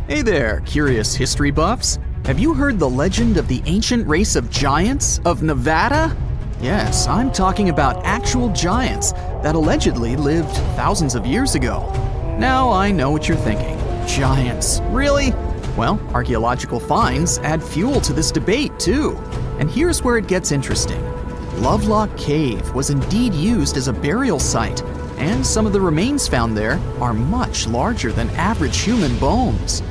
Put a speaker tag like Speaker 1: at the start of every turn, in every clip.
Speaker 1: Hey there, curious history buffs. Have you heard the legend of the ancient race of giants of Nevada? Yes, I'm talking about actual giants that allegedly lived thousands of years ago. Now I know what you're thinking. Giants, really? Well, archaeological finds add fuel to this debate too. And here's where it gets interesting. Lovelock Cave was indeed used as a burial site, and some of the remains found there are much larger than average human bones.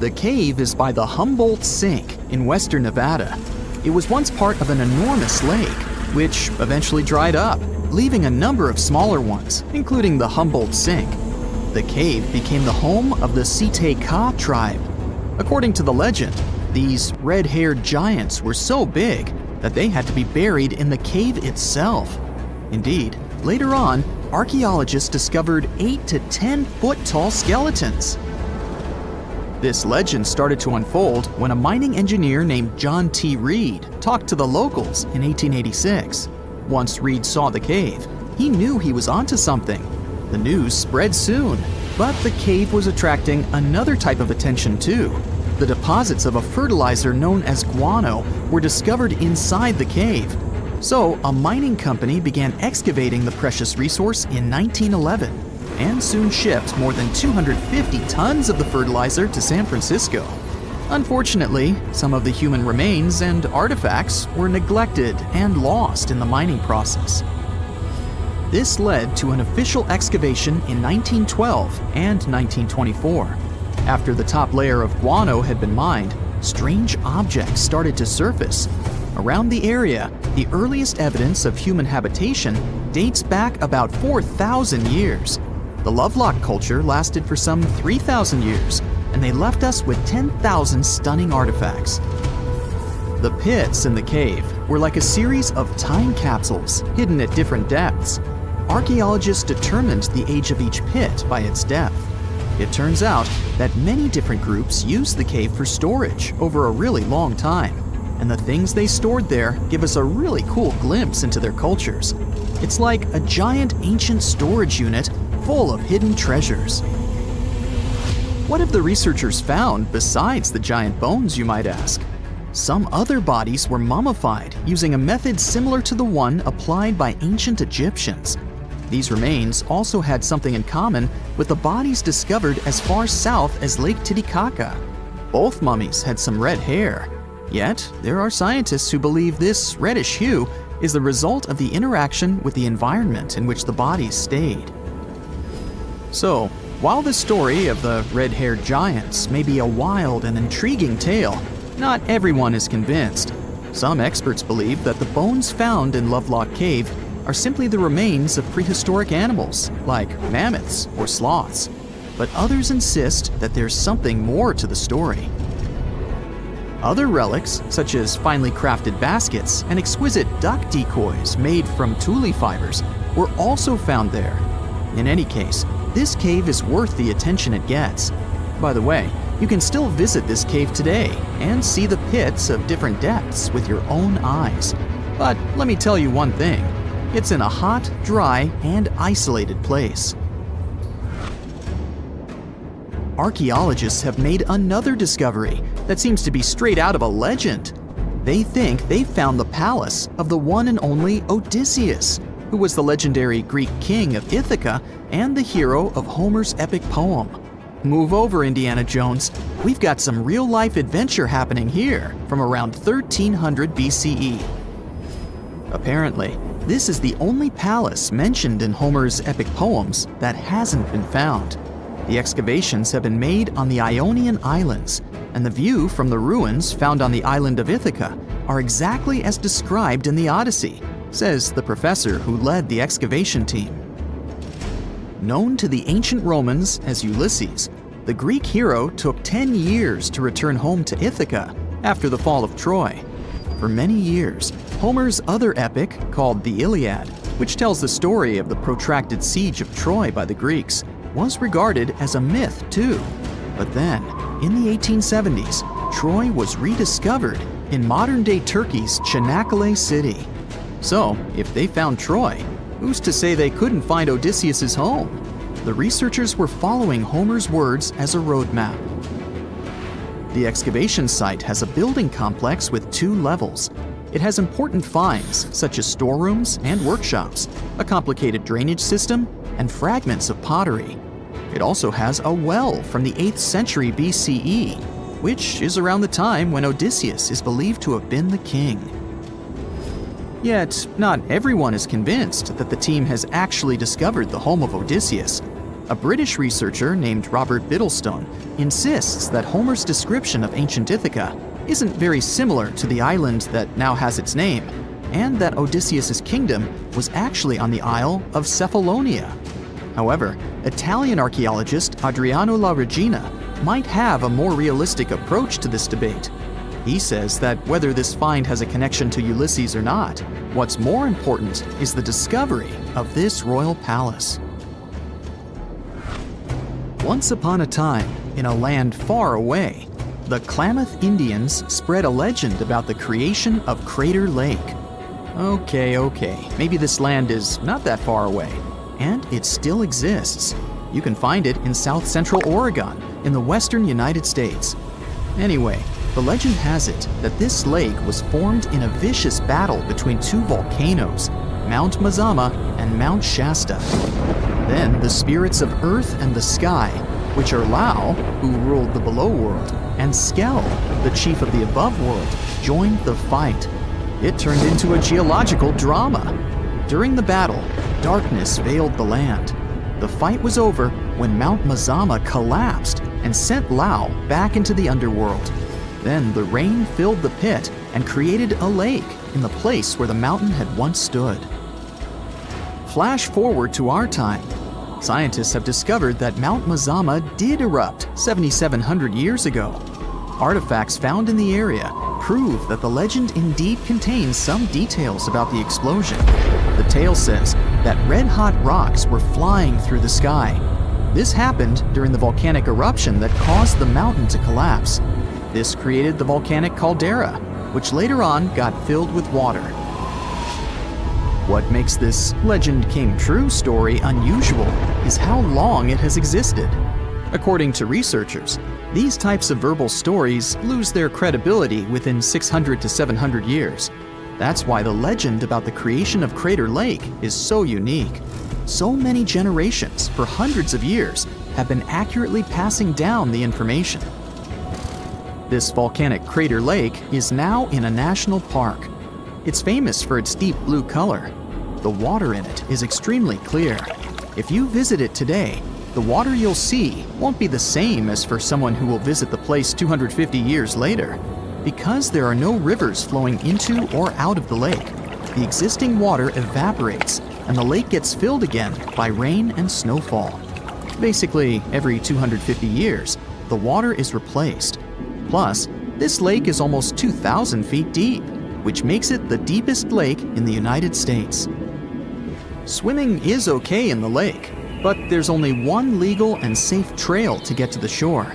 Speaker 1: The cave is by the Humboldt Sink in western Nevada. It was once part of an enormous lake, which eventually dried up, leaving a number of smaller ones, including the Humboldt Sink. The cave became the home of the Site-Ka tribe. According to the legend, these red-haired giants were so big that they had to be buried in the cave itself. Indeed, later on, archaeologists discovered 8 to 10 foot tall skeletons. This legend started to unfold when a mining engineer named John T. Reed talked to the locals in 1886. Once Reed saw the cave, he knew he was onto something. The news spread soon, but the cave was attracting another type of attention too. The deposits of a fertilizer known as guano were discovered inside the cave. So a mining company began excavating the precious resource in 1911 and soon shipped more than 250 tons of the fertilizer to San Francisco. Unfortunately, some of the human remains and artifacts were neglected and lost in the mining process. This led to an official excavation in 1912 and 1924. After the top layer of guano had been mined, strange objects started to surface. Around the area, the earliest evidence of human habitation dates back about 4,000 years. The Lovelock culture lasted for some 3,000 years, and they left us with 10,000 stunning artifacts. The pits in the cave were like a series of time capsules hidden at different depths. Archaeologists determined the age of each pit by its depth. It turns out that many different groups used the cave for storage over a really long time, and the things they stored there give us a really cool glimpse into their cultures. It's like a giant ancient storage unit full of hidden treasures. What have the researchers found besides the giant bones, you might ask? Some other bodies were mummified using a method similar to the one applied by ancient Egyptians. These remains also had something in common with the bodies discovered as far south as Lake Titicaca. Both mummies had some red hair. Yet, there are scientists who believe this reddish hue is the result of the interaction with the environment in which the bodies stayed. So, while the story of the red-haired giants may be a wild and intriguing tale, not everyone is convinced. Some experts believe that the bones found in Lovelock Cave are simply the remains of prehistoric animals, like mammoths or sloths. But others insist that there's something more to the story. Other relics, such as finely crafted baskets and exquisite duck decoys made from tule fibers, were also found there. In any case, this cave is worth the attention it gets. By the way, you can still visit this cave today and see the pits of different depths with your own eyes. But let me tell you one thing. It's in a hot, dry, and isolated place. Archaeologists have made another discovery that seems to be straight out of a legend. They think they found the palace of the one and only Odysseus, who was the legendary Greek king of Ithaca and the hero of Homer's epic poem. Move over, Indiana Jones. We've got some real-life adventure happening here from around 1300 BCE. Apparently, this is the only palace mentioned in Homer's epic poems that hasn't been found. The excavations have been made on the Ionian Islands, and the view from the ruins found on the island of Ithaca are exactly as described in the Odyssey, says the professor who led the excavation team. Known to the ancient Romans as Ulysses, the Greek hero took 10 years to return home to Ithaca after the fall of Troy. For many years, Homer's other epic, called the Iliad, which tells the story of the protracted siege of Troy by the Greeks, was regarded as a myth too. But then, in the 1870s, Troy was rediscovered in modern-day Turkey's Çanakkale city. So, if they found Troy, who's to say they couldn't find Odysseus's home? The researchers were following Homer's words as a roadmap. The excavation site has a building complex with 2 levels. It has important finds, such as storerooms and workshops, a complicated drainage system, and fragments of pottery. It also has a well from the 8th century BCE, which is around the time when Odysseus is believed to have been the king. Yet, not everyone is convinced that the team has actually discovered the home of Odysseus. A British researcher named Robert Biddlestone insists that Homer's description of ancient Ithaca isn't very similar to the island that now has its name, and that Odysseus's kingdom was actually on the Isle of Cephalonia. However, Italian archaeologist Adriano La Regina might have a more realistic approach to this debate. He says that whether this find has a connection to Ulysses or not, what's more important is the discovery of this royal palace. Once upon a time, in a land far away, the Klamath Indians spread a legend about the creation of Crater Lake. Okay, maybe this land is not that far away, and it still exists. You can find it in south-central Oregon, in the western United States. Anyway, the legend has it that this lake was formed in a vicious battle between 2 volcanoes, Mount Mazama and Mount Shasta. Then the spirits of Earth and the Sky, which are Lao, who ruled the below world, and Skell, the chief of the above world, joined the fight. It turned into a geological drama. During the battle, darkness veiled the land. The fight was over when Mount Mazama collapsed and sent Lao back into the underworld. Then the rain filled the pit and created a lake in the place where the mountain had once stood. Flash forward to our time. Scientists have discovered that Mount Mazama did erupt 7,700 years ago. Artifacts found in the area prove that the legend indeed contains some details about the explosion. The tale says that red-hot rocks were flying through the sky. This happened during the volcanic eruption that caused the mountain to collapse. This created the volcanic caldera, which later on got filled with water. What makes this legend came true story unusual is how long it has existed. According to researchers, these types of verbal stories lose their credibility within 600 to 700 years. That's why the legend about the creation of Crater Lake is so unique. So many generations, for hundreds of years, have been accurately passing down the information. This volcanic Crater Lake is now in a national park. It's famous for its deep blue color. The water in it is extremely clear. If you visit it today, the water you'll see won't be the same as for someone who will visit the place 250 years later. Because there are no rivers flowing into or out of the lake, the existing water evaporates and the lake gets filled again by rain and snowfall. Basically, every 250 years, the water is replaced. Plus, this lake is almost 2,000 feet deep, which makes it the deepest lake in the United States. Swimming is okay in the lake, but there's only one legal and safe trail to get to the shore.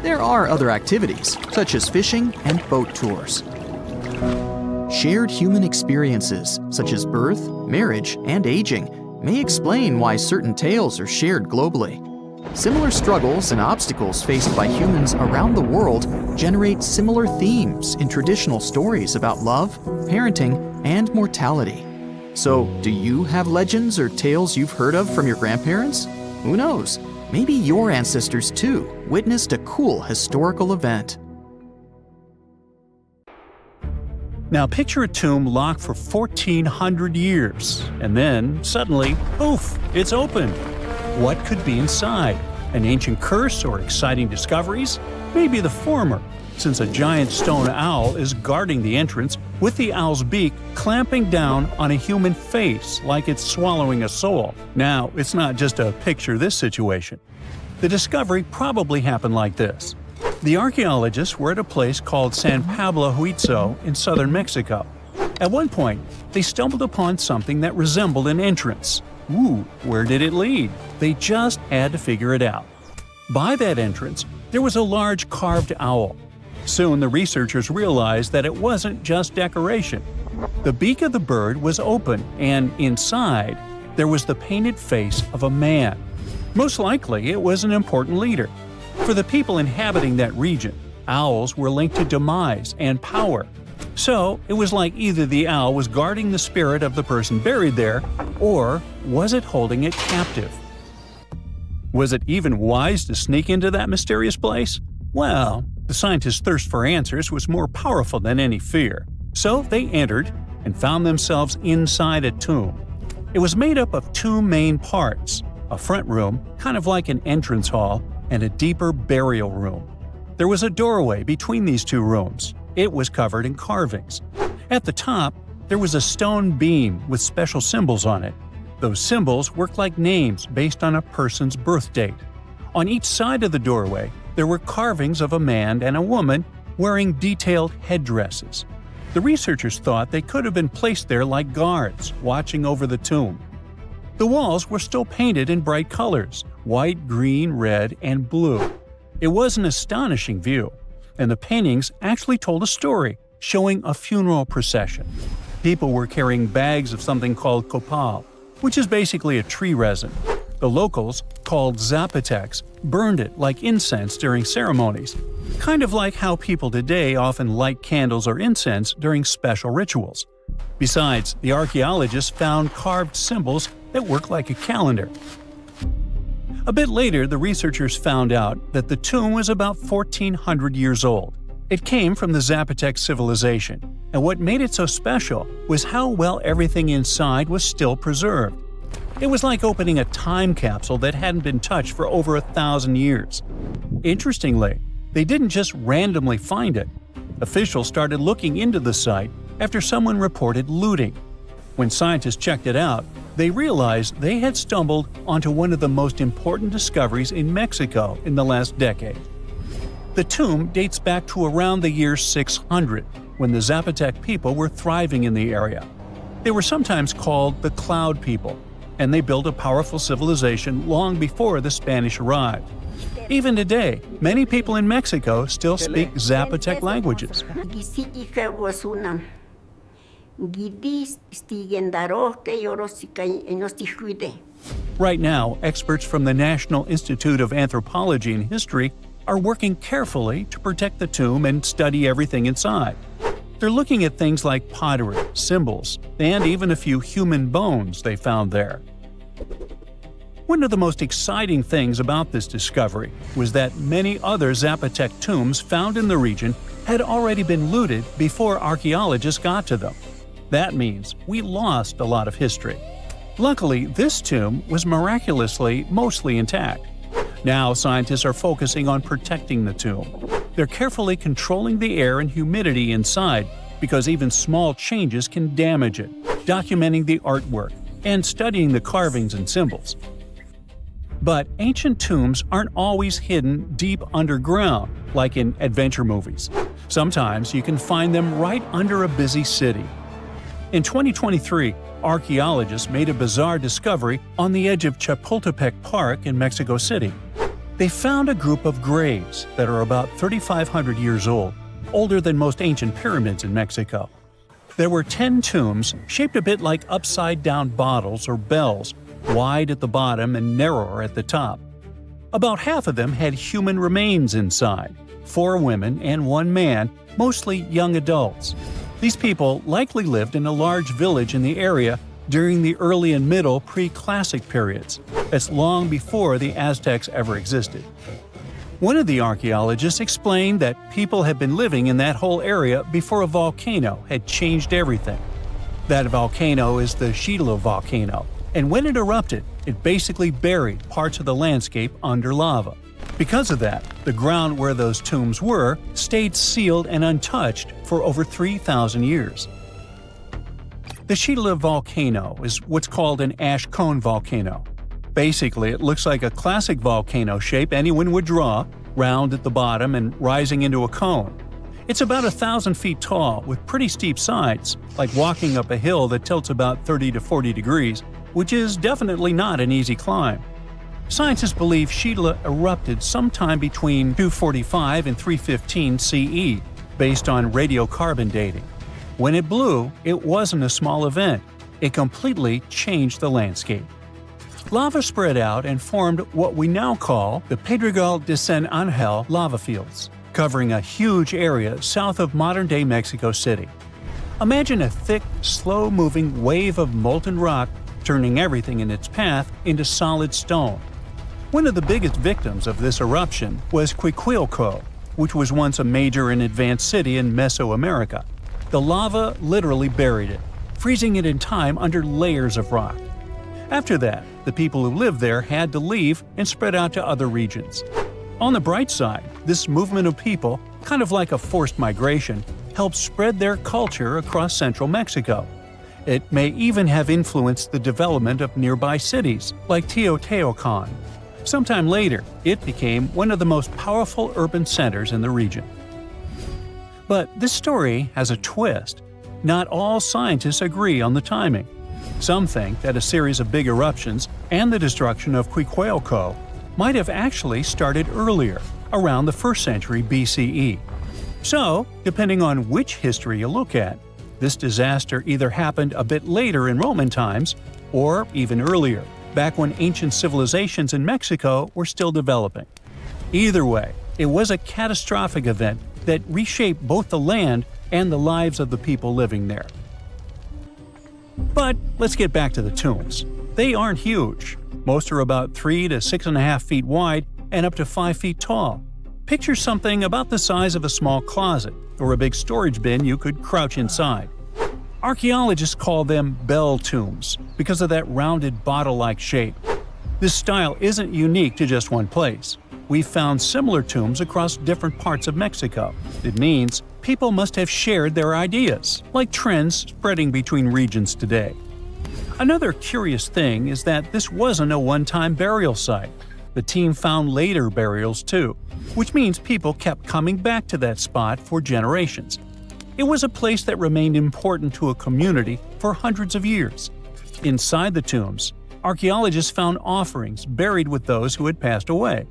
Speaker 1: There are other activities, such as fishing and boat tours. Shared human experiences, such as birth, marriage, and aging, may explain why certain tales are shared globally. Similar struggles and obstacles faced by humans around the world generate similar themes in traditional stories about love, parenting, and mortality. So, do you have legends or tales you've heard of from your grandparents? Who knows? Maybe your ancestors, too, witnessed a cool historical event.
Speaker 2: Now picture a tomb locked for 1,400 years, and then, suddenly, poof, it's open. What could be inside? An ancient curse or exciting discoveries? Maybe the former, since a giant stone owl is guarding the entrance with the owl's beak clamping down on a human face like it's swallowing a soul. Now, it's not just a picture this situation. The discovery probably happened like this. The archaeologists were at a place called San Pablo Huitzo in southern Mexico. At one point, they stumbled upon something that resembled an entrance. Ooh, where did it lead? They just had to figure it out. By that entrance, there was a large carved owl. Soon the researchers realized that it wasn't just decoration. The beak of the bird was open, and inside, there was the painted face of a man. Most likely, it was an important leader. For the people inhabiting that region, owls were linked to demise and power. So, it was like either the owl was guarding the spirit of the person buried there, or was it holding it captive? Was it even wise to sneak into that mysterious place? Well, the scientists' thirst for answers was more powerful than any fear. So they entered and found themselves inside a tomb. It was made up of two main parts, a front room, kind of like an entrance hall, and a deeper burial room. There was a doorway between these two rooms. It was covered in carvings. At the top, there was a stone beam with special symbols on it. Those symbols worked like names based on a person's birth date. On each side of the doorway, there were carvings of a man and a woman wearing detailed headdresses. The researchers thought they could have been placed there like guards, watching over the tomb. The walls were still painted in bright colors – white, green, red, and blue. It was an astonishing view, and the paintings actually told a story, showing a funeral procession. People were carrying bags of something called copal, which is basically a tree resin. The locals, called Zapotecs, burned it like incense during ceremonies, kind of like how people today often light candles or incense during special rituals. Besides, the archaeologists found carved symbols that work like a calendar. A bit later, the researchers found out that the tomb was about 1,400 years old. It came from the Zapotec civilization, and what made it so special was how well everything inside was still preserved. It was like opening a time capsule that hadn't been touched for over 1,000 years. Interestingly, they didn't just randomly find it. Officials started looking into the site after someone reported looting. When scientists checked it out, they realized they had stumbled onto one of the most important discoveries in Mexico in the last decade. The tomb dates back to around the year 600, when the Zapotec people were thriving in the area. They were sometimes called the Cloud People, and they built a powerful civilization long before the Spanish arrived. Even today, many people in Mexico still speak Zapotec languages. Right now, experts from the National Institute of Anthropology and History are working carefully to protect the tomb and study everything inside. They're looking at things like pottery, symbols, and even a few human bones they found there. One of the most exciting things about this discovery was that many other Zapotec tombs found in the region had already been looted before archaeologists got to them. That means we lost a lot of history. Luckily, this tomb was miraculously mostly intact. Now scientists are focusing on protecting the tomb. They're carefully controlling the air and humidity inside because even small changes can damage it, documenting the artwork, and studying the carvings and symbols. But ancient tombs aren't always hidden deep underground, like in adventure movies. Sometimes you can find them right under a busy city. In 2023, archaeologists made a bizarre discovery on the edge of Chapultepec Park in Mexico City. They found a group of graves that are about 3,500 years old, older than most ancient pyramids in Mexico. There were 10 tombs shaped a bit like upside-down bottles or bells, wide at the bottom and narrower at the top. About half of them had human remains inside, 4 women and 1 man, mostly young adults. These people likely lived in a large village in the area during the early and middle pre-classic periods. That's long before the Aztecs ever existed. One of the archaeologists explained that people had been living in that whole area before a volcano had changed everything. That volcano is the Chila volcano, and when it erupted, it basically buried parts of the landscape under lava. Because of that, the ground where those tombs were stayed sealed and untouched for over 3,000 years. The Chila volcano is what's called an ash cone volcano. Basically, it looks like a classic volcano shape anyone would draw, round at the bottom and rising into a cone. It's about 1,000 feet tall with pretty steep sides, like walking up a hill that tilts about 30 to 40 degrees, which is definitely not an easy climb. Scientists believe Chila erupted sometime between 245 and 315 CE, based on radiocarbon dating. When it blew, it wasn't a small event. It completely changed the landscape. Lava spread out and formed what we now call the Pedregal de San Angel lava fields, covering a huge area south of modern-day Mexico City. Imagine a thick, slow-moving wave of molten rock turning everything in its path into solid stone. One of the biggest victims of this eruption was Cuicuilco, which was once a major and advanced city in Mesoamerica. The lava literally buried it, freezing it in time under layers of rock. After that, the people who lived there had to leave and spread out to other regions. On the bright side, this movement of people, kind of like a forced migration, helped spread their culture across central Mexico. It may even have influenced the development of nearby cities, like Teotihuacan. Sometime later, it became one of the most powerful urban centers in the region. But this story has a twist. Not all scientists agree on the timing. Some think that a series of big eruptions and the destruction of Cuicuilco might have actually started earlier, around the 1st century BCE. So, depending on which history you look at, this disaster either happened a bit later in Roman times or even earlier, back when ancient civilizations in Mexico were still developing. Either way, it was a catastrophic event that reshaped both the land and the lives of the people living there. But let's get back to the tombs. They aren't huge. Most are about 3 to 6.5 feet wide and up to 5 feet tall. Picture something about the size of a small closet or a big storage bin you could crouch inside. Archaeologists call them bell tombs because of that rounded bottle-like shape. This style isn't unique to just one place. We've found similar tombs across different parts of Mexico. It means people must have shared their ideas, like trends spreading between regions today. Another curious thing is that this wasn't a one-time burial site. The team found later burials too, which means people kept coming back to that spot for generations. It was a place that remained important to a community for hundreds of years. Inside the tombs, archaeologists found offerings buried with those who had passed away.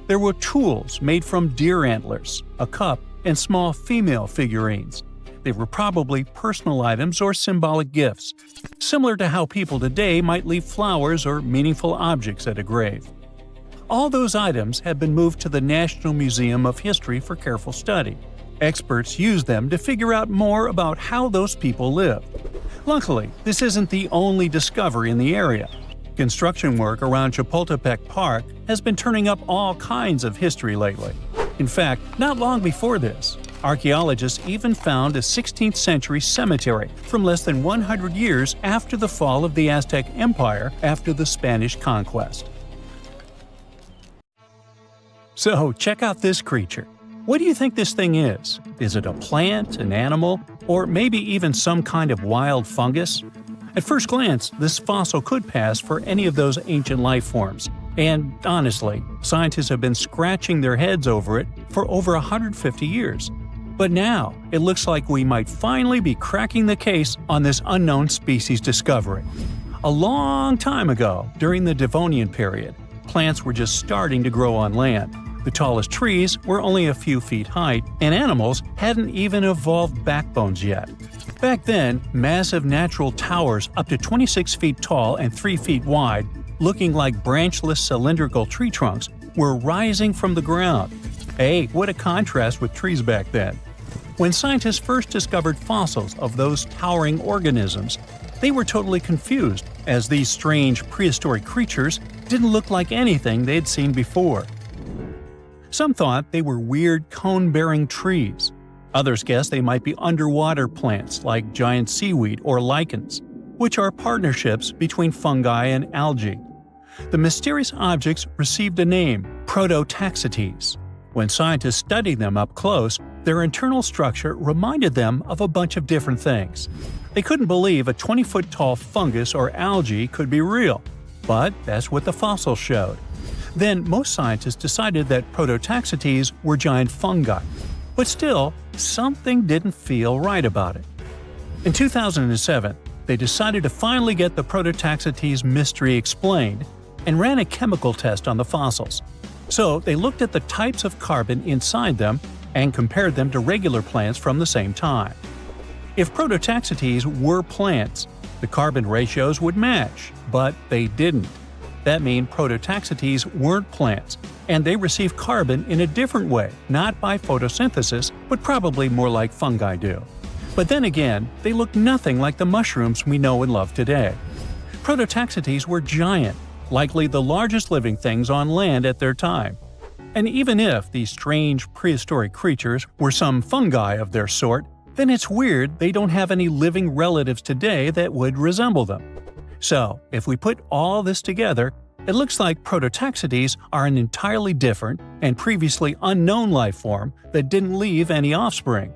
Speaker 2: There were tools made from deer antlers, a cup, and small female figurines. They were probably personal items or symbolic gifts, similar to how people today might leave flowers or meaningful objects at a grave. All those items have been moved to the National Museum of History for careful study. Experts use them to figure out more about how those people lived. Luckily, this isn't the only discovery in the area. Construction work around Chapultepec Park has been turning up all kinds of history lately. In fact, not long before this, archaeologists even found a 16th century cemetery from less than 100 years after the fall of the Aztec Empire after the Spanish conquest. So, check out this creature. What do you think this thing is? Is it a plant, an animal, or maybe even some kind of wild fungus? At first glance, this fossil could pass for any of those ancient life forms. And honestly, scientists have been scratching their heads over it for over 150 years. But now, it looks like we might finally be cracking the case on this unknown species discovery. A long time ago, during the Devonian period, plants were just starting to grow on land. The tallest trees were only a few feet high, and animals hadn't even evolved backbones yet. Back then, massive natural towers up to 26 feet tall and 3 feet wide, looking like branchless cylindrical tree trunks, were rising from the ground. Hey, what a contrast with trees back then. When scientists first discovered fossils of those towering organisms, they were totally confused, as these strange prehistoric creatures didn't look like anything they'd seen before. Some thought they were weird cone-bearing trees. Others guessed they might be underwater plants like giant seaweed or lichens, which are partnerships between fungi and algae. The mysterious objects received a name, Prototaxites. When scientists studied them up close, their internal structure reminded them of a bunch of different things. They couldn't believe a 20-foot-tall fungus or algae could be real, but that's what the fossils showed. Then most scientists decided that Prototaxites were giant fungi. But still, something didn't feel right about it. In 2007, they decided to finally get the Prototaxites mystery explained and ran a chemical test on the fossils. So they looked at the types of carbon inside them and compared them to regular plants from the same time. If Prototaxites were plants, the carbon ratios would match, but they didn't. That means prototaxites weren't plants, and they receive carbon in a different way, not by photosynthesis, but probably more like fungi do. But then again, they look nothing like the mushrooms we know and love today. Prototaxites were giant, likely the largest living things on land at their time. And even if these strange prehistoric creatures were some fungi of their sort, then it's weird they don't have any living relatives today that would resemble them. So, if we put all this together, it looks like prototaxites are an entirely different and previously unknown life form that didn't leave any offspring.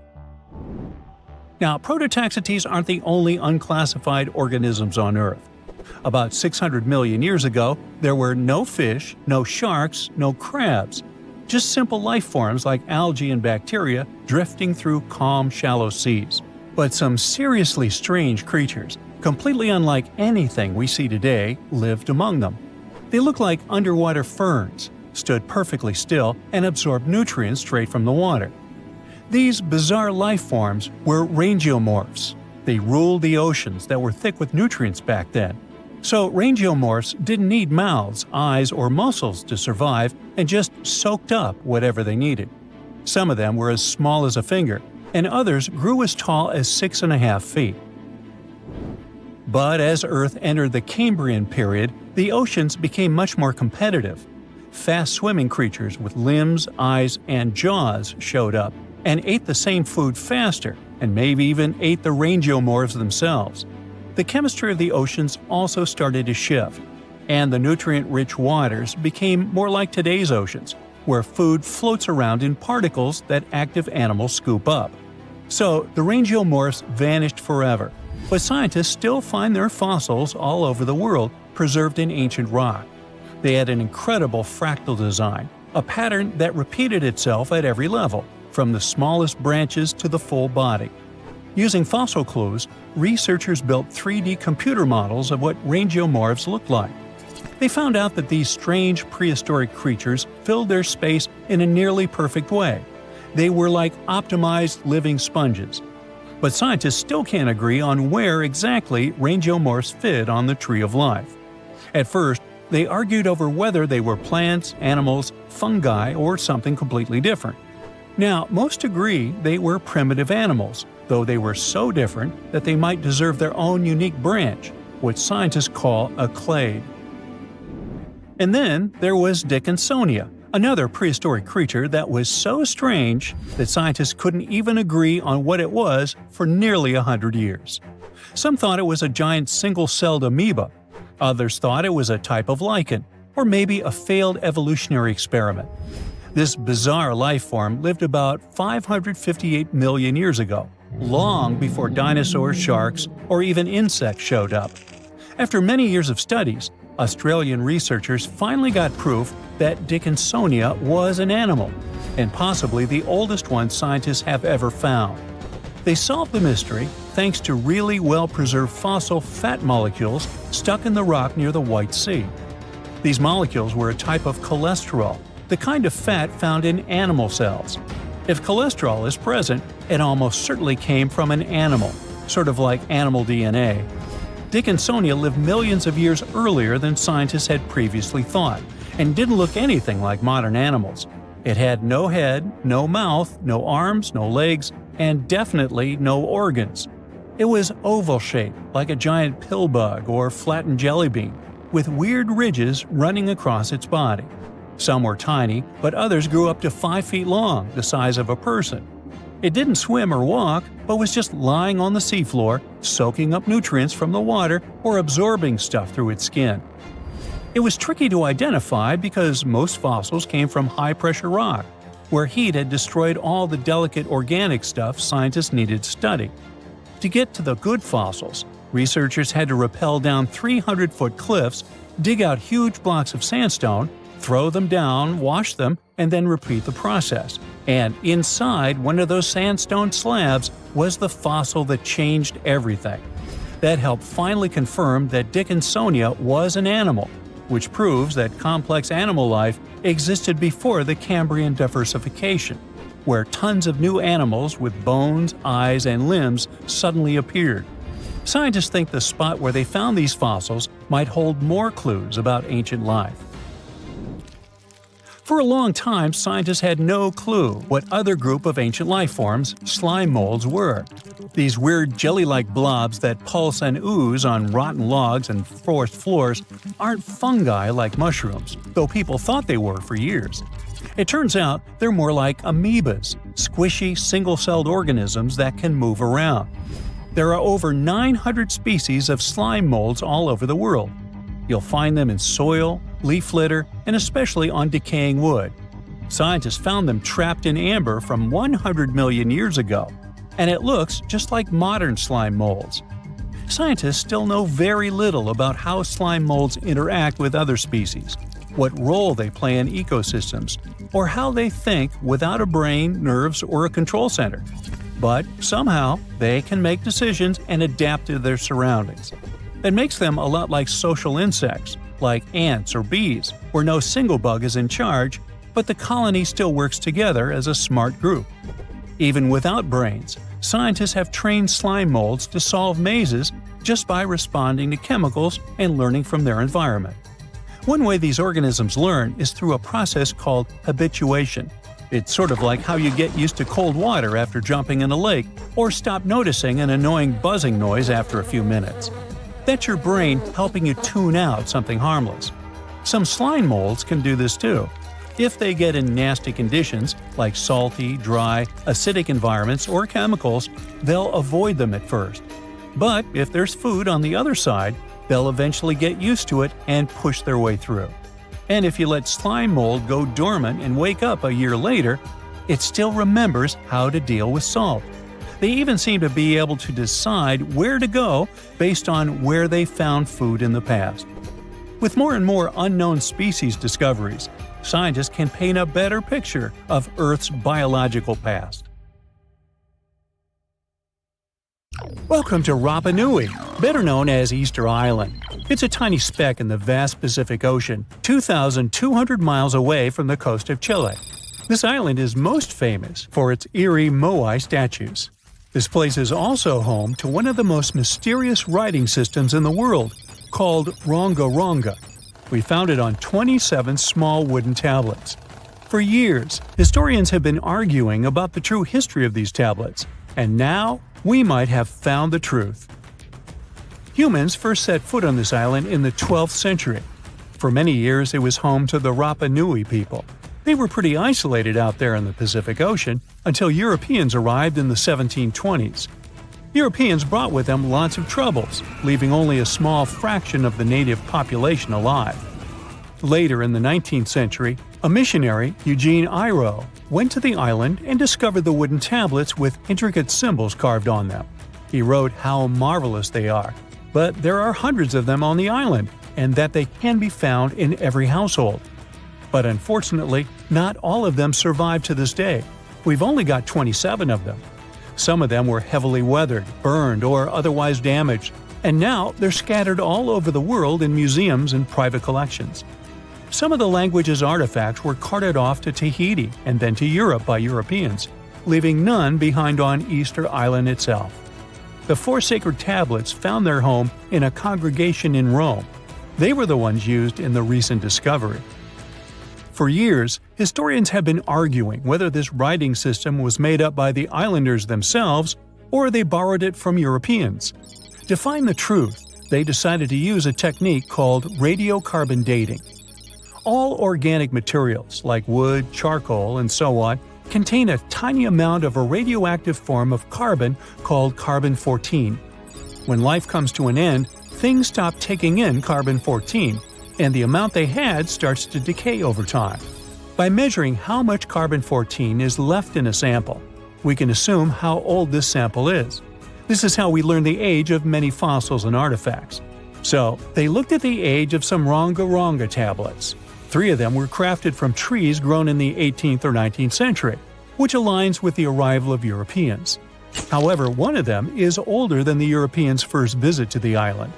Speaker 2: Now, prototaxites aren't the only unclassified organisms on Earth. About 600 million years ago, there were no fish, no sharks, no crabs. Just simple life forms like algae and bacteria drifting through calm, shallow seas. But some seriously strange creatures, completely unlike anything we see today, lived among them. They looked like underwater ferns, stood perfectly still, and absorbed nutrients straight from the water. These bizarre life forms were rangeomorphs. They ruled the oceans that were thick with nutrients back then. So rangeomorphs didn't need mouths, eyes, or muscles to survive and just soaked up whatever they needed. Some of them were as small as a finger, and others grew as tall as 6.5 feet. But as Earth entered the Cambrian period, the oceans became much more competitive. Fast-swimming creatures with limbs, eyes, and jaws showed up and ate the same food faster, and maybe even ate the rangeomorphs themselves. The chemistry of the oceans also started to shift, and the nutrient-rich waters became more like today's oceans, where food floats around in particles that active animals scoop up. So the rangeomorphs vanished forever, but scientists still find their fossils all over the world preserved in ancient rock. They had an incredible fractal design, a pattern that repeated itself at every level, from the smallest branches to the full body. Using fossil clues, researchers built 3D computer models of what rangeomorphs looked like. They found out that these strange prehistoric creatures filled their space in a nearly perfect way. They were like optimized living sponges. But scientists still can't agree on where exactly rangeomorphs fit on the tree of life. At first, they argued over whether they were plants, animals, fungi, or something completely different. Now, most agree they were primitive animals, though they were so different that they might deserve their own unique branch, what scientists call a clade. And then there was Dickinsonia, another prehistoric creature that was so strange that scientists couldn't even agree on what it was for nearly 100 years. Some thought it was a giant single-celled amoeba. Others thought it was a type of lichen, or maybe a failed evolutionary experiment. This bizarre life form lived about 558 million years ago, long before dinosaurs, sharks, or even insects showed up. After many years of studies, Australian researchers finally got proof that Dickinsonia was an animal, and possibly the oldest one scientists have ever found. They solved the mystery thanks to really well-preserved fossil fat molecules stuck in the rock near the White Sea. These molecules were a type of cholesterol, the kind of fat found in animal cells. If cholesterol is present, it almost certainly came from an animal, sort of like animal DNA. Dickinsonia lived millions of years earlier than scientists had previously thought, and didn't look anything like modern animals. It had no head, no mouth, no arms, no legs, and definitely no organs. It was oval-shaped, like a giant pill bug or flattened jelly bean, with weird ridges running across its body. Some were tiny, but others grew up to 5 feet long, the size of a person. It didn't swim or walk, but was just lying on the seafloor, soaking up nutrients from the water or absorbing stuff through its skin. It was tricky to identify because most fossils came from high-pressure rock, where heat had destroyed all the delicate organic stuff scientists needed to study. To get to the good fossils, researchers had to rappel down 300-foot cliffs, dig out huge blocks of sandstone, throw them down, wash them, and then repeat the process. And inside one of those sandstone slabs was the fossil that changed everything. That helped finally confirm that Dickinsonia was an animal, which proves that complex animal life existed before the Cambrian diversification, where tons of new animals with bones, eyes, and limbs suddenly appeared. Scientists think the spot where they found these fossils might hold more clues about ancient life. For a long time, scientists had no clue what other group of ancient life forms, slime molds, were. These weird jelly-like blobs that pulse and ooze on rotten logs and forest floors aren't fungi like mushrooms, though people thought they were for years. It turns out they're more like amoebas, squishy, single-celled organisms that can move around. There are over 900 species of slime molds all over the world. You'll find them in soil, leaf litter, and especially on decaying wood. Scientists found them trapped in amber from 100 million years ago, and it looks just like modern slime molds. Scientists still know very little about how slime molds interact with other species, what role they play in ecosystems, or how they think without a brain, nerves, or a control center. But somehow, they can make decisions and adapt to their surroundings. It makes them a lot like social insects, like ants or bees, where no single bug is in charge, but the colony still works together as a smart group. Even without brains, scientists have trained slime molds to solve mazes just by responding to chemicals and learning from their environment. One way these organisms learn is through a process called habituation. It's sort of like how you get used to cold water after jumping in a lake, or stop noticing an annoying buzzing noise after a few minutes. That's your brain helping you tune out something harmless. Some slime molds can do this too. If they get in nasty conditions, like salty, dry, acidic environments or chemicals, they'll avoid them at first. But if there's food on the other side, they'll eventually get used to it and push their way through. And if you let slime mold go dormant and wake up a year later, it still remembers how to deal with salt. They even seem to be able to decide where to go based on where they found food in the past. With more and more unknown species discoveries, scientists can paint a better picture of Earth's biological past. Welcome to Rapa Nui, better known as Easter Island. It's a tiny speck in the vast Pacific Ocean, 2,200 miles away from the coast of Chile. This island is most famous for its eerie moai statues. This place is also home to one of the most mysterious writing systems in the world, called Ronga Ronga. We found it on 27 small wooden tablets. For years, historians have been arguing about the true history of these tablets, and now we might have found the truth. Humans first set foot on this island in the 12th century. For many years, it was home to the Rapa Nui people. They were pretty isolated out there in the Pacific Ocean until Europeans arrived in the 1720s. Europeans brought with them lots of troubles, leaving only a small fraction of the native population alive. Later in the 19th century, a missionary, Eugene Iro, went to the island and discovered the wooden tablets with intricate symbols carved on them. He wrote how marvelous they are, but there are hundreds of them on the island, and that they can be found in every household. But unfortunately, not all of them survive to this day. We've only got 27 of them. Some of them were heavily weathered, burned, or otherwise damaged, and now they're scattered all over the world in museums and private collections. Some of the language's artifacts were carted off to Tahiti and then to Europe by Europeans, leaving none behind on Easter Island itself. The 4 sacred tablets found their home in a congregation in Rome. They were the ones used in the recent discovery. For years, historians have been arguing whether this writing system was made up by the islanders themselves or they borrowed it from Europeans. To find the truth, they decided to use a technique called radiocarbon dating. All organic materials, like wood, charcoal, and so on, contain a tiny amount of a radioactive form of carbon called carbon-14. When life comes to an end, things stop taking in carbon-14, and the amount they had starts to decay over time. By measuring how much carbon-14 is left in a sample, we can assume how old this sample is. This is how we learn the age of many fossils and artifacts. So, they looked at the age of some Ronga Ronga tablets. 3 of them were crafted from trees grown in the 18th or 19th century, which aligns with the arrival of Europeans. However, one of them is older than the Europeans' first visit to the island.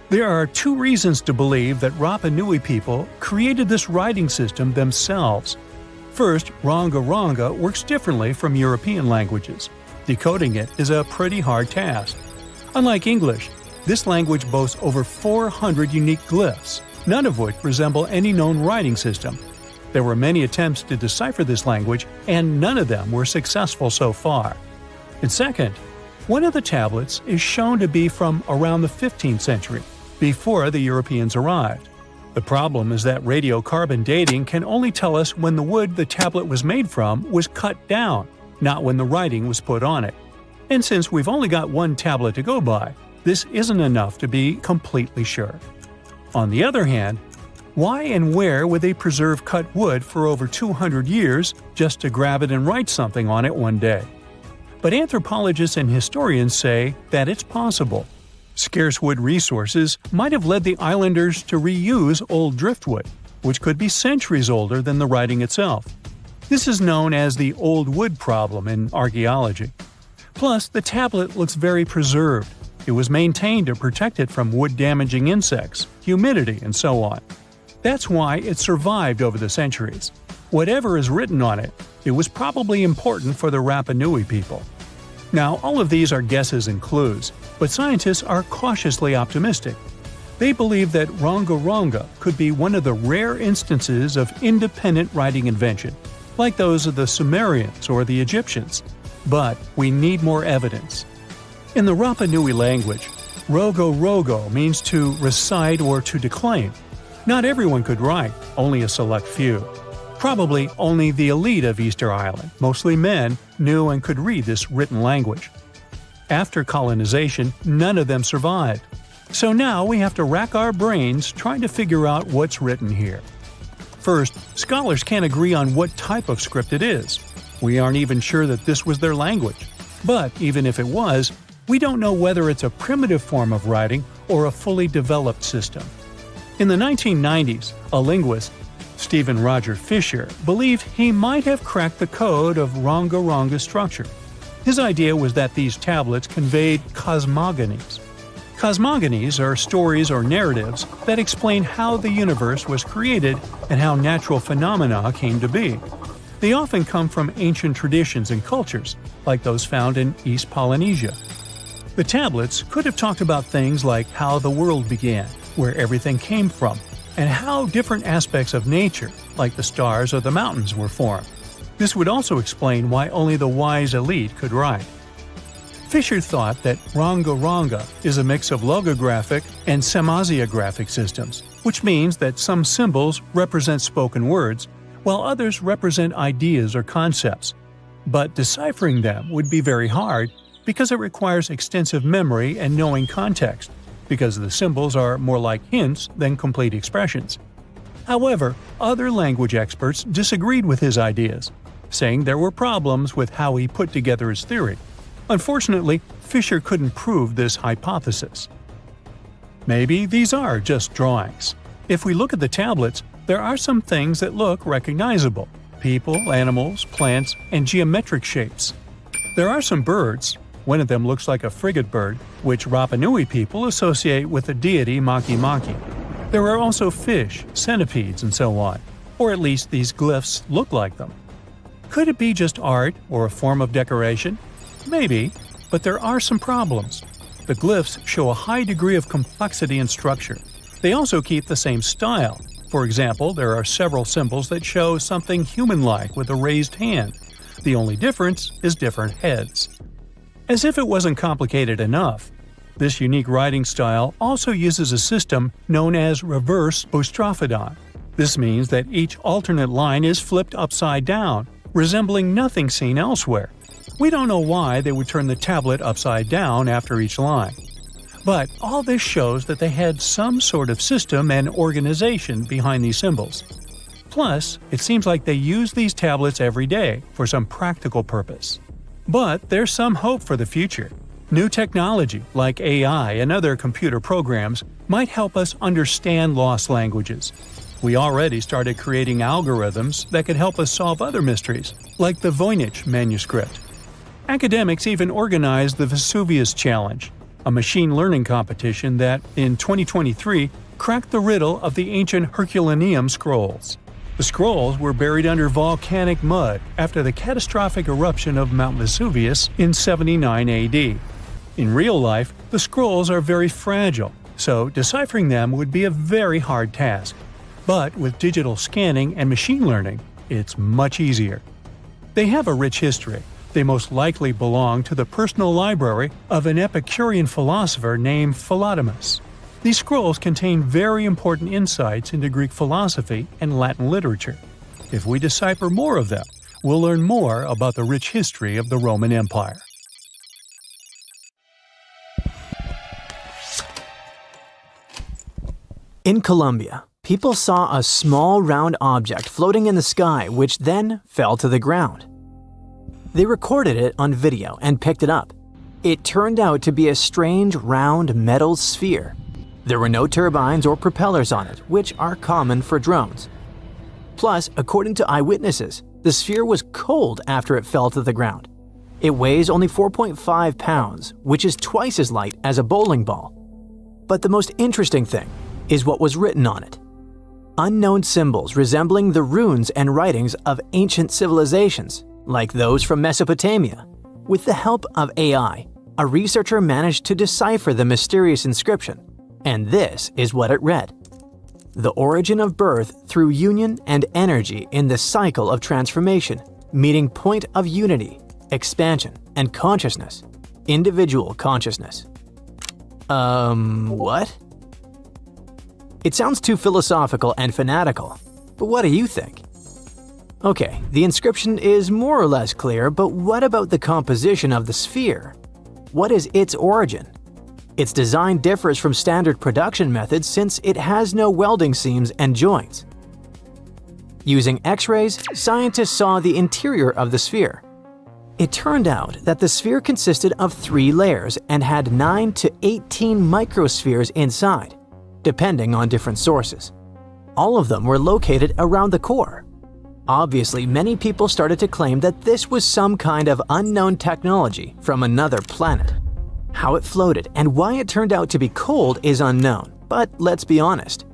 Speaker 2: There are 2 reasons to believe that Rapa Nui people created this writing system themselves. First, Ronga Ronga works differently from European languages. Decoding it is a pretty hard task. Unlike English, This language boasts over 400 unique glyphs, none of which resemble any known writing system. There were many attempts to decipher this language, and none of them were successful so far. And second, one of the tablets is shown to be from around the 15th century, before the Europeans arrived. The problem is that radiocarbon dating can only tell us when the wood the tablet was made from was cut down, not when the writing was put on it. And since we've only got one tablet to go by, this isn't enough to be completely sure. On the other hand, why and where would they preserve cut wood for over 200 years just to grab it and write something on it one day? But anthropologists and historians say that it's possible. Scarce wood resources might have led the islanders to reuse old driftwood, which could be centuries older than the writing itself. This is known as the old wood problem in archaeology. Plus, the tablet looks very preserved. It was maintained to protect it from wood-damaging insects, humidity, and so on. That's why it survived over the centuries. Whatever is written on it, it was probably important for the Rapa Nui people. Now, all of these are guesses and clues, but scientists are cautiously optimistic. They believe that ronga-ronga could be one of the rare instances of independent writing invention, like those of the Sumerians or the Egyptians. But we need more evidence. In the Rapa Nui language, rogo-rogo means to recite or to declaim. Not everyone could write, only a select few. Probably only the elite of Easter Island, mostly men, knew and could read this written language. After colonization, none of them survived. So now we have to rack our brains trying to figure out what's written here. First, scholars can't agree on what type of script it is. We aren't even sure that this was their language. But even if it was, we don't know whether it's a primitive form of writing or a fully developed system. In the 1990s, a linguist, Stephen Roger Fisher, believed he might have cracked the code of ronga-ronga structure. His idea was that these tablets conveyed cosmogonies. Cosmogonies are stories or narratives that explain how the universe was created and how natural phenomena came to be. They often come from ancient traditions and cultures, like those found in East Polynesia. The tablets could have talked about things like how the world began, where everything came from, and how different aspects of nature, like the stars or the mountains, were formed. This would also explain why only the wise elite could write. Fisher thought that ronga-ronga is a mix of logographic and semasiographic systems, which means that some symbols represent spoken words, while others represent ideas or concepts. But deciphering them would be very hard because it requires extensive memory and knowing context, because the symbols are more like hints than complete expressions. However, other language experts disagreed with his ideas, saying there were problems with how he put together his theory. Unfortunately, Fisher couldn't prove this hypothesis. Maybe these are just drawings. If we look at the tablets, there are some things that look recognizable: people, animals, plants, and geometric shapes. There are some birds. One of them looks like a frigate bird, which Rapa Nui people associate with the deity Maki Maki. There are also fish, centipedes, and so on, or at least these glyphs look like them. Could it be just art or a form of decoration? Maybe, but there are some problems. The glyphs show a high degree of complexity and structure. They also keep the same style. For example, there are several symbols that show something human-like with a raised hand. The only difference is different heads. As if it wasn't complicated enough, this unique writing style also uses a system known as reverse boustrophodon. This means that each alternate line is flipped upside down, resembling nothing seen elsewhere. We don't know why they would turn the tablet upside down after each line. But all this shows that they had some sort of system and organization behind these symbols. Plus, it seems like they use these tablets every day for some practical purpose. But there's some hope for the future. New technology, like AI and other computer programs, might help us understand lost languages. We already started creating algorithms that could help us solve other mysteries, like the Voynich manuscript. Academics even organized the Vesuvius Challenge, a machine learning competition that, in 2023, cracked the riddle of the ancient Herculaneum scrolls. The scrolls were buried under volcanic mud after the catastrophic eruption of Mount Vesuvius in 79 AD. In real life, the scrolls are very fragile, so deciphering them would be a very hard task. But with digital scanning and machine learning, it's much easier. They have a rich history. They most likely belong to the personal library of an Epicurean philosopher named Philodemus. These scrolls contain very important insights into Greek philosophy and Latin literature. If we decipher more of them, we'll learn more about the rich history of the Roman Empire.
Speaker 3: In Colombia, people saw a small round object floating in the sky which then fell to the ground. They recorded it on video and picked it up. It turned out to be a strange round metal sphere. There were no turbines or propellers on it, which are common for drones. Plus, according to eyewitnesses, the sphere was cold after it fell to the ground. It weighs only 4.5 pounds, which is twice as light as a bowling ball. But the most interesting thing is what was written on it. Unknown symbols resembling the runes and writings of ancient civilizations, like those from Mesopotamia. With the help of AI, a researcher managed to decipher the mysterious inscription, and this is what it read: "The origin of birth through union and energy in the cycle of transformation, meeting point of unity, expansion, and consciousness, individual consciousness." What? It sounds too philosophical and fanatical, but what do you think? Okay, the inscription is more or less clear, but what about the composition of the sphere? What is its origin? Its design differs from standard production methods since it has no welding seams and joints. Using X-rays, scientists saw the interior of the sphere. It turned out that the sphere consisted of 3 layers and had 9 to 18 microspheres inside, depending on different sources. All of them were located around the core. Obviously, many people started to claim that this was some kind of unknown technology from another planet. How it floated and why it turned out to be cold is unknown, but let's be honest.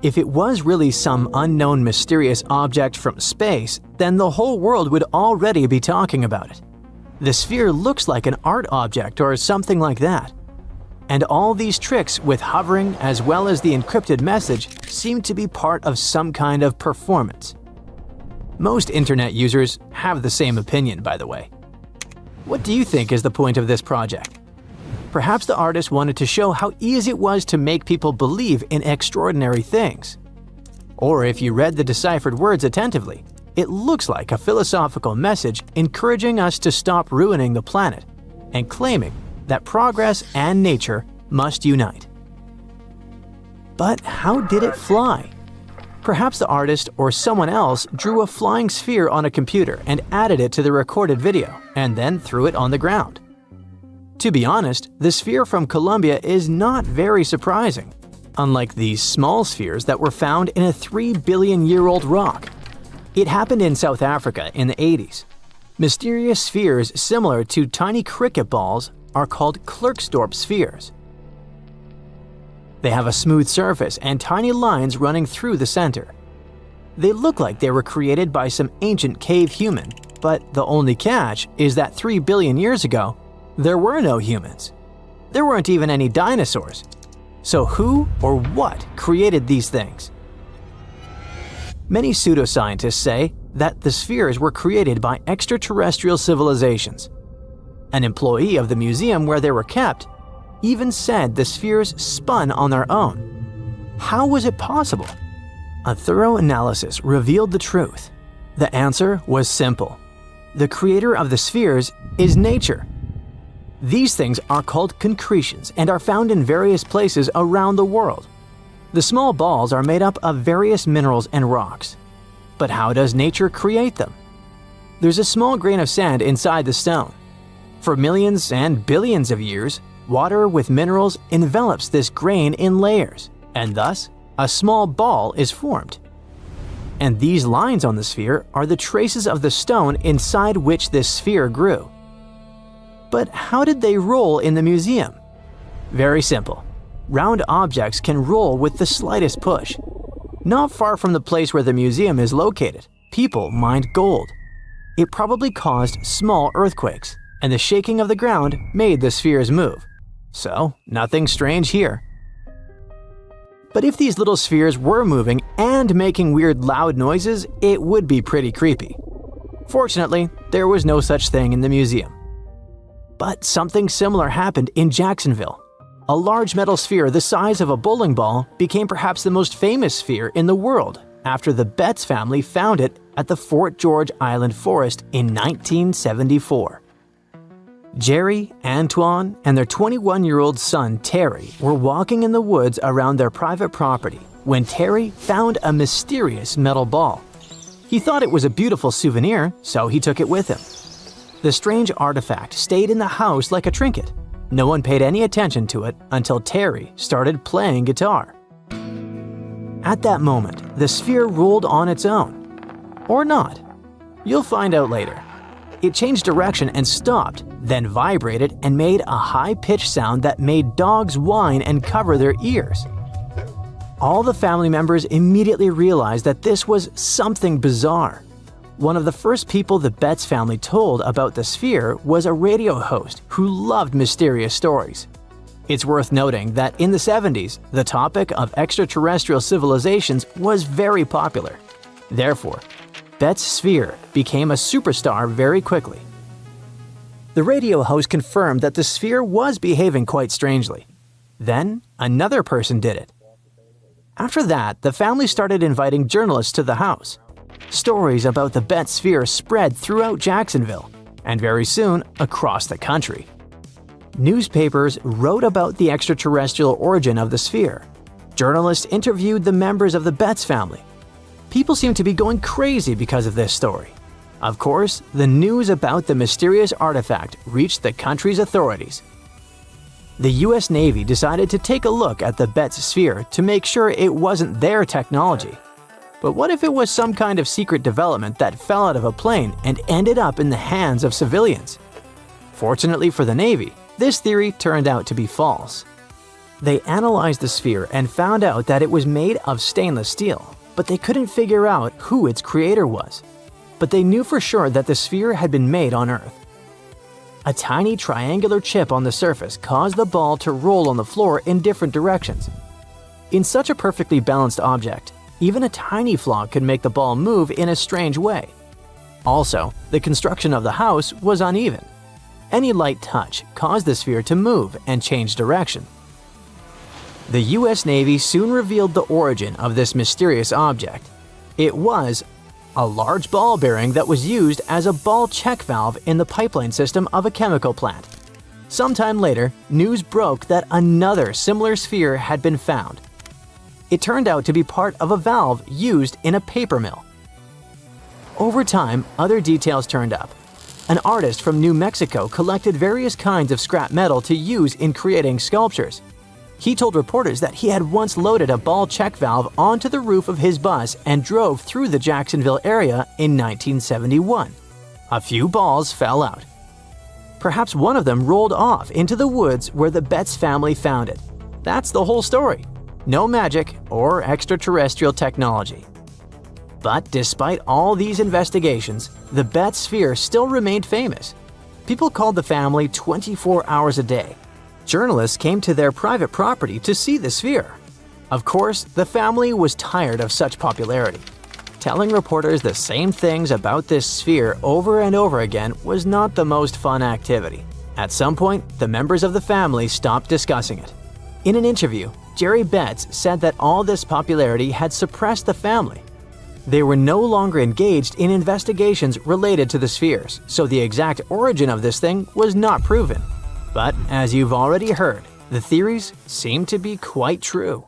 Speaker 3: If it was really some unknown mysterious object from space, then the whole world would already be talking about it. The sphere looks like an art object or something like that. And all these tricks with hovering as well as the encrypted message seem to be part of some kind of performance. Most internet users have the same opinion, by the way. What do you think is the point of this project? Perhaps the artist wanted to show how easy it was to make people believe in extraordinary things. Or if you read the deciphered words attentively, it looks like a philosophical message encouraging us to stop ruining the planet and claiming that progress and nature must unite. But how did it fly? Perhaps the artist or someone else drew a flying sphere on a computer and added it to the recorded video, and then threw it on the ground. To be honest, the sphere from Colombia is not very surprising, unlike these small spheres that were found in a 3-billion-year-old rock. It happened in South Africa in the 80s. Mysterious spheres similar to tiny cricket balls are called Klerksdorp spheres. They have a smooth surface and tiny lines running through the center. They look like they were created by some ancient cave human, but the only catch is that 3 billion years ago, there were no humans. There weren't even any dinosaurs. So who or what created these things? Many pseudoscientists say that the spheres were created by extraterrestrial civilizations. An employee of the museum where they were kept even said the spheres spun on their own. How was it possible? A thorough analysis revealed the truth. The answer was simple. The creator of the spheres is nature. These things are called concretions and are found in various places around the world. The small balls are made up of various minerals and rocks. But how does nature create them? There's a small grain of sand inside the stone. For millions and billions of years, water with minerals envelops this grain in layers, and thus, a small ball is formed. And these lines on the sphere are the traces of the stone inside which this sphere grew. But how did they roll in the museum? Very simple. Round objects can roll with the slightest push. Not far from the place where the museum is located, people mined gold. It probably caused small earthquakes, and the shaking of the ground made the spheres move. So, nothing strange here. But if these little spheres were moving and making weird loud noises, it would be pretty creepy. Fortunately, there was no such thing in the museum. But something similar happened in Jacksonville. A large metal sphere the size of a bowling ball became perhaps the most famous sphere in the world after the Betts family found it at the Fort George Island Forest in 1974. Jerry, Antoine, and their 21-year-old son Terry were walking in the woods around their private property when Terry found a mysterious metal ball. He thought it was a beautiful souvenir, so he took it with him. The strange artifact stayed in the house like a trinket. No one paid any attention to it until Terry started playing guitar. At that moment, the sphere rolled on its own. Or not. You'll find out later. It changed direction and stopped, then vibrated and made a high-pitched sound that made dogs whine and cover their ears. All the family members immediately realized that this was something bizarre. One of the first people the Betts family told about the sphere was a radio host who loved mysterious stories. It's worth noting that in the 70s, the topic of extraterrestrial civilizations was very popular. Therefore, Betts' sphere became a superstar very quickly. The radio host confirmed that the sphere was behaving quite strangely. Then, another person did it. After that, the family started inviting journalists to the house. Stories about the Betts sphere spread throughout Jacksonville, and very soon across the country. Newspapers wrote about the extraterrestrial origin of the sphere. Journalists interviewed the members of the Betts family. People seemed to be going crazy because of this story. Of course, the news about the mysterious artifact reached the country's authorities. The US Navy decided to take a look at the Betts sphere to make sure it wasn't their technology. But what if it was some kind of secret development that fell out of a plane and ended up in the hands of civilians? Fortunately for the Navy, this theory turned out to be false. They analyzed the sphere and found out that it was made of stainless steel, but they couldn't figure out who its creator was. But they knew for sure that the sphere had been made on Earth. A tiny triangular chip on the surface caused the ball to roll on the floor in different directions. In such a perfectly balanced object, even a tiny flaw could make the ball move in a strange way. Also, the construction of the house was uneven. Any light touch caused the sphere to move and change direction. The US Navy soon revealed the origin of this mysterious object. It was a large ball bearing that was used as a ball check valve in the pipeline system of a chemical plant. Sometime later, news broke that another similar sphere had been found. It turned out to be part of a valve used in a paper mill. Over time, other details turned up. An artist from New Mexico collected various kinds of scrap metal to use in creating sculptures. He told reporters that he had once loaded a ball check valve onto the roof of his bus and drove through the Jacksonville area in 1971. A few balls fell out. Perhaps one of them rolled off into the woods where the Betts family found it. That's the whole story. No magic or extraterrestrial technology. But despite all these investigations, the Betts sphere still remained famous. People called the family 24 hours a day. Journalists came to their private property to see the sphere. Of course, the family was tired of such popularity. Telling reporters the same things about this sphere over and over again was not the most fun activity. At some point, the members of the family stopped discussing it. In an interview, Jerry Betts said that all this popularity had suppressed the family. They were no longer engaged in investigations related to the spheres, so the exact origin of this thing was not proven. But as you've already heard, the theories seem to be quite true.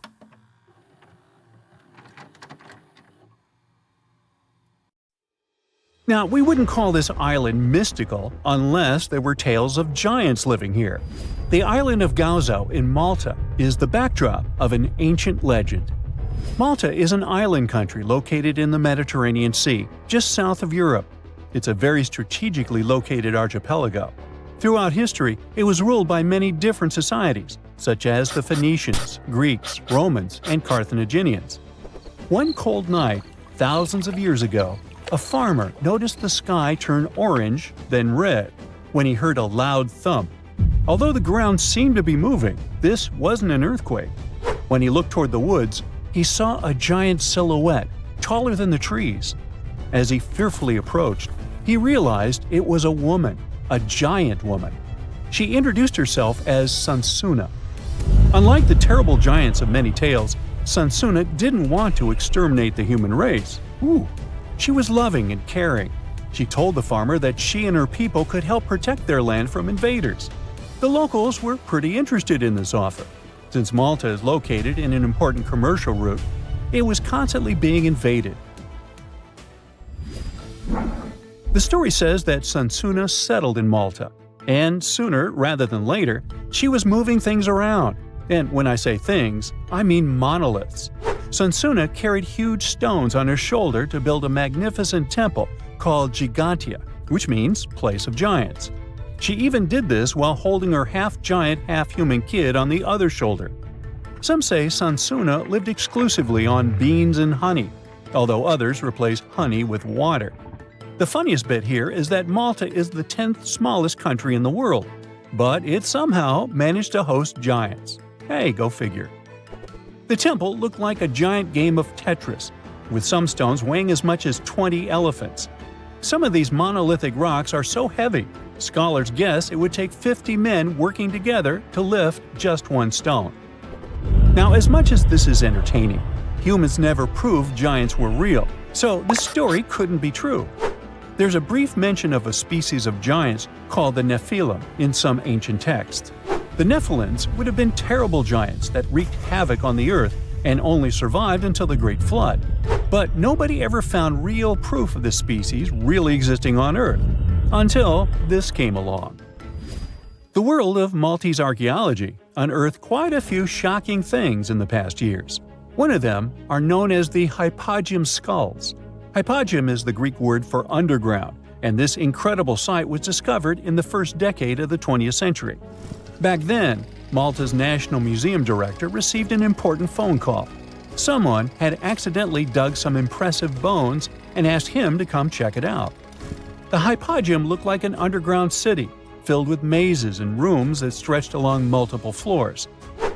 Speaker 2: Now, we wouldn't call this island mystical unless there were tales of giants living here. The island of Gozo in Malta is the backdrop of an ancient legend. Malta is an island country located in the Mediterranean Sea, just south of Europe. It's a very strategically located archipelago. Throughout history, it was ruled by many different societies, such as the Phoenicians, Greeks, Romans, and Carthaginians. One cold night, thousands of years ago, a farmer noticed the sky turn orange, then red. when he heard a loud thump. Although the ground seemed to be moving, this wasn't an earthquake. When he looked toward the woods, he saw a giant silhouette, taller than the trees. As he fearfully approached, he realized it was a woman, a giant woman. She introduced herself as Sunsuna. Unlike the terrible giants of many tales, Sunsuna didn't want to exterminate the human race. She was loving and caring. She told the farmer that she and her people could help protect their land from invaders. The locals were pretty interested in this offer. Since Malta is located in an important commercial route, it was constantly being invaded. The story says that Sunsuna settled in Malta, and sooner rather than later, she was moving things around. And when I say things, I mean monoliths. Sunsuna carried huge stones on her shoulder to build a magnificent temple called Gigantia, which means place of giants. She even did this while holding her half-giant, half-human kid on the other shoulder. Some say Sunsuna lived exclusively on beans and honey, although others replaced honey with water. The funniest bit here is that Malta is the 10th smallest country in the world, but it somehow managed to host giants. Hey, go figure. The temple looked like a giant game of Tetris, with some stones weighing as much as 20 elephants. Some of these monolithic rocks are so heavy, scholars guess it would take 50 men working together to lift just one stone. Now, as much as this is entertaining, humans never proved giants were real, so this story couldn't be true. There's a brief mention of a species of giants called the Nephilim in some ancient texts. The Nephilims would have been terrible giants that wreaked havoc on the earth and only survived until the Great Flood. But nobody ever found real proof of this species really existing on Earth, until this came along. The world of Maltese archaeology unearthed quite a few shocking things in the past years. One of them are known as the hypogeum skulls. Hypogeum is the Greek word for underground, and this incredible site was discovered in the first decade of the 20th century. Back then, Malta's National Museum director received an important phone call. Someone had accidentally dug some impressive bones and asked him to come check it out. The hypogeum looked like an underground city, filled with mazes and rooms that stretched along multiple floors.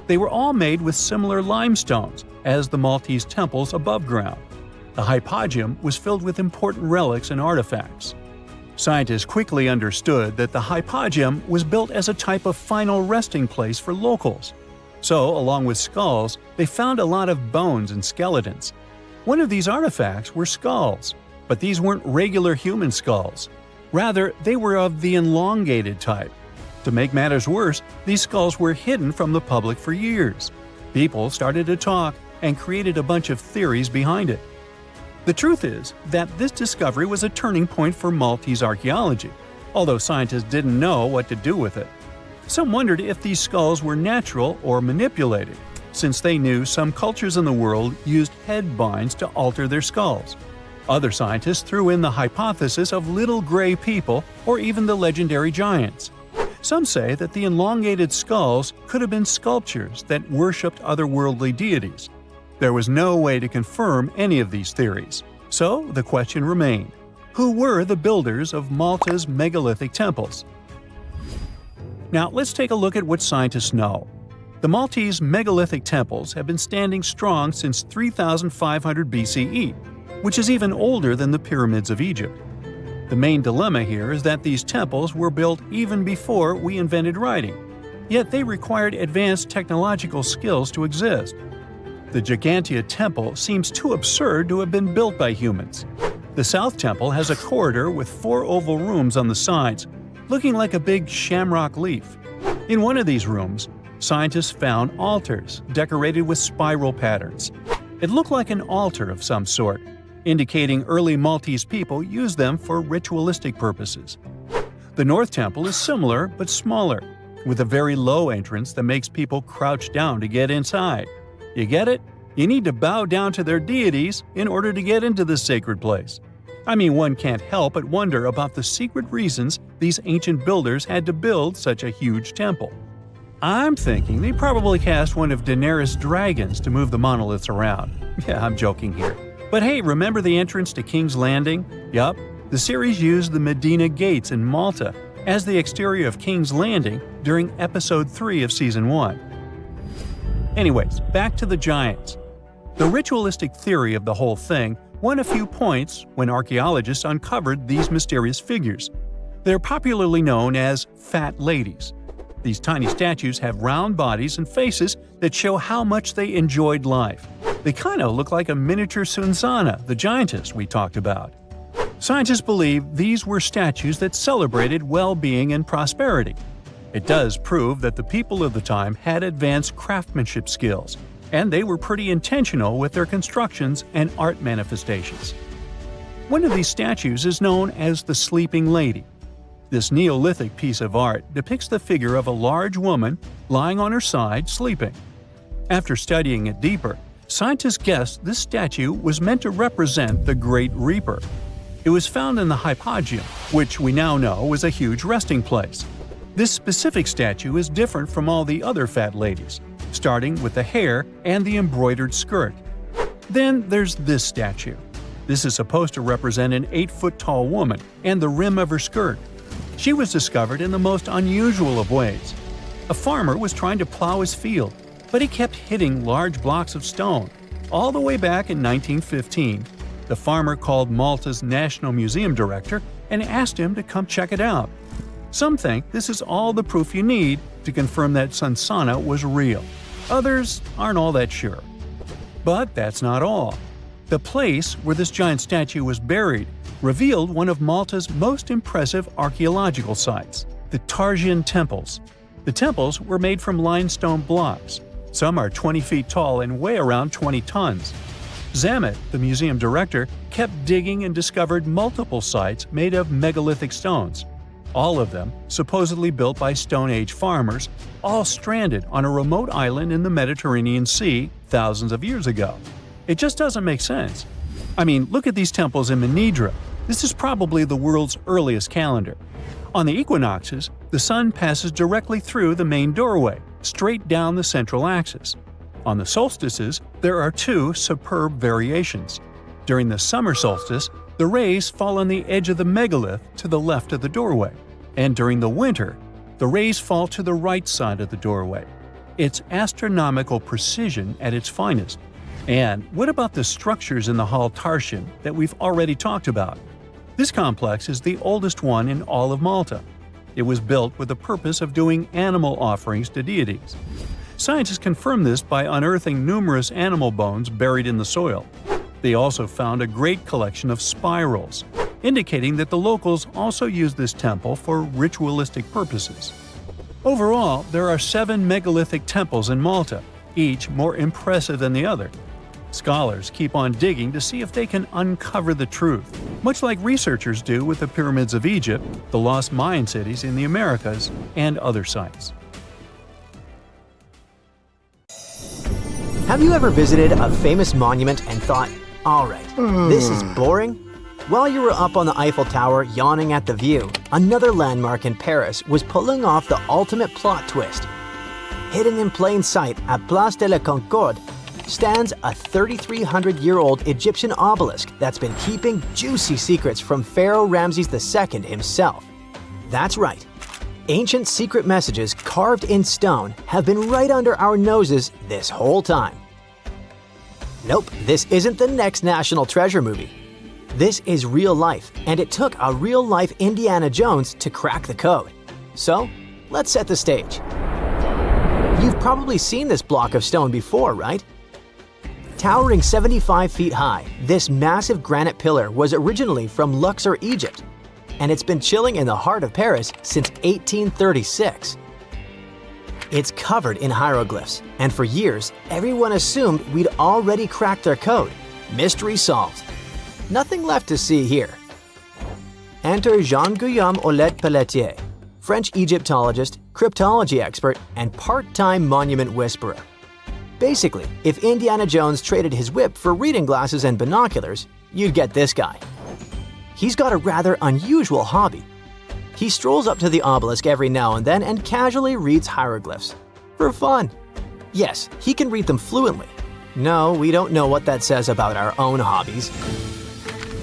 Speaker 2: They were all made with similar limestones as the Maltese temples above ground. The hypogeum was filled with important relics and artifacts. Scientists quickly understood that the hypogeum was built as a type of final resting place for locals. So, along with skulls, they found a lot of bones and skeletons. One of these artifacts were skulls, but these weren't regular human skulls. Rather, they were of the elongated type. To make matters worse, these skulls were hidden from the public for years. People started to talk and created a bunch of theories behind it. The truth is that this discovery was a turning point for Maltese archaeology, although scientists didn't know what to do with it. Some wondered if these skulls were natural or manipulated, since they knew some cultures in the world used head binds to alter their skulls. Other scientists threw in the hypothesis of little gray people or even the legendary giants. Some say that the elongated skulls could have been sculptures that worshipped otherworldly deities. There was no way to confirm any of these theories, so the question remained: who were the builders of Malta's megalithic temples? Now let's take a look at what scientists know. The Maltese megalithic temples have been standing strong since 3500 BCE, which is even older than the pyramids of Egypt. The main dilemma here is that these temples were built even before we invented writing, yet they required advanced technological skills to exist. The Gigantia Temple seems too absurd to have been built by humans. The South Temple has a corridor with 4 oval rooms on the sides, looking like a big shamrock leaf. In one of these rooms, scientists found altars decorated with spiral patterns. It looked like an altar of some sort, indicating early Maltese people used them for ritualistic purposes. The North Temple is similar but smaller, with a very low entrance that makes people crouch down to get inside. You get it? You need to bow down to their deities in order to get into this sacred place. I mean, one can't help but wonder about the secret reasons these ancient builders had to build such a huge temple. I'm thinking they probably cast one of Daenerys' dragons to move the monoliths around. Yeah, I'm joking here. But hey, remember the entrance to King's Landing? Yup, the series used the Medina Gates in Malta, as the exterior of King's Landing during Episode 3 of Season 1. Anyways, back to the giants. The ritualistic theory of the whole thing won a few points when archaeologists uncovered these mysterious figures. They're popularly known as fat ladies. These tiny statues have round bodies and faces that show how much they enjoyed life. They kinda look like a miniature Sunsana, the giantess we talked about. Scientists believe these were statues that celebrated well-being and prosperity. It does prove that the people of the time had advanced craftsmanship skills, and they were pretty intentional with their constructions and art manifestations. One of these statues is known as the Sleeping Lady. This Neolithic piece of art depicts the figure of a large woman lying on her side sleeping. After studying it deeper, scientists guessed this statue was meant to represent the Great Reaper. It was found in the hypogeum, which we now know was a huge resting place. This specific statue is different from all the other fat ladies, starting with the hair and the embroidered skirt. Then there's this statue. This is supposed to represent an 8-foot-tall woman and the rim of her skirt. She was discovered in the most unusual of ways. A farmer was trying to plow his field, but he kept hitting large blocks of stone. All the way back in 1915, the farmer called Malta's National Museum director and asked him to come check it out. Some think this is all the proof you need to confirm that Sunsana was real. Others aren't all that sure. But that's not all. The place where this giant statue was buried revealed one of Malta's most impressive archaeological sites, the Tarsian temples. The temples were made from limestone blocks. Some are 20 feet tall and weigh around 20 tons. Zamet, the museum director, kept digging and discovered multiple sites made of megalithic stones. All of them supposedly built by Stone Age farmers, all stranded on a remote island in the Mediterranean Sea thousands of years ago. It just doesn't make sense. I mean, look at these temples in Manidra. This is probably the world's earliest calendar. On the equinoxes, the sun passes directly through the main doorway, straight down the central axis. On the solstices, there are two superb variations. During the summer solstice, the rays fall on the edge of the megalith to the left of the doorway, and during the winter, the rays fall to the right side of the doorway. It's astronomical precision at its finest. And what about the structures in the Hall Tarsian that we've already talked about? This complex is the oldest one in all of Malta. It was built with the purpose of doing animal offerings to deities. Scientists confirmed this by unearthing numerous animal bones buried in the soil. They also found a great collection of spirals, indicating that the locals also used this temple for ritualistic purposes. Overall, there are 7 megalithic temples in Malta, each more impressive than the other. Scholars keep on digging to see if they can uncover the truth, much like researchers do with the pyramids of Egypt, the lost Mayan cities in the Americas, and other sites.
Speaker 3: Have you ever visited a famous monument and thought, alright, this is boring? While you were up on the Eiffel Tower yawning at the view, another landmark in Paris was pulling off the ultimate plot twist. Hidden in plain sight at Place de la Concorde stands a 3,300-year-old Egyptian obelisk that's been keeping juicy secrets from Pharaoh Ramses II himself. That's right. Ancient secret messages carved in stone have been right under our noses this whole time. Nope, this isn't the next National Treasure movie. This is real life, and it took a real-life Indiana Jones to crack the code. So, let's set the stage. You've probably seen this block of stone before, right? Towering 75 feet high, this massive granite pillar was originally from Luxor, Egypt, and it's been chilling in the heart of Paris since 1836. It's covered in hieroglyphs, and for years, everyone assumed we'd already cracked their code. Mystery solved. Nothing left to see here. Enter Jean-Guillaume Aulet-Pelletier, French Egyptologist, cryptology expert, and part-time monument whisperer. Basically, if Indiana Jones traded his whip for reading glasses and binoculars, you'd get this guy. He's got a rather unusual hobby. He strolls up to the obelisk every now and then and casually reads hieroglyphs. For fun. Yes, he can read them fluently. No, we don't know what that says about our own hobbies.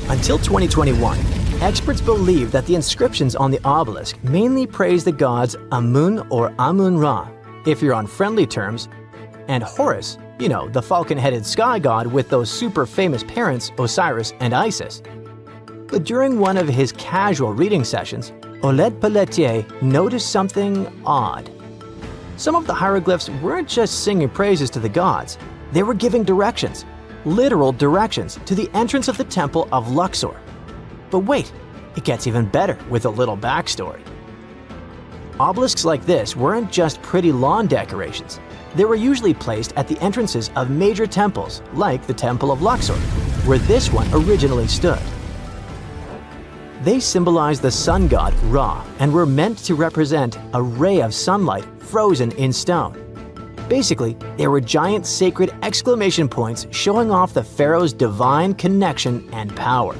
Speaker 3: Until 2021, Experts believe that the inscriptions on the obelisk mainly praise the gods Amun or Amun-Ra, if you're on friendly terms, and Horus, the falcon-headed sky god with those super famous parents Osiris and Isis. But during one of his casual reading sessions, Olet Pelletier noticed something odd. Some of the hieroglyphs weren't just singing praises to the gods, they were giving directions, literal directions, to the entrance of the temple of Luxor. But wait, it gets even better with a little backstory. Obelisks like this weren't just pretty lawn decorations. They were usually placed at the entrances of major temples, like the Temple of Luxor, where this one originally stood. They symbolized the sun god Ra and were meant to represent a ray of sunlight frozen in stone. Basically, they were giant sacred exclamation points showing off the pharaoh's divine connection and power.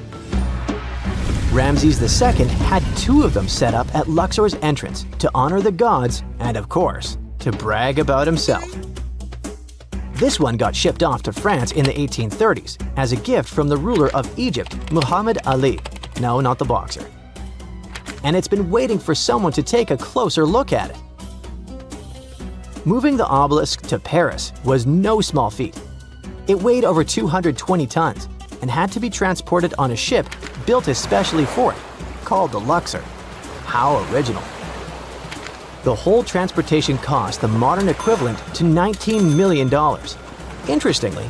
Speaker 3: Ramses II had 2 of them set up at Luxor's entrance to honor the gods and, of course, to brag about himself. This one got shipped off to France in the 1830s as a gift from the ruler of Egypt, Muhammad Ali. No, not the boxer. And it's been waiting for someone to take a closer look at it. Moving the obelisk to Paris was no small feat. It weighed over 220 tons and had to be transported on a ship built especially for it, called the Luxor. How original. The whole transportation cost the modern equivalent to $19 million. Interestingly,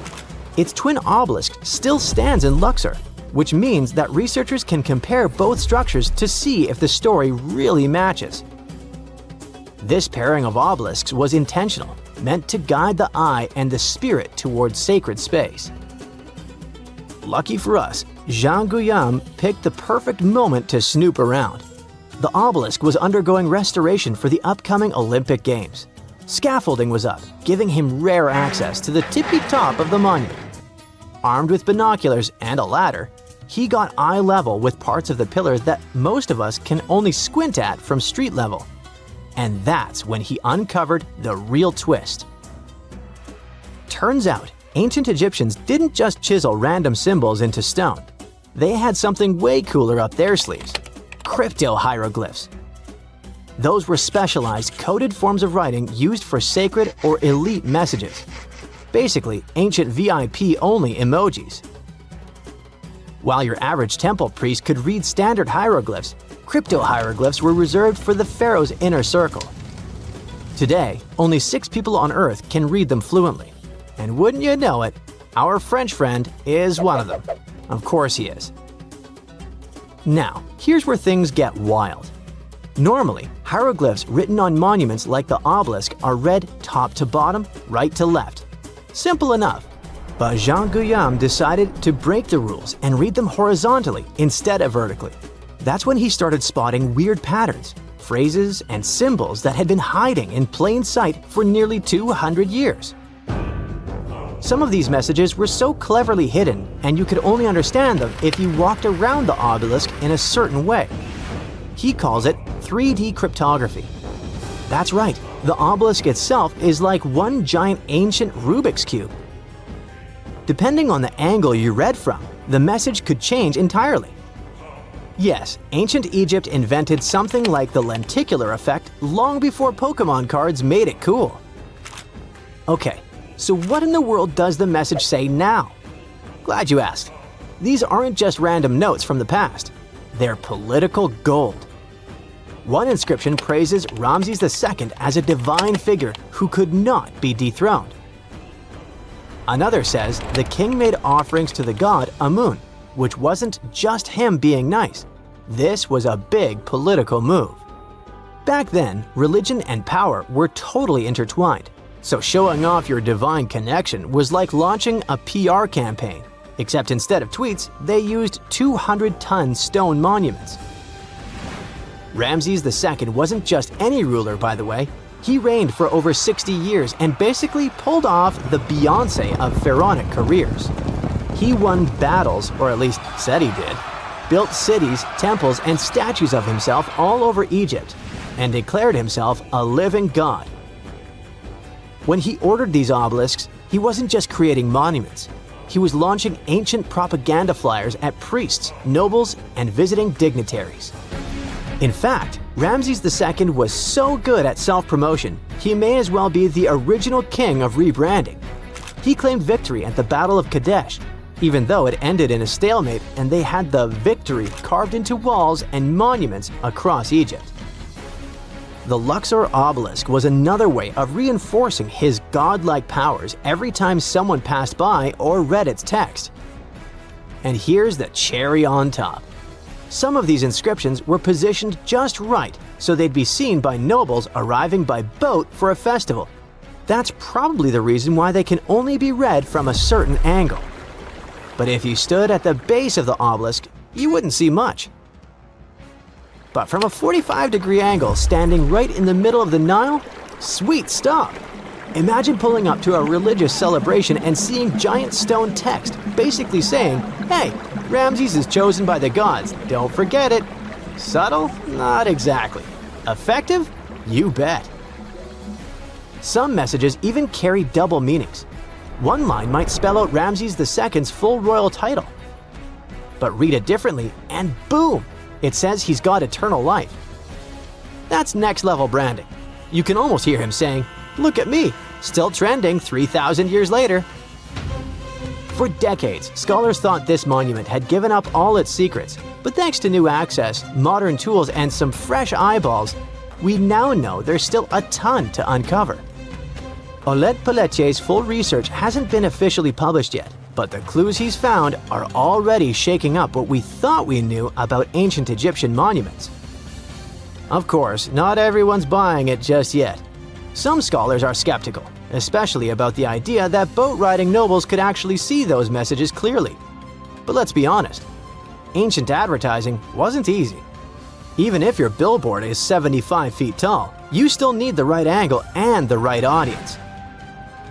Speaker 3: its twin obelisk still stands in Luxor, which means that researchers can compare both structures to see if the story really matches. This pairing of obelisks was intentional, meant to guide the eye and the spirit towards sacred space. Lucky for us, Jean Guillaume picked the perfect moment to snoop around. The obelisk was undergoing restoration for the upcoming Olympic Games. Scaffolding was up, giving him rare access to the tippy top of the monument. Armed with binoculars and a ladder, he got eye level with parts of the pillars that most of us can only squint at from street level. And that's when he uncovered the real twist. Turns out, ancient Egyptians didn't just chisel random symbols into stone. They had something way cooler up their sleeves: crypto-hieroglyphs. Those were specialized coded forms of writing used for sacred or elite messages. Basically, ancient VIP-only emojis. While your average temple priest could read standard hieroglyphs, crypto-hieroglyphs were reserved for the pharaoh's inner circle. Today, only 6 people on Earth can read them fluently. And wouldn't you know it, our French friend is one of them. Of course he is. Now, here's where things get wild. Normally, hieroglyphs written on monuments like the obelisk are read top to bottom, right to left. Simple enough. But Jean Guillaume decided to break the rules and read them horizontally instead of vertically. That's when he started spotting weird patterns, phrases, and symbols that had been hiding in plain sight for nearly 200 years. Some of these messages were so cleverly hidden, and you could only understand them if you walked around the obelisk in a certain way. He calls it 3D cryptography. That's right, the obelisk itself is like one giant ancient Rubik's Cube. Depending on the angle you read from, the message could change entirely. Yes, ancient Egypt invented something like the lenticular effect long before Pokemon cards made it cool. Okay, so what in the world does the message say now? Glad you asked. These aren't just random notes from the past. They're political gold. One inscription praises Ramses II as a divine figure who could not be dethroned. Another says the king made offerings to the god Amun, which wasn't just him being nice. This was a big political move. Back then, religion and power were totally intertwined, so showing off your divine connection was like launching a PR campaign, except instead of tweets, they used 200-ton stone monuments. Ramses II wasn't just any ruler, by the way. He reigned for over 60 years and basically pulled off the Beyoncé of pharaonic careers. He won battles, or at least said he did, built cities, temples, and statues of himself all over Egypt, and declared himself a living god. When he ordered these obelisks, he wasn't just creating monuments. he was launching ancient propaganda flyers at priests, nobles, and visiting dignitaries. In fact, Ramses II was so good at self-promotion, he may as well be the original king of rebranding. He claimed victory at the Battle of Kadesh, even though it ended in a stalemate and they had the victory carved into walls and monuments across Egypt. The Luxor obelisk was another way of reinforcing his godlike powers every time someone passed by or read its text. And here's the cherry on top. Some of these inscriptions were positioned just right so they'd be seen by nobles arriving by boat for a festival. That's probably the reason why they can only be read from a certain angle. But if you stood at the base of the obelisk, you wouldn't see much. But from a 45-degree angle standing right in the middle of the Nile, sweet stuff! Imagine pulling up to a religious celebration and seeing giant stone text basically saying, "Hey, Ramses is chosen by the gods, don't forget it." Subtle? Not exactly. Effective? You bet. Some messages even carry double meanings. One line might spell out Ramses II's full royal title. But read it differently and boom! It says he's got eternal life. That's next-level branding. You can almost hear him saying, "Look at me, still trending 3,000 years later." For decades, scholars thought this monument had given up all its secrets, but thanks to new access, modern tools, and some fresh eyeballs, we now know there's still a ton to uncover. Oleg Pelletier's full research hasn't been officially published yet, but the clues he's found are already shaking up what we thought we knew about ancient Egyptian monuments. Of course, not everyone's buying it just yet. Some scholars are skeptical, especially about the idea that boat-riding nobles could actually see those messages clearly. But let's be honest, ancient advertising wasn't easy. Even if your billboard is 75 feet tall, you still need the right angle and the right audience.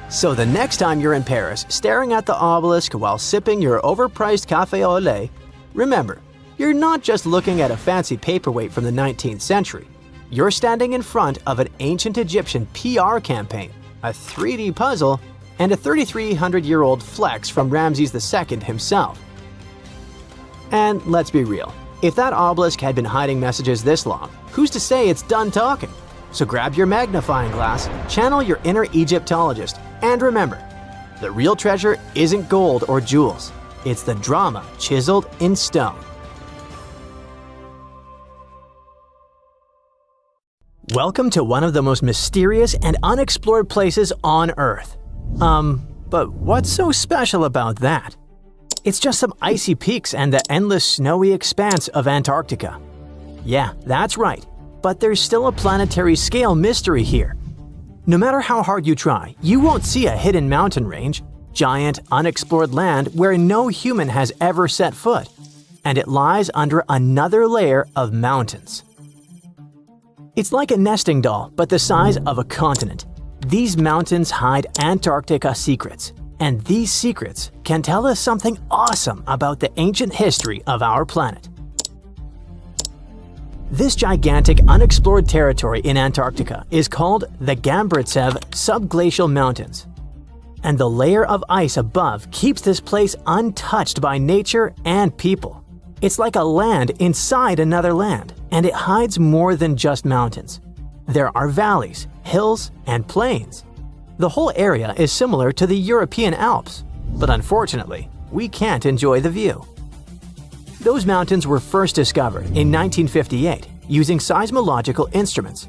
Speaker 3: So the next time you're in Paris staring at the obelisk while sipping your overpriced café au lait, remember, you're not just looking at a fancy paperweight from the 19th century. You're standing in front of an ancient Egyptian PR campaign, a 3D puzzle, and a 3,300-year-old flex from Ramses II himself. And let's be real, if that obelisk had been hiding messages this long, who's to say it's done talking? So grab your magnifying glass, channel your inner Egyptologist, and remember, the real treasure isn't gold or jewels, it's the drama chiseled in stone. Welcome to one of the most mysterious and unexplored places on Earth. But what's so special about that? It's just some icy peaks and the endless snowy expanse of Antarctica. Yeah, that's right, but there's still a planetary scale mystery here. No matter how hard you try, you won't see a hidden mountain range, giant, unexplored land where no human has ever set foot, and it lies under another layer of mountains. It's like a nesting doll, but the size of a continent. These mountains hide Antarctica secrets, and these secrets can tell us something awesome about the ancient history of our planet. This gigantic unexplored territory in Antarctica is called the Gambritsev Subglacial Mountains. And the layer of ice above keeps this place untouched by nature and people. It's like a land inside another land, and it hides more than just mountains. There are valleys, hills, and plains. The whole area is similar to the European Alps, but unfortunately, we can't enjoy the view. Those mountains were first discovered in 1958 using seismological instruments.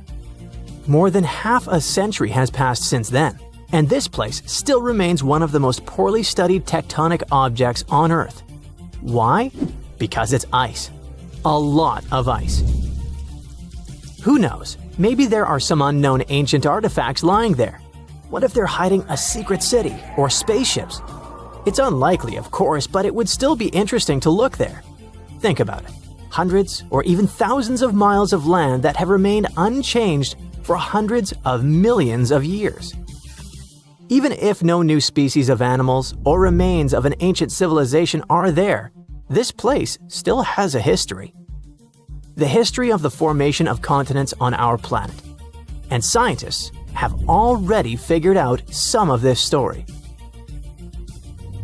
Speaker 3: More than half a century has passed since then, and this place still remains one of the most poorly studied tectonic objects on Earth. Why? Because it's ice. A lot of ice. Who knows? Maybe there are some unknown ancient artifacts lying there. What if they're hiding a secret city or spaceships? It's unlikely, of course, but it would still be interesting to look there. Think about it. Hundreds or even thousands of miles of land that have remained unchanged for hundreds of millions of years. Even if no new species of animals or remains of an ancient civilization are there, this place still has a history. The history of the formation of continents on our planet. And scientists have already figured out some of this story.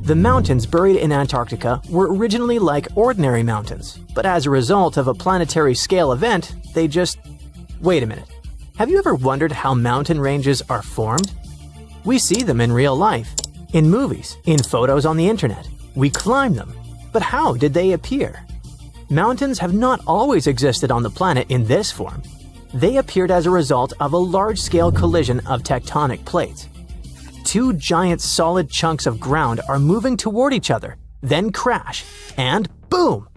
Speaker 3: The mountains buried in Antarctica were originally like ordinary mountains, but as a result of a planetary scale event, they just… Wait a minute. Have you ever wondered how mountain ranges are formed? We see them in real life, in movies, in photos on the internet. We climb them. But how did they appear? Mountains have not always existed on the planet in this form. They appeared as a result of a large-scale collision of tectonic plates. Two giant solid chunks of ground are moving toward each other, then crash, and boom!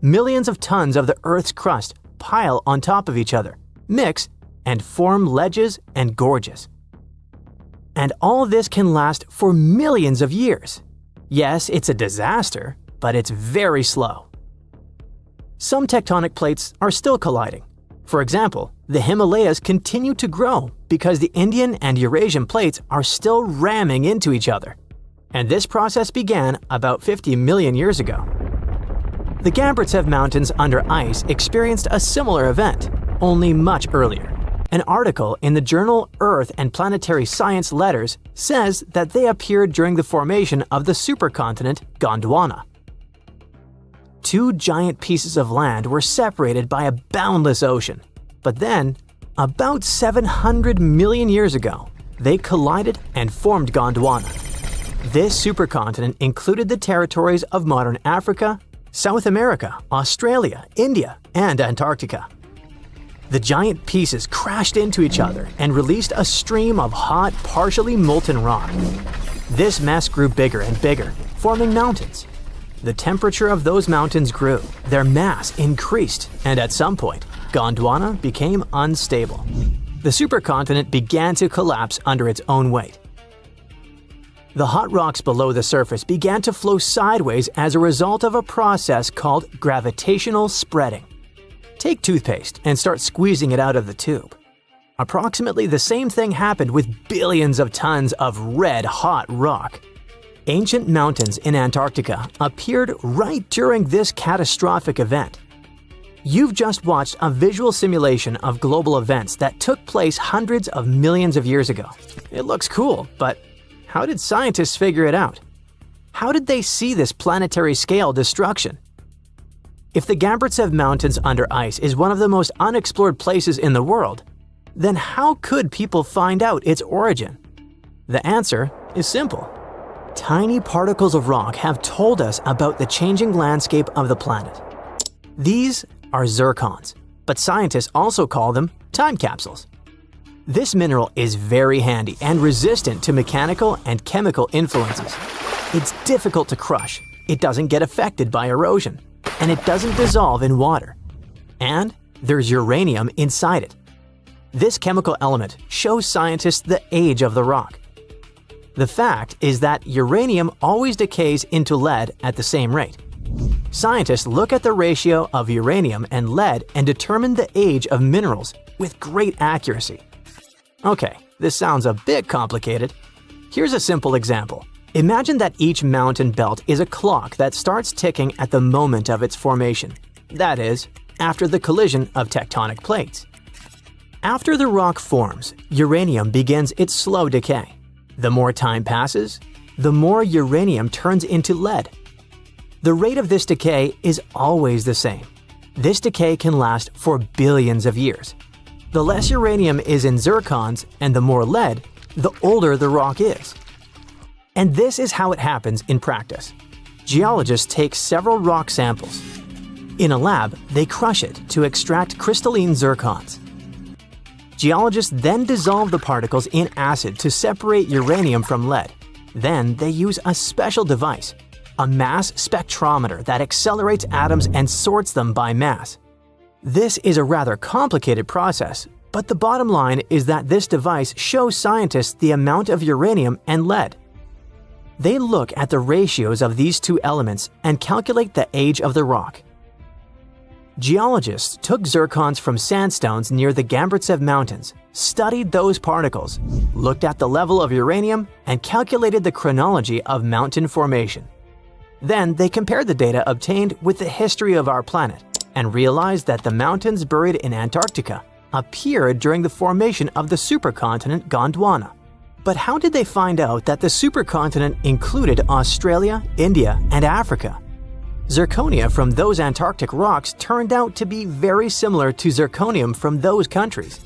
Speaker 3: Millions of tons of the Earth's crust pile on top of each other, mix, and form ledges and gorges. And all this can last for millions of years. Yes, it's a disaster, but it's very slow. Some tectonic plates are still colliding. For example, the Himalayas continue to grow because the Indian and Eurasian plates are still ramming into each other. And this process began about 50 million years ago. The Gambritsev Mountains under ice experienced a similar event, only much earlier. An article in the journal Earth and Planetary Science Letters says that they appeared during the formation of the supercontinent Gondwana. Two giant pieces of land were separated by a boundless ocean. But then, about 700 million years ago, they collided and formed Gondwana. This supercontinent included the territories of modern Africa, South America, Australia, India, and Antarctica. The giant pieces crashed into each other and released a stream of hot, partially molten rock. This mess grew bigger and bigger, forming mountains. The temperature of those mountains grew, their mass increased, and at some point, Gondwana became unstable. The supercontinent began to collapse under its own weight. The hot rocks below the surface began to flow sideways as a result of a process called gravitational spreading. Take toothpaste and start squeezing it out of the tube. Approximately the same thing happened with billions of tons of red hot rock. Ancient mountains in Antarctica appeared right during this catastrophic event. You've just watched a visual simulation of global events that took place hundreds of millions of years ago. It looks cool, but how did scientists figure it out? How did they see this planetary scale destruction? If the Gambritsev Mountains under ice is one of the most unexplored places in the world, then how could people find out its origin? The answer is simple. Tiny particles of rock have told us about the changing landscape of the planet. These are zircons, but scientists also call them time capsules. This mineral is very handy and resistant to mechanical and chemical influences. It's difficult to crush, it doesn't get affected by erosion, and it doesn't dissolve in water. And there's uranium inside it. This chemical element shows scientists the age of the rock. The fact is that uranium always decays into lead at the same rate. Scientists look at the ratio of uranium and lead and determine the age of minerals with great accuracy. Okay, this sounds a bit complicated. Here's a simple example. Imagine that each mountain belt is a clock that starts ticking at the moment of its formation. That is, after the collision of tectonic plates. After the rock forms, uranium begins its slow decay. The more time passes, the more uranium turns into lead. The rate of this decay is always the same. This decay can last for billions of years. The less uranium is in zircons and the more lead, the older the rock is. And this is how it happens in practice. Geologists take several rock samples. In a lab, they crush it to extract crystalline zircons. Geologists then dissolve the particles in acid to separate uranium from lead. Then they use a special device, a mass spectrometer that accelerates atoms and sorts them by mass. This is a rather complicated process, but the bottom line is that this device shows scientists the amount of uranium and lead. They look at the ratios of these two elements and calculate the age of the rock. Geologists took zircons from sandstones near the Gambritsev Mountains, studied those particles, looked at the level of uranium, and calculated the chronology of mountain formation. Then they compared the data obtained with the history of our planet and realized that the mountains buried in Antarctica appeared during the formation of the supercontinent Gondwana. But how did they find out that the supercontinent included Australia, India, and Africa? Zirconia from those Antarctic rocks turned out to be very similar to zirconium from those countries.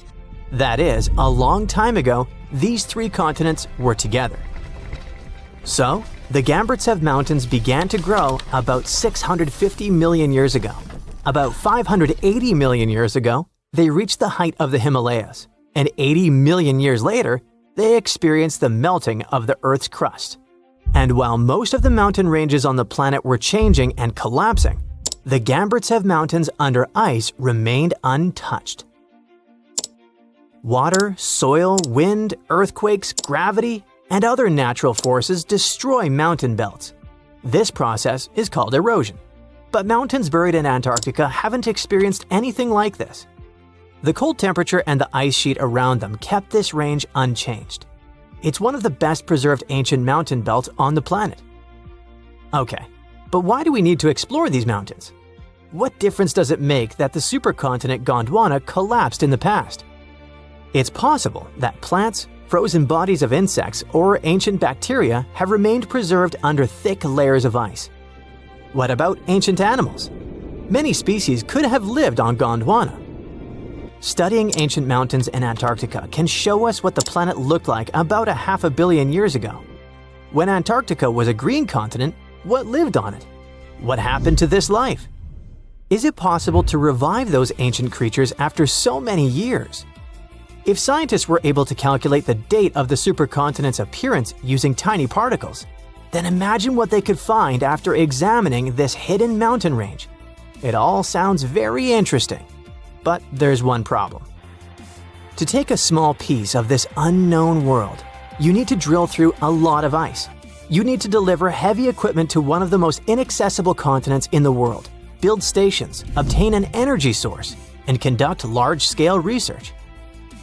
Speaker 3: That is, a long time ago, these three continents were together. So, the Gamburtsev Mountains began to grow about 650 million years ago. About 580 million years ago, they reached the height of the Himalayas, and 80 million years later, they experienced the melting of the Earth's crust. And while most of the mountain ranges on the planet were changing and collapsing, the Gamburtsev Mountains under ice remained untouched. Water, soil, wind, earthquakes, gravity, and other natural forces destroy mountain belts. This process is called erosion. But mountains buried in Antarctica haven't experienced anything like this. The cold temperature and the ice sheet around them kept this range unchanged. It's one of the best preserved ancient mountain belts on the planet. Okay, but why do we need to explore these mountains? What difference does it make that the supercontinent Gondwana collapsed in the past? It's possible that plants, frozen bodies of insects, or ancient bacteria have remained preserved under thick layers of ice. What about ancient animals? Many species could have lived on Gondwana. Studying ancient mountains in Antarctica can show us what the planet looked like about 500 million years ago. When Antarctica was a green continent, what lived on it? What happened to this life? Is it possible to revive those ancient creatures after so many years? If scientists were able to calculate the date of the supercontinent's appearance using tiny particles, then imagine what they could find after examining this hidden mountain range. It all sounds very interesting, but there's one problem. To take a small piece of this unknown world, you need to drill through a lot of ice. You need to deliver heavy equipment to one of the most inaccessible continents in the world, build stations, obtain an energy source, and conduct large-scale research.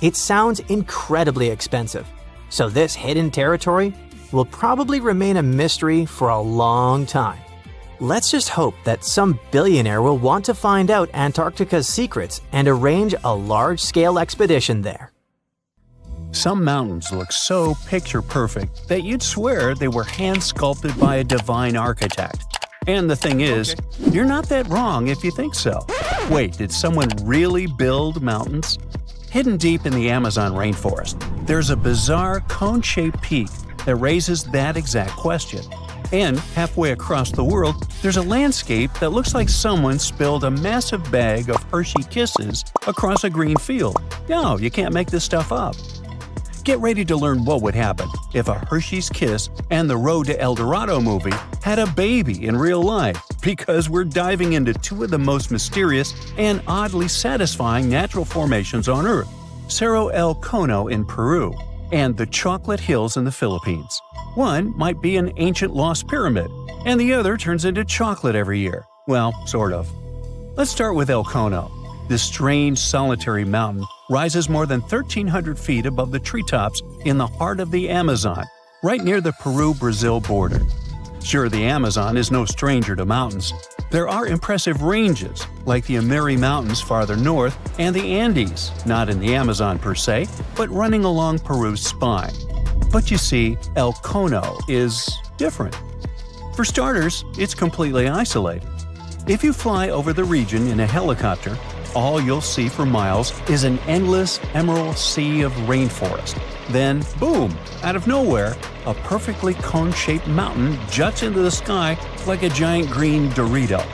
Speaker 3: It sounds incredibly expensive, so this hidden territory will probably remain a mystery for a long time. Let's just hope that some billionaire will want to find out Antarctica's secrets and arrange a large-scale expedition there.
Speaker 2: Some mountains look so picture-perfect that you'd swear they were hand-sculpted by a divine architect. And the thing is, you're not that wrong if you think so. Wait, did someone really build mountains? Hidden deep in the Amazon rainforest, there's a bizarre cone-shaped peak that raises that exact question. And halfway across the world, there's a landscape that looks like someone spilled a massive bag of Hershey Kisses across a green field. No, you can't make this stuff up. Get ready to learn what would happen if a Hershey's Kiss and the Road to El Dorado movie had a baby in real life, because we're diving into two of the most mysterious and oddly satisfying natural formations on Earth, Cerro El Cono in Peru and the Chocolate Hills in the Philippines. One might be an ancient lost pyramid, and the other turns into chocolate every year. Well, sort of. Let's start with El Cono. This strange, solitary mountain rises more than 1,300 feet above the treetops in the heart of the Amazon, right near the Peru-Brazil border. Sure, the Amazon is no stranger to mountains. There are impressive ranges, like the Ameri Mountains farther north and the Andes, not in the Amazon per se, but running along Peru's spine. But you see, El Cono is different. For starters, it's completely isolated. If you fly over the region in a helicopter, all you'll see for miles is an endless emerald sea of rainforest. Then, boom, out of nowhere, a perfectly cone-shaped mountain juts into the sky like a giant green Dorito.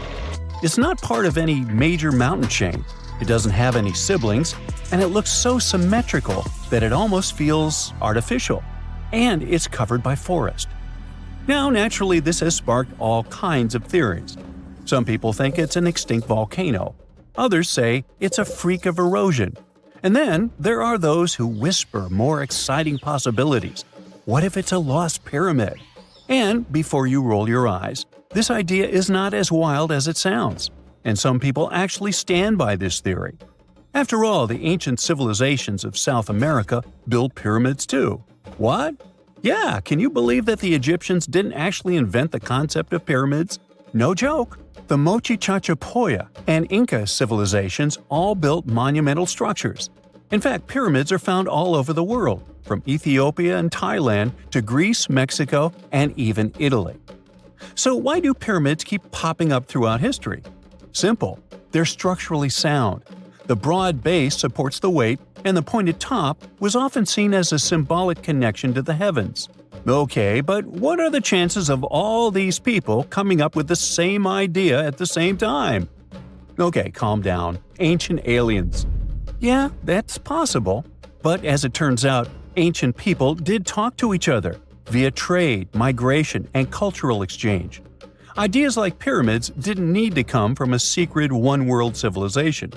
Speaker 2: It's not part of any major mountain chain, it doesn't have any siblings, and it looks so symmetrical that it almost feels artificial. And it's covered by forest. Now, naturally, this has sparked all kinds of theories. Some people think it's an extinct volcano. Others say it's a freak of erosion. And then there are those who whisper more exciting possibilities. What if it's a lost pyramid? And before you roll your eyes, this idea is not as wild as it sounds. And some people actually stand by this theory. After all, the ancient civilizations of South America built pyramids too. What? Yeah, can you believe that the Egyptians didn't actually invent the concept of pyramids? No joke. The Mochichachapoya and Inca civilizations all built monumental structures. In fact, pyramids are found all over the world, from Ethiopia and Thailand to Greece, Mexico, and even Italy. So why do pyramids keep popping up throughout history? Simple. They're structurally sound. The broad base supports the weight, and the pointed top was often seen as a symbolic connection to the heavens. Okay, but what are the chances of all these people coming up with the same idea at the same time? Okay, calm down. Ancient aliens. Yeah, that's possible. But as it turns out, ancient people did talk to each other via trade, migration, and cultural exchange. Ideas like pyramids didn't need to come from a secret one-world civilization.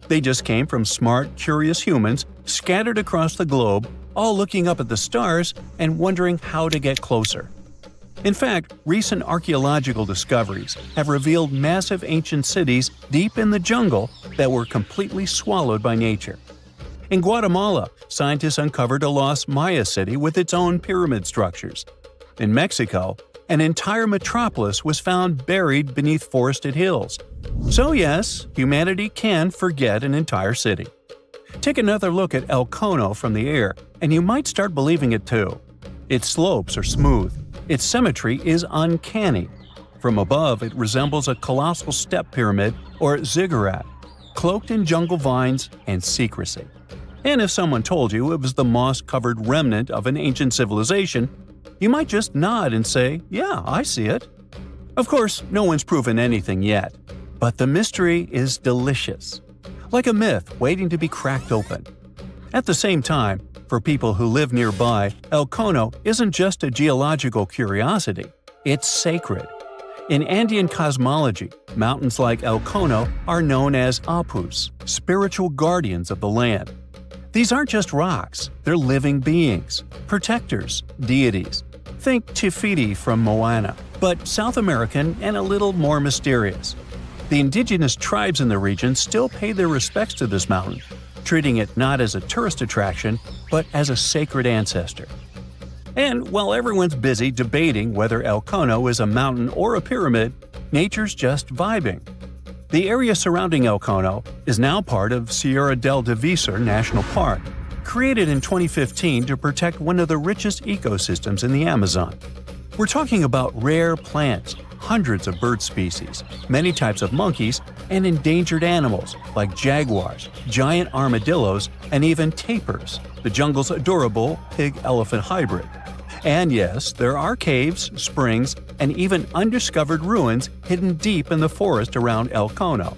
Speaker 2: They just came from smart, curious humans scattered across the globe, all looking up at the stars and wondering how to get closer. In fact, recent archaeological discoveries have revealed massive ancient cities deep in the jungle that were completely swallowed by nature. In Guatemala, scientists uncovered a lost Maya city with its own pyramid structures. In Mexico, an entire metropolis was found buried beneath forested hills. So yes, humanity can forget an entire city. Take another look at El Cono from the air, and you might start believing it too. Its slopes are smooth. Its symmetry is uncanny. From above, it resembles a colossal step pyramid or ziggurat, cloaked in jungle vines and secrecy. And if someone told you it was the moss-covered remnant of an ancient civilization, you might just nod and say, "Yeah, I see it." Of course, no one's proven anything yet, but the mystery is delicious. Like a myth waiting to be cracked open. At the same time, for people who live nearby, El Cono isn't just a geological curiosity, it's sacred. In Andean cosmology, mountains like El Cono are known as apus, spiritual guardians of the land. These aren't just rocks, they're living beings, protectors, deities. Think Te Fiti from Moana, but South American and a little more mysterious. The indigenous tribes in the region still pay their respects to this mountain, treating it not as a tourist attraction, but as a sacred ancestor. And while everyone's busy debating whether El Cono is a mountain or a pyramid, nature's just vibing. The area surrounding El Cono is now part of Sierra del Divisor National Park, created in 2015 to protect one of the richest ecosystems in the Amazon. We're talking about rare plants, hundreds of bird species, many types of monkeys, and endangered animals like jaguars, giant armadillos, and even tapirs, the jungle's adorable pig-elephant hybrid. And yes, there are caves, springs, and even undiscovered ruins hidden deep in the forest around El Cono.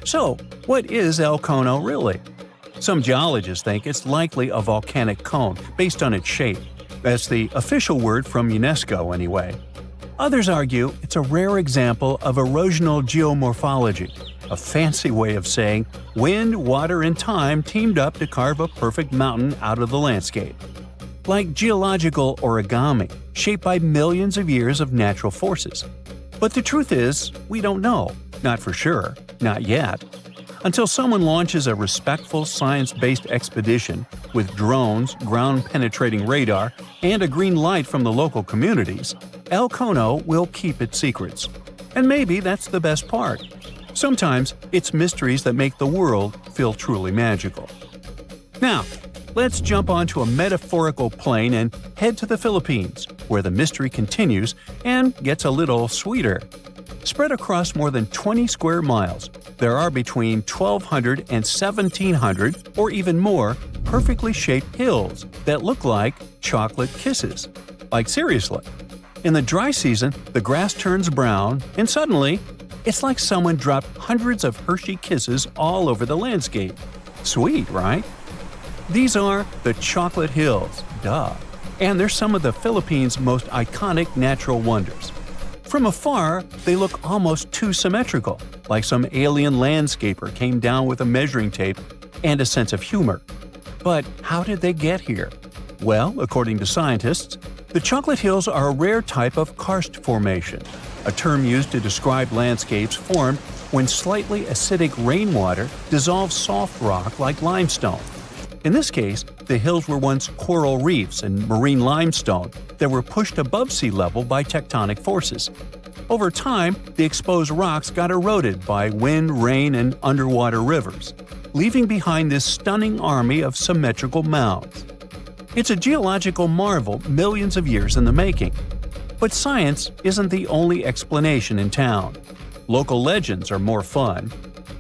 Speaker 2: So, what is El Cono really? Some geologists think it's likely a volcanic cone based on its shape. That's the official word from UNESCO anyway. Others argue it's a rare example of erosional geomorphology, a fancy way of saying wind, water, and time teamed up to carve a perfect mountain out of the landscape. Like geological origami, shaped by millions of years of natural forces. But the truth is, we don't know. Not for sure. Not yet. Until someone launches a respectful science-based expedition with drones, ground-penetrating radar, and a green light from the local communities, El Cono will keep its secrets. And maybe that's the best part. Sometimes it's mysteries that make the world feel truly magical. Now, let's jump onto a metaphorical plane and head to the Philippines, where the mystery continues and gets a little sweeter. Spread across more than 20 square miles, there are between 1,200 and 1,700, or even more, perfectly shaped hills that look like chocolate kisses. Like seriously. In the dry season, the grass turns brown, and suddenly, it's like someone dropped hundreds of Hershey kisses all over the landscape. Sweet, right? These are the Chocolate Hills, duh. And they're some of the Philippines' most iconic natural wonders. From afar, they look almost too symmetrical, like some alien landscaper came down with a measuring tape and a sense of humor. But how did they get here? Well, according to scientists, the Chocolate Hills are a rare type of karst formation, a term used to describe landscapes formed when slightly acidic rainwater dissolves soft rock like limestone. In this case, the hills were once coral reefs and marine limestone that were pushed above sea level by tectonic forces. Over time, the exposed rocks got eroded by wind, rain, and underwater rivers. leaving behind this stunning army of symmetrical mounds. It's a geological marvel millions of years in the making. But science isn't the only explanation in town. Local legends are more fun.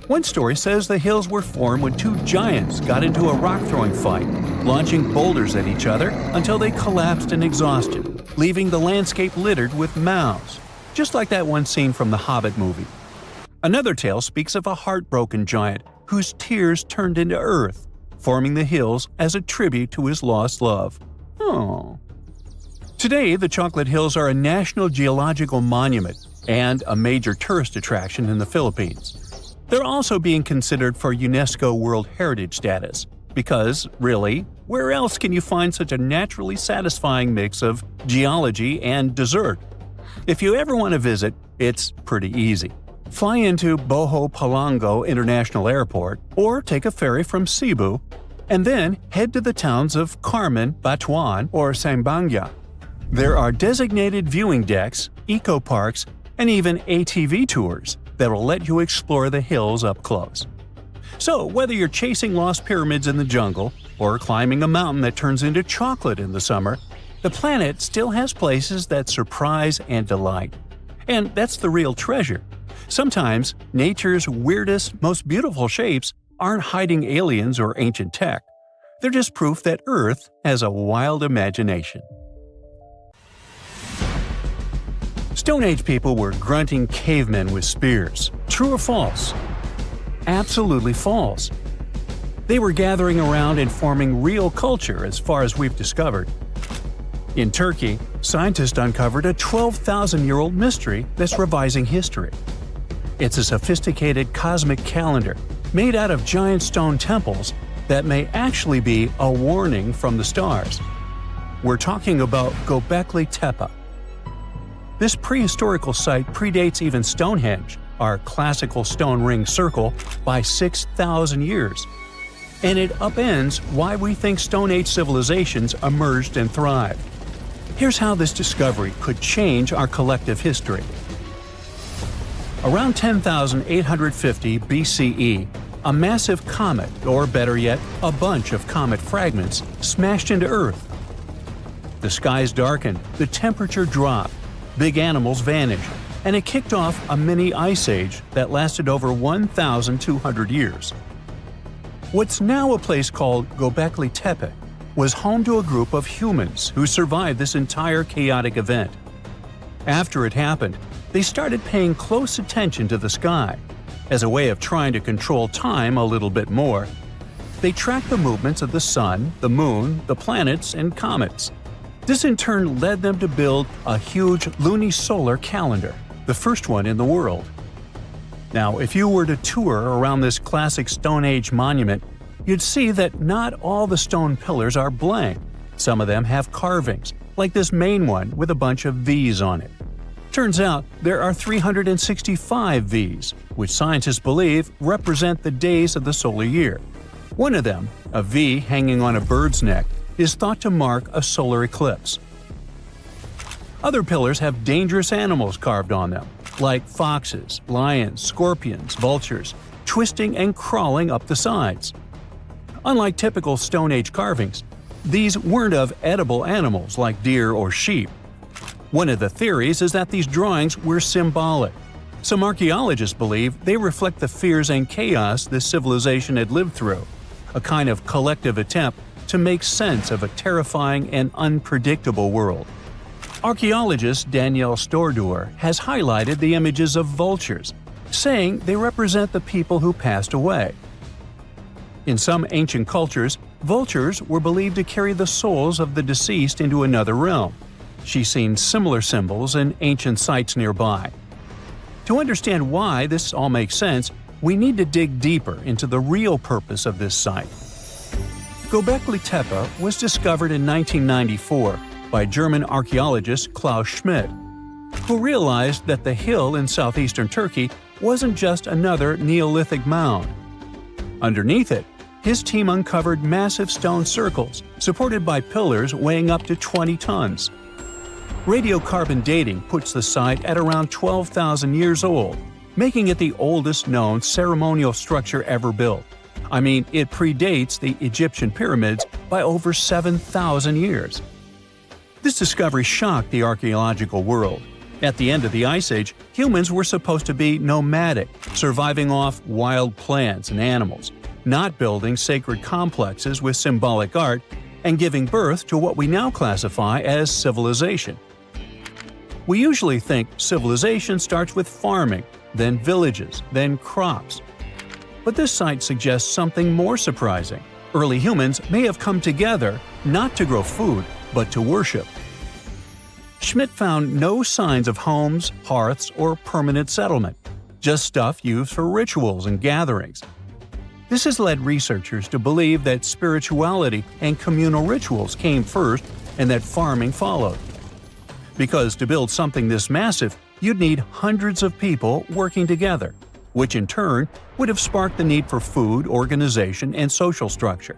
Speaker 2: One story says the hills were formed when two giants got into a rock-throwing fight, launching boulders at each other until they collapsed in exhaustion, leaving the landscape littered with mounds, just like that one scene from the Hobbit movie. Another tale speaks of a heartbroken giant whose tears turned into earth, forming the hills as a tribute to his lost love. Oh. Today, the Chocolate Hills are a National Geological Monument and a major tourist attraction in the Philippines. They're also being considered for UNESCO World Heritage status, because, really, where else can you find such a naturally satisfying mix of geology and dessert? If you ever want to visit, it's pretty easy. Fly into Boho Palango International Airport or take a ferry from Cebu, and then head to the towns of Carmen, Batuan, or Sambanga. There are designated viewing decks, eco-parks, and even ATV tours that will let you explore the hills up close. So, whether you're chasing lost pyramids in the jungle or climbing a mountain that turns into chocolate in the summer, the planet still has places that surprise and delight. And that's the real treasure. Sometimes, nature's weirdest, most beautiful shapes aren't hiding aliens or ancient tech. They're just proof that Earth has a wild imagination. Stone Age people were grunting cavemen with spears. True or false? Absolutely false. They were gathering around and forming real culture as far as we've discovered. In Turkey, scientists uncovered a 12,000-year-old mystery that's revising history. It's a sophisticated cosmic calendar made out of giant stone temples that may actually be a warning from the stars. We're talking about Göbekli Tepe. This prehistorical site predates even Stonehenge, our classical stone ring circle, by 6,000 years. And it upends why we think Stone Age civilizations emerged and thrived. Here's how this discovery could change our collective history. Around 10,850 BCE, a massive comet, or better yet, a bunch of comet fragments, smashed into Earth. The skies darkened, the temperature dropped, big animals vanished, and it kicked off a mini ice age that lasted over 1,200 years. What's now a place called Göbekli Tepe was home to a group of humans who survived this entire chaotic event. After it happened, they started paying close attention to the sky. As a way of trying to control time a little bit more, they tracked the movements of the sun, the moon, the planets, and comets. This in turn led them to build a huge lunisolar calendar, the first one in the world. Now, if you were to tour around this classic Stone Age monument, you'd see that not all the stone pillars are blank. Some of them have carvings, like this main one with a bunch of V's on it. Turns out there are 365 V's, which scientists believe represent the days of the solar year. One of them, a V hanging on a bird's neck, is thought to mark a solar eclipse. Other pillars have dangerous animals carved on them, like foxes, lions, scorpions, vultures, twisting and crawling up the sides. Unlike typical Stone Age carvings, these weren't of edible animals like deer or sheep. One of the theories is that these drawings were symbolic. Some archaeologists believe they reflect the fears and chaos this civilization had lived through, a kind of collective attempt to make sense of a terrifying and unpredictable world. Archaeologist Danielle Stordour has highlighted the images of vultures, saying they represent the people who passed away. In some ancient cultures, vultures were believed to carry the souls of the deceased into another realm. She's seen similar symbols in ancient sites nearby. To understand why this all makes sense, we need to dig deeper into the real purpose of this site. Göbekli Tepe was discovered in 1994 by German archaeologist Klaus Schmidt, who realized that the hill in southeastern Turkey wasn't just another Neolithic mound. Underneath it, his team uncovered massive stone circles supported by pillars weighing up to 20 tons. Radiocarbon dating puts the site at around 12,000 years old, making it the oldest known ceremonial structure ever built. I mean, it predates the Egyptian pyramids by over 7,000 years. This discovery shocked the archaeological world. At the end of the Ice Age, humans were supposed to be nomadic, surviving off wild plants and animals, not building sacred complexes with symbolic art, and giving birth to what we now classify as civilization. We usually think civilization starts with farming, then villages, then crops. But this site suggests something more surprising. Early humans may have come together not to grow food, but to worship. Schmidt found no signs of homes, hearths, or permanent settlement, just stuff used for rituals and gatherings. This has led researchers to believe that spirituality and communal rituals came first and that farming followed. Because to build something this massive, you'd need hundreds of people working together, which in turn would have sparked the need for food, organization, and social structure.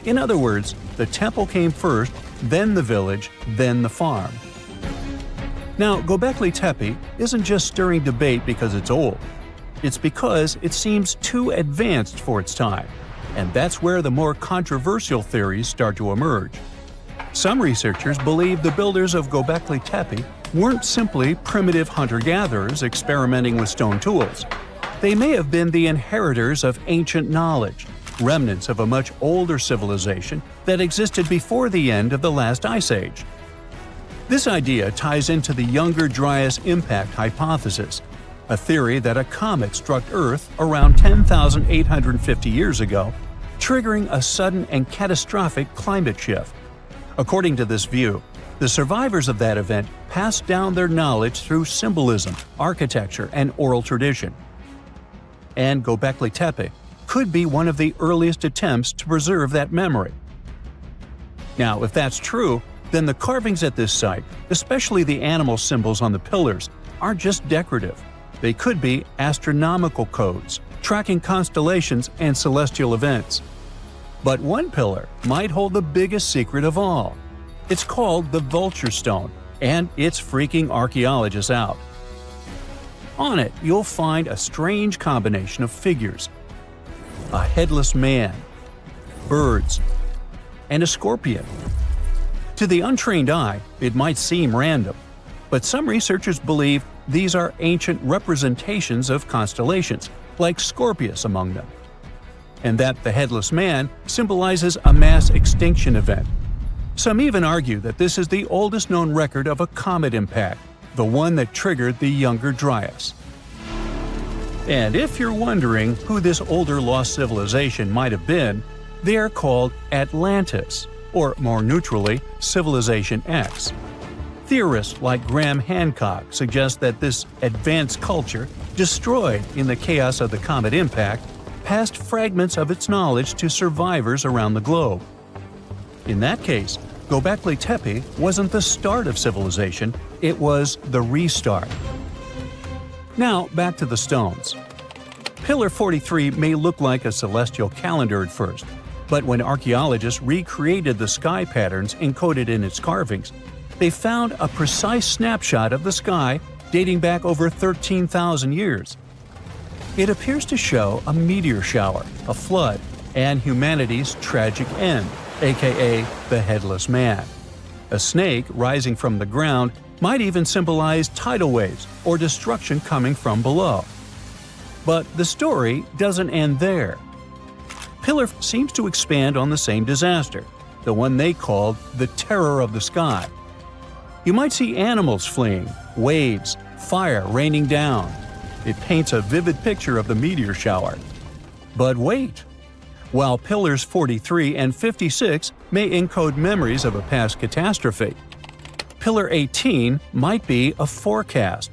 Speaker 2: In other words, the temple came first, then the village, then the farm. Now, Göbekli Tepe isn't just stirring debate because it's old. It's because it seems too advanced for its time, and that's where the more controversial theories start to emerge. Some researchers believe the builders of Göbekli Tepe weren't simply primitive hunter-gatherers experimenting with stone tools. They may have been the inheritors of ancient knowledge, remnants of a much older civilization that existed before the end of the last ice age. This idea ties into the Younger Dryas impact hypothesis, a theory that a comet struck Earth around 10,850 years ago, triggering a sudden and catastrophic climate shift. According to this view, the survivors of that event passed down their knowledge through symbolism, architecture, and oral tradition. And Göbekli Tepe could be one of the earliest attempts to preserve that memory. Now, if that's true, then the carvings at this site, especially the animal symbols on the pillars, aren't just decorative. They could be astronomical codes, tracking constellations and celestial events. But one pillar might hold the biggest secret of all. It's called the Vulture Stone, and it's freaking archaeologists out. On it, you'll find a strange combination of figures: a headless man, birds, and a scorpion. To the untrained eye, it might seem random, but some researchers believe these are ancient representations of constellations, like Scorpius among them, and that the headless man symbolizes a mass extinction event. Some even argue that this is the oldest known record of a comet impact, the one that triggered the Younger Dryas. And if you're wondering who this older lost civilization might have been, they are called Atlantis, or more neutrally, Civilization X. Theorists like Graham Hancock suggest that this advanced culture, destroyed in the chaos of the comet impact, passed fragments of its knowledge to survivors around the globe. In that case, Göbekli Tepe wasn't the start of civilization, it was the restart. Now, back to the stones. Pillar 43 may look like a celestial calendar at first, but when archaeologists recreated the sky patterns encoded in its carvings, they found a precise snapshot of the sky dating back over 13,000 years. It appears to show a meteor shower, a flood, and humanity's tragic end, aka the Headless Man. A snake rising from the ground might even symbolize tidal waves or destruction coming from below. But the story doesn't end there. Pillar seems to expand on the same disaster, the one they called the Terror of the Sky. You might see animals fleeing, waves, fire raining down. It paints a vivid picture of the meteor shower. But wait! While Pillars 43 and 56 may encode memories of a past catastrophe, Pillar 18 might be a forecast.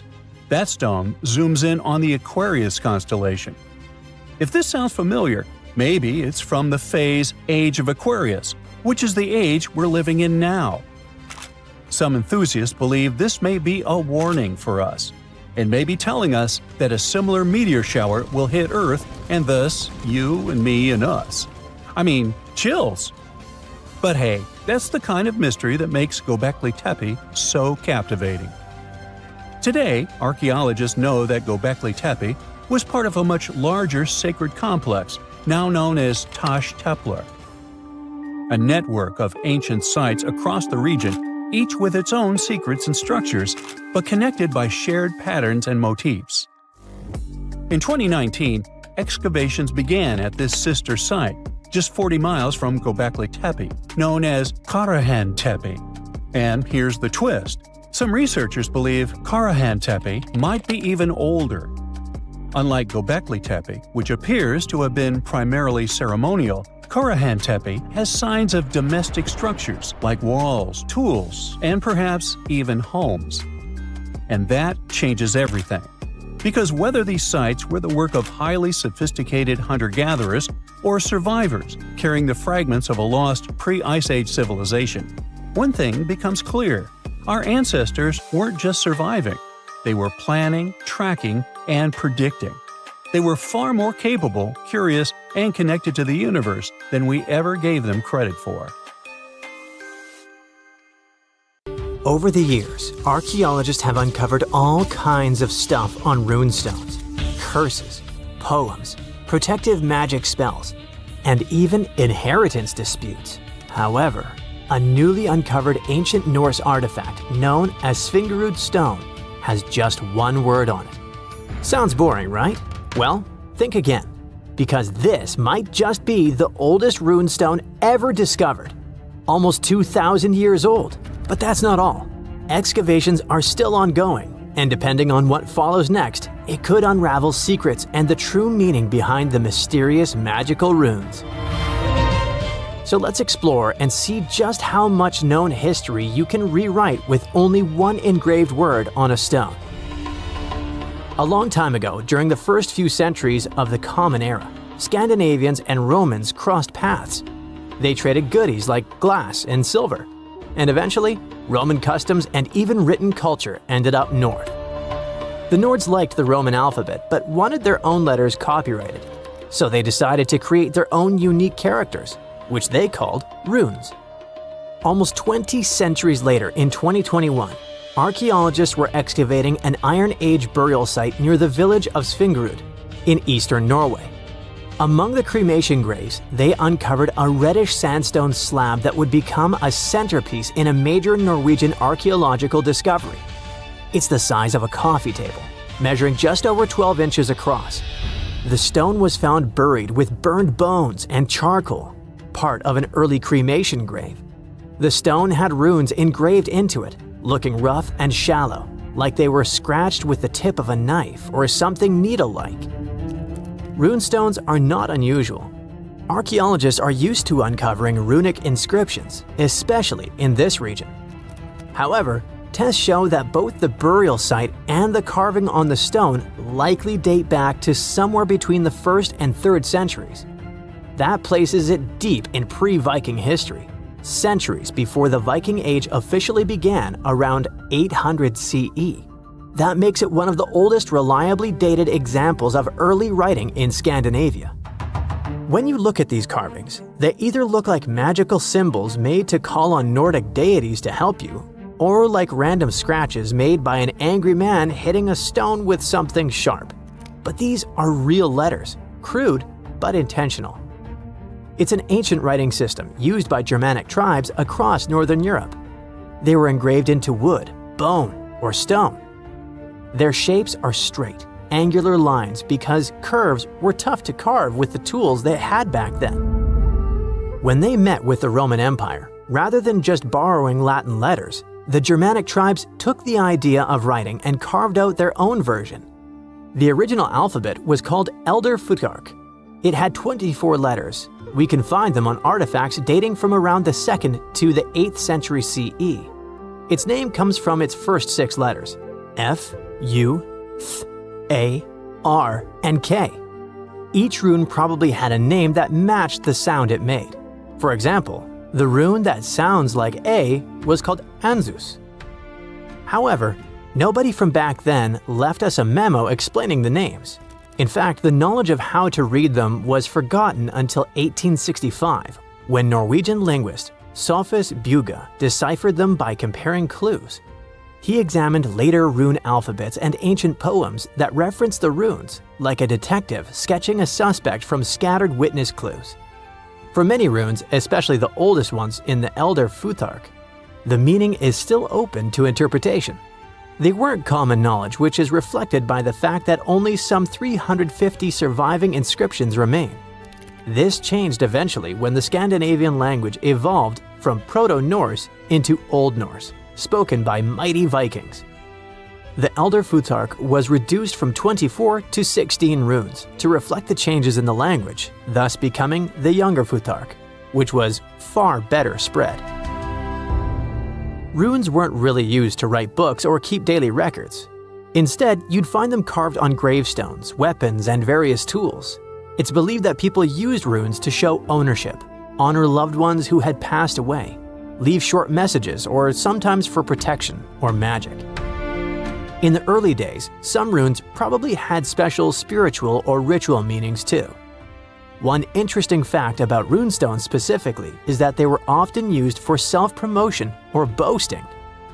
Speaker 2: That stone zooms in on the Aquarius constellation. If this sounds familiar, maybe it's from the phase Age of Aquarius, which is the age we're living in now. Some enthusiasts believe this may be a warning for us, and may be telling us that a similar meteor shower will hit Earth and thus you and me and us. I mean, chills! But hey, that's the kind of mystery that makes Göbekli Tepe so captivating. Today, archaeologists know that Göbekli Tepe was part of a much larger sacred complex now known as Tash Tepler. A network of ancient sites across the region, each with its own secrets and structures, but connected by shared patterns and motifs. In 2019, excavations began at this sister site, just 40 miles from Göbekli Tepe, known as Karahan Tepe. And here's the twist. Some researchers believe Karahan Tepe might be even older. Unlike Göbekli Tepe, which appears to have been primarily ceremonial, Karahan Tepe has signs of domestic structures like walls, tools, and perhaps even homes. And that changes everything. Because whether these sites were the work of highly sophisticated hunter-gatherers or survivors carrying the fragments of a lost pre-Ice Age civilization, one thing becomes clear. Our ancestors weren't just surviving. They were planning, tracking, and predicting. They were far more capable, curious, and connected to the universe than we ever gave them credit for.
Speaker 3: Over the years, archaeologists have uncovered all kinds of stuff on rune stones, curses, poems, protective magic spells, and even inheritance disputes. However, a newly uncovered ancient Norse artifact known as Svingerud stone has just one word on it. Sounds boring, right? Well, think again, because this might just be the oldest rune stone ever discovered, almost 2,000 years old. But that's not all. Excavations are still ongoing, and depending on what follows next, it could unravel secrets and the true meaning behind the mysterious magical runes. So let's explore and see just how much known history you can rewrite with only one engraved word on a stone. A long time ago, during the first few centuries of the Common Era, Scandinavians and Romans crossed paths. They traded goodies like glass and silver. And eventually, Roman customs and even written culture ended up north. The Nords liked the Roman alphabet but wanted their own letters copyrighted. So they decided to create their own unique characters, which they called runes. Almost 20 centuries later, in 2021, archaeologists were excavating an Iron Age burial site near the village of Svingerud in eastern Norway. Among the cremation graves, they uncovered a reddish sandstone slab that would become a centerpiece in a major Norwegian archaeological discovery. It's the size of a coffee table, measuring just over 12 inches across. The stone was found buried with burned bones and charcoal, part of an early cremation grave. The stone had runes engraved into it, looking rough and shallow, like they were scratched with the tip of a knife or something needle-like. Runestones are not unusual. Archaeologists are used to uncovering runic inscriptions, especially in this region. However, tests show that both the burial site and the carving on the stone likely date back to somewhere between the 1st and 3rd centuries. That places it deep in pre-Viking history, centuries before the Viking Age officially began around 800 CE. That makes it one of the oldest reliably dated examples of early writing in Scandinavia. When you look at these carvings, they either look like magical symbols made to call on Nordic deities to help you, or like random scratches made by an angry man hitting a stone with something sharp. But these are real letters, crude but intentional. It's an ancient writing system used by Germanic tribes across Northern Europe. They were engraved into wood, bone, or stone. Their shapes are straight, angular lines because curves were tough to carve with the tools they had back then. When they met with the Roman Empire, rather than just borrowing Latin letters, the Germanic tribes took the idea of writing and carved out their own version. The original alphabet was called Elder Futhark. It had 24 letters. We can find them on artifacts dating from around the 2nd to the 8th century CE. Its name comes from its first 6 letters: F, U, Th, A, R, and K. Each rune probably had a name that matched the sound it made. For example, the rune that sounds like A was called Anzus. However, nobody from back then left us a memo explaining the names. In fact, the knowledge of how to read them was forgotten until 1865, when Norwegian linguist Sophus Bugge deciphered them by comparing clues. He examined later rune alphabets and ancient poems that reference the runes, like a detective sketching a suspect from scattered witness clues. For many runes, especially the oldest ones in the Elder Futhark, the meaning is still open to interpretation. They weren't common knowledge, which is reflected by the fact that only some 350 surviving inscriptions remain. This changed eventually when the Scandinavian language evolved from Proto-Norse into Old Norse, spoken by mighty Vikings. The Elder Futhark was reduced from 24 to 16 runes to reflect the changes in the language, thus becoming the Younger Futhark, which was far better spread. Runes weren't really used to write books or keep daily records. Instead, you'd find them carved on gravestones, weapons, and various tools. It's believed that people used runes to show ownership, honor loved ones who had passed away, leave short messages, or sometimes for protection or magic. In the early days, some runes probably had special spiritual or ritual meanings too. One interesting fact about runestones specifically is that they were often used for self-promotion or boasting,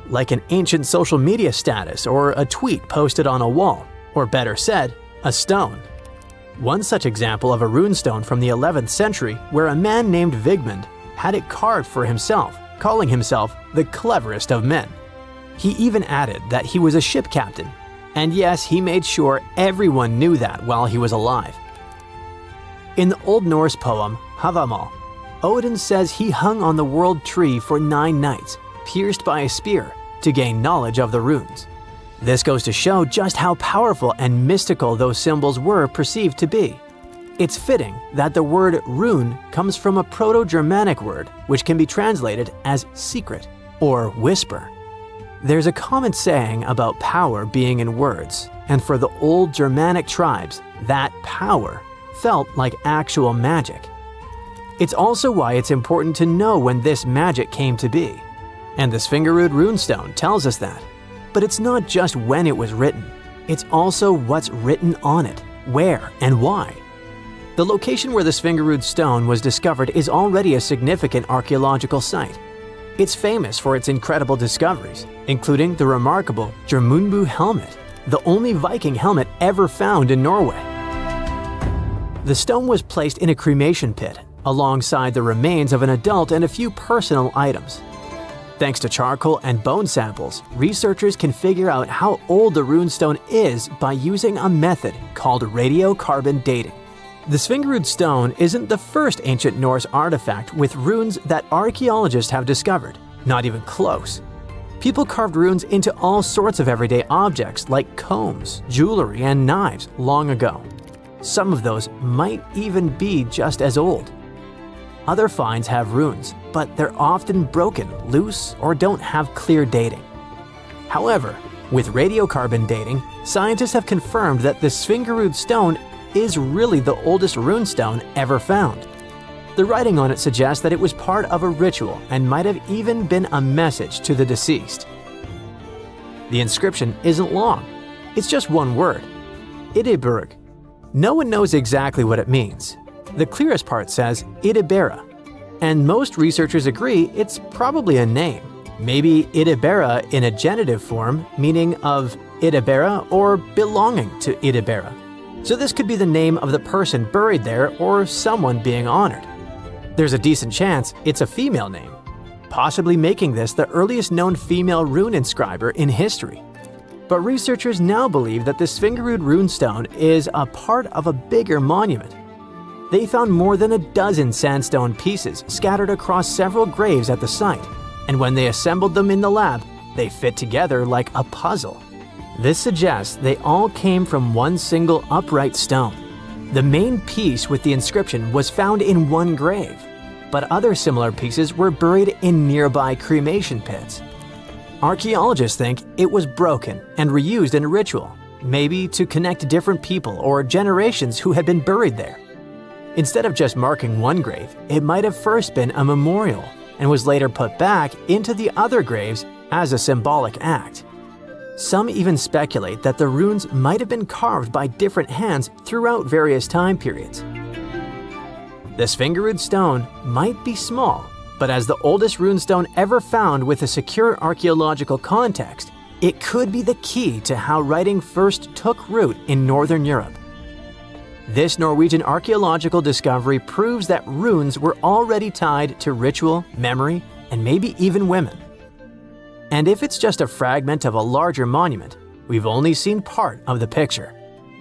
Speaker 3: like an ancient social media status or a tweet posted on a wall, or better said, a stone. One such example of a runestone from the 11th century where a man named Vigmund had it carved for himself, calling himself the cleverest of men. He even added that he was a ship captain, and yes, he made sure everyone knew that while he was alive. In the Old Norse poem Havamal, Odin says he hung on the world tree for 9 nights, pierced by a spear, to gain knowledge of the runes. This goes to show just how powerful and mystical those symbols were perceived to be. It's fitting that the word rune comes from a Proto-Germanic word which can be translated as secret or whisper. There's a common saying about power being in words, and for the old Germanic tribes, that power felt like actual magic. It's also why it's important to know when this magic came to be. And the Svingerud runestone tells us that. But it's not just when it was written, it's also what's written on it, where and why. The location where the Svingerud stone was discovered is already a significant archaeological site. It's famous for its incredible discoveries, including the remarkable Jormunbu helmet, the only Viking helmet ever found in Norway. The stone was placed in a cremation pit, alongside the remains of an adult and a few personal items. Thanks to charcoal and bone samples, researchers can figure out how old the runestone is by using a method called radiocarbon dating. The Svingerud stone isn't the first ancient Norse artifact with runes that archaeologists have discovered, not even close. People carved runes into all sorts of everyday objects like combs, jewelry, and knives long ago. Some of those might even be just as old. Other finds have runes, but they're often broken, loose, or don't have clear dating. However, with radiocarbon dating, scientists have confirmed that the Svingerud stone is really the oldest runestone ever found. The writing on it suggests that it was part of a ritual and might have even been a message to the deceased. The inscription isn't long. It's just one word, Idiburg. No one knows exactly what it means. The clearest part says Idibera, and most researchers agree it's probably a name. Maybe Idibera in a genitive form, meaning of Idibera or belonging to Idibera. So this could be the name of the person buried there or someone being honored. There's a decent chance it's a female name, possibly making this the earliest known female rune inscriber in history. But researchers now believe that the Svingerud runestone is a part of a bigger monument. They found more than a dozen sandstone pieces scattered across several graves at the site, and when they assembled them in the lab, they fit together like a puzzle. This suggests they all came from one single upright stone. The main piece with the inscription was found in one grave, but other similar pieces were buried in nearby cremation pits. Archaeologists think it was broken and reused in a ritual, maybe to connect different people or generations who had been buried there. Instead of just marking one grave, it might have first been a memorial and was later put back into the other graves as a symbolic act. Some even speculate that the runes might have been carved by different hands throughout various time periods. The Svingerud stone might be small, but as the oldest runestone ever found with a secure archaeological context, It could be the key to how writing first took root in Northern Europe. This Norwegian archaeological discovery proves that runes were already tied to ritual, memory, and maybe even women. And if it's just a fragment of a larger monument, we've only seen part of the picture.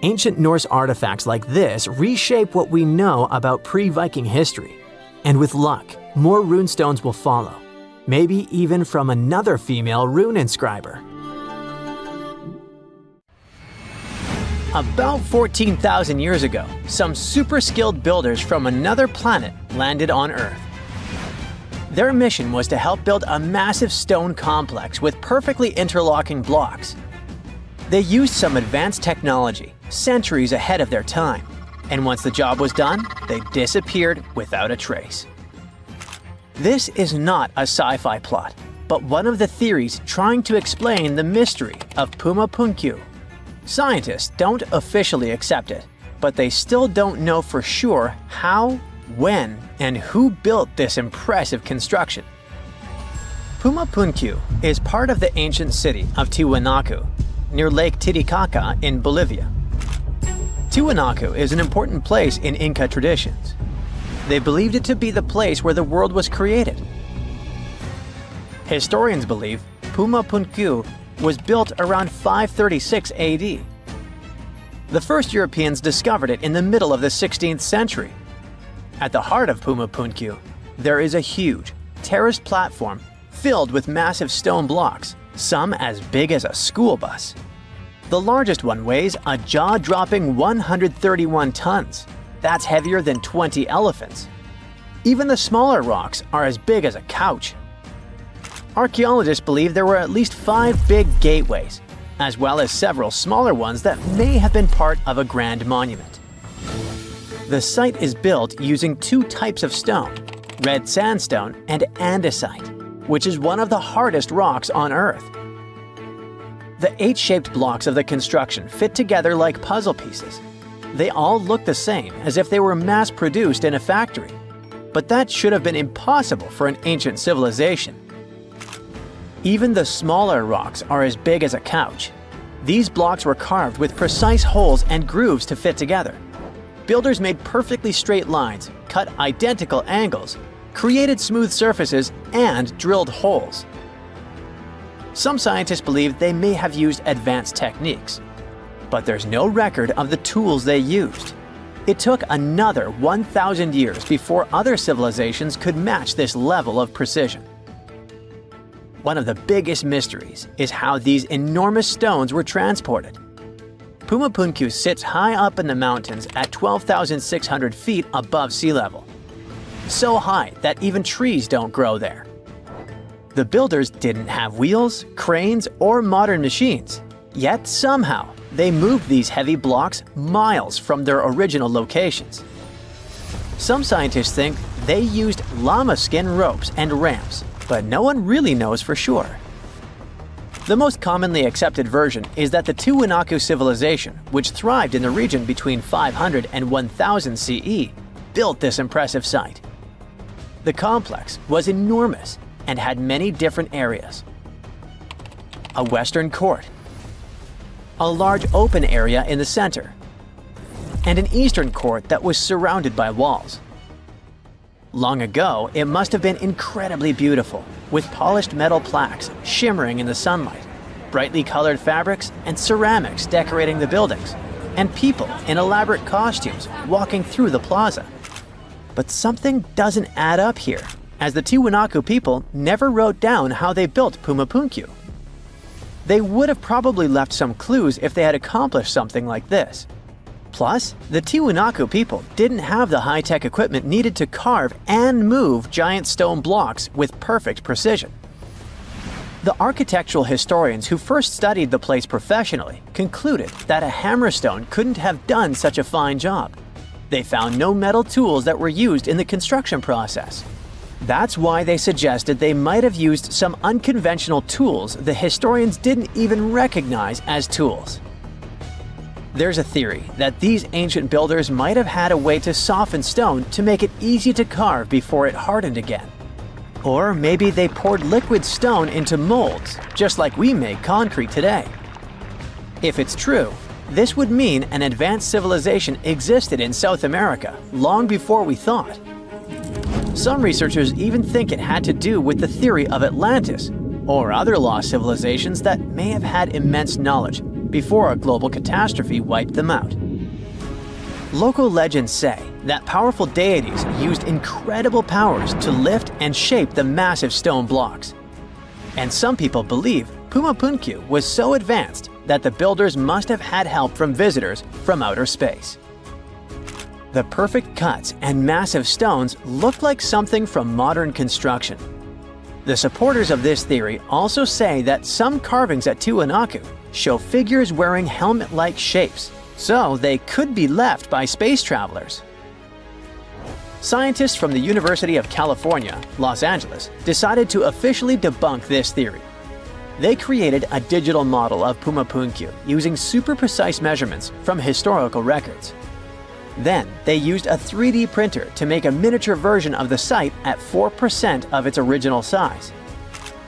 Speaker 3: Ancient Norse artifacts like this reshape what we know about pre-Viking history. And with luck, more runestones will follow, maybe even from another female rune inscriber. About 14,000 years ago, some super skilled builders from another planet landed on Earth. Their mission was to help build a massive stone complex with perfectly interlocking blocks. They used some advanced technology, centuries ahead of their time, and once the job was done, they disappeared without a trace. This is not a sci-fi plot, but one of the theories trying to explain the mystery of Pumapunku. Scientists don't officially accept it, but they still don't know for sure how, when, and who built this impressive construction. Pumapunku is part of the ancient city of Tiwanaku, near Lake Titicaca in Bolivia. Tiwanaku is an important place in Inca traditions. They believed it to be the place where the world was created. Historians believe Pumapunku was built around 536 AD. The first Europeans discovered it in the middle of the 16th century. At the heart of Pumapunku, there is a huge, terraced platform filled with massive stone blocks, some as big as a school bus. The largest one weighs a jaw-dropping 131 tons. That's heavier than 20 elephants. Even the smaller rocks are as big as a couch. Archaeologists believe there were at least 5 big gateways, as well as several smaller ones that may have been part of a grand monument. The site is built using 2 types of stone, red sandstone and andesite, which is one of the hardest rocks on Earth. The 8-shaped blocks of the construction fit together like puzzle pieces. They all look the same, as if they were mass-produced in a factory. But that should have been impossible for an ancient civilization. Even the smaller rocks are as big as a couch. These blocks were carved with precise holes and grooves to fit together. Builders made perfectly straight lines, cut identical angles, created smooth surfaces, and drilled holes. Some scientists believe they may have used advanced techniques, but there's no record of the tools they used. It took another 1,000 years before other civilizations could match this level of precision. One of the biggest mysteries is how these enormous stones were transported. Pumapunku sits high up in the mountains at 12,600 feet above sea level. So high that even trees don't grow there. The builders didn't have wheels, cranes, or modern machines. Yet somehow, they moved these heavy blocks miles from their original locations. Some scientists think they used llama skin ropes and ramps, but no one really knows for sure. The most commonly accepted version is that the Tiwanaku civilization, which thrived in the region between 500 and 1000 CE, built this impressive site. The complex was enormous and had many different areas. A western court, a large open area in the center, and an eastern court that was surrounded by walls. Long ago, it must have been incredibly beautiful, with polished metal plaques shimmering in the sunlight, brightly colored fabrics and ceramics decorating the buildings, and people in elaborate costumes walking through the plaza. But something doesn't add up here, as the Tiwanaku people never wrote down how they built Pumapunku. They would have probably left some clues if they had accomplished something like this. Plus, the Tiwanaku people didn't have the high-tech equipment needed to carve and move giant stone blocks with perfect precision. The architectural historians who first studied the place professionally concluded that a hammerstone couldn't have done such a fine job. They found no metal tools that were used in the construction process. That's why they suggested they might have used some unconventional tools the historians didn't even recognize as tools. There's a theory that these ancient builders might have had a way to soften stone to make it easy to carve before it hardened again. Or maybe they poured liquid stone into molds, just like we make concrete today. If it's true, this would mean an advanced civilization existed in South America long before we thought. Some researchers even think it had to do with the theory of Atlantis or other lost civilizations that may have had immense knowledge before a global catastrophe wiped them out. Local legends say that powerful deities used incredible powers to lift and shape the massive stone blocks. And some people believe Pumapunku was so advanced that the builders must have had help from visitors from outer space. The perfect cuts and massive stones look like something from modern construction. The supporters of this theory also say that some carvings at Tiwanaku show figures wearing helmet-like shapes, so they could be left by space travelers. Scientists from the University of California, Los Angeles, decided to officially debunk this theory. They created a digital model of Pumapunku using super precise measurements from historical records. Then, they used a 3D printer to make a miniature version of the site at 4% of its original size.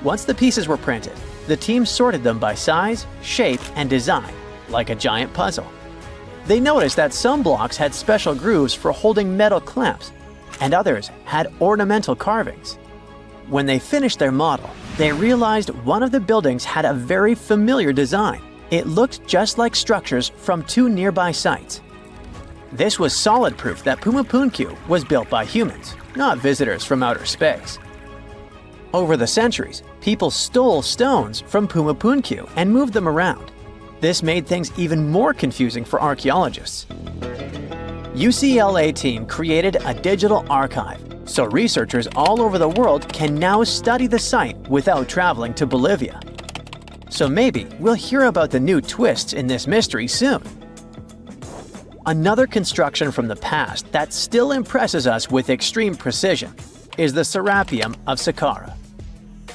Speaker 3: Once the pieces were printed, the team sorted them by size, shape, and design, like a giant puzzle. They noticed that some blocks had special grooves for holding metal clamps, and others had ornamental carvings. When they finished their model, they realized one of the buildings had a very familiar design. It looked just like structures from two nearby sites. This was solid proof that Pumapunku was built by humans, not visitors from outer space. Over the centuries, people stole stones from Pumapunku and moved them around. This made things even more confusing for archaeologists. UCLA team created a digital archive, so researchers all over the world can now study the site without traveling to Bolivia. So maybe we'll hear about the new twists in this mystery soon. Another construction from the past that still impresses us with extreme precision is the Serapeum of Saqqara,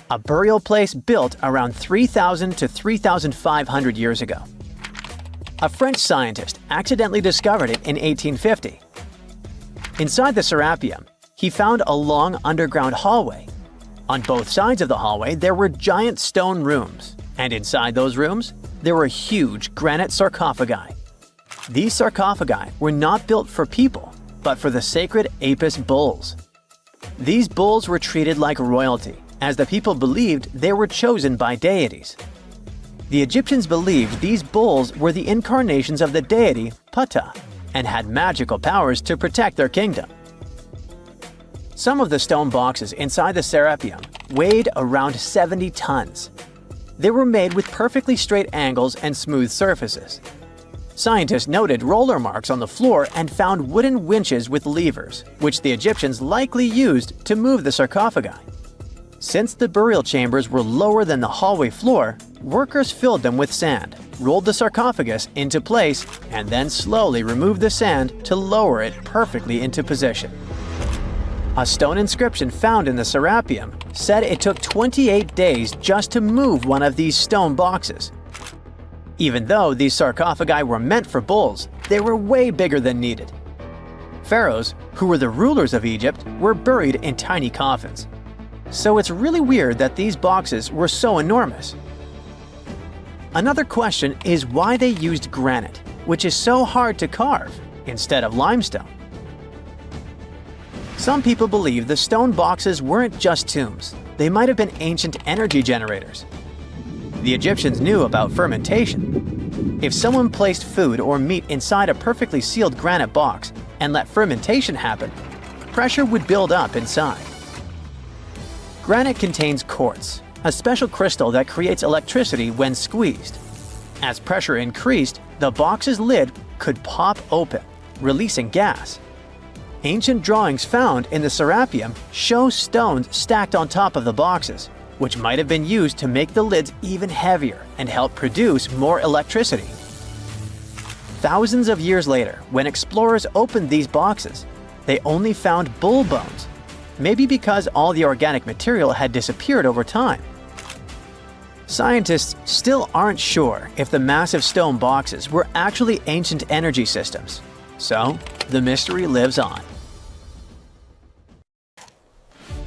Speaker 3: a burial place built around 3,000 to 3,500 years ago. A French scientist accidentally discovered it in 1850. Inside the Serapeum, he found a long underground hallway. On both sides of the hallway, there were giant stone rooms, and inside those rooms, there were huge granite sarcophagi. These sarcophagi were not built for people, but for the sacred Apis bulls. These bulls were treated like royalty, as the people believed they were chosen by deities. The Egyptians believed these bulls were the incarnations of the deity Ptah and had magical powers to protect their kingdom. Some of the stone boxes inside the Serapeum weighed around 70 tons. They were made with perfectly straight angles and smooth surfaces. Scientists noted roller marks on the floor and found wooden winches with levers, which the Egyptians likely used to move the sarcophagi. Since the burial chambers were lower than the hallway floor, workers filled them with sand, rolled the sarcophagus into place, and then slowly removed the sand to lower it perfectly into position. A stone inscription found in the Serapeum said it took 28 days just to move one of these stone boxes. Even though these sarcophagi were meant for bulls, they were way bigger than needed. Pharaohs, who were the rulers of Egypt, were buried in tiny coffins. So it's really weird that these boxes were so enormous. Another question is why they used granite, which is so hard to carve, instead of limestone. Some people believe the stone boxes weren't just tombs. They might have been ancient energy generators. The Egyptians knew about fermentation. If someone placed food or meat inside a perfectly sealed granite box and let fermentation happen, pressure would build up inside. Granite contains quartz, a special crystal that creates electricity when squeezed. As pressure increased, the box's lid could pop open, releasing gas. Ancient drawings found in the Serapeum show stones stacked on top of the boxes, which might have been used to make the lids even heavier and help produce more electricity. Thousands of years later, when explorers opened these boxes, they only found bull bones, maybe because all the organic material had disappeared over time. Scientists still aren't sure if the massive stone boxes were actually ancient energy systems, so the mystery lives on.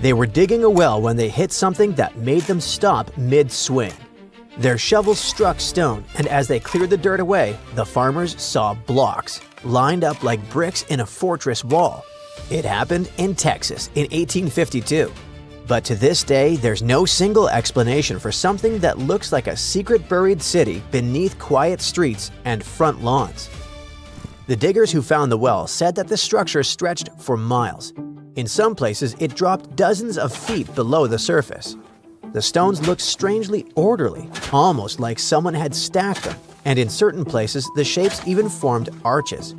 Speaker 3: They were digging a well when they hit something that made them stop mid-swing. Their shovels struck stone, and as they cleared the dirt away, the farmers saw blocks, lined up like bricks in a fortress wall. It happened in Texas in 1852. But to this day, there's no single explanation for something that looks like a secret buried city beneath quiet streets and front lawns. The diggers who found the well said that the structure stretched for miles. In some places, it dropped dozens of feet below the surface. The stones looked strangely orderly, almost like someone had stacked them, and in certain places, the shapes even formed arches.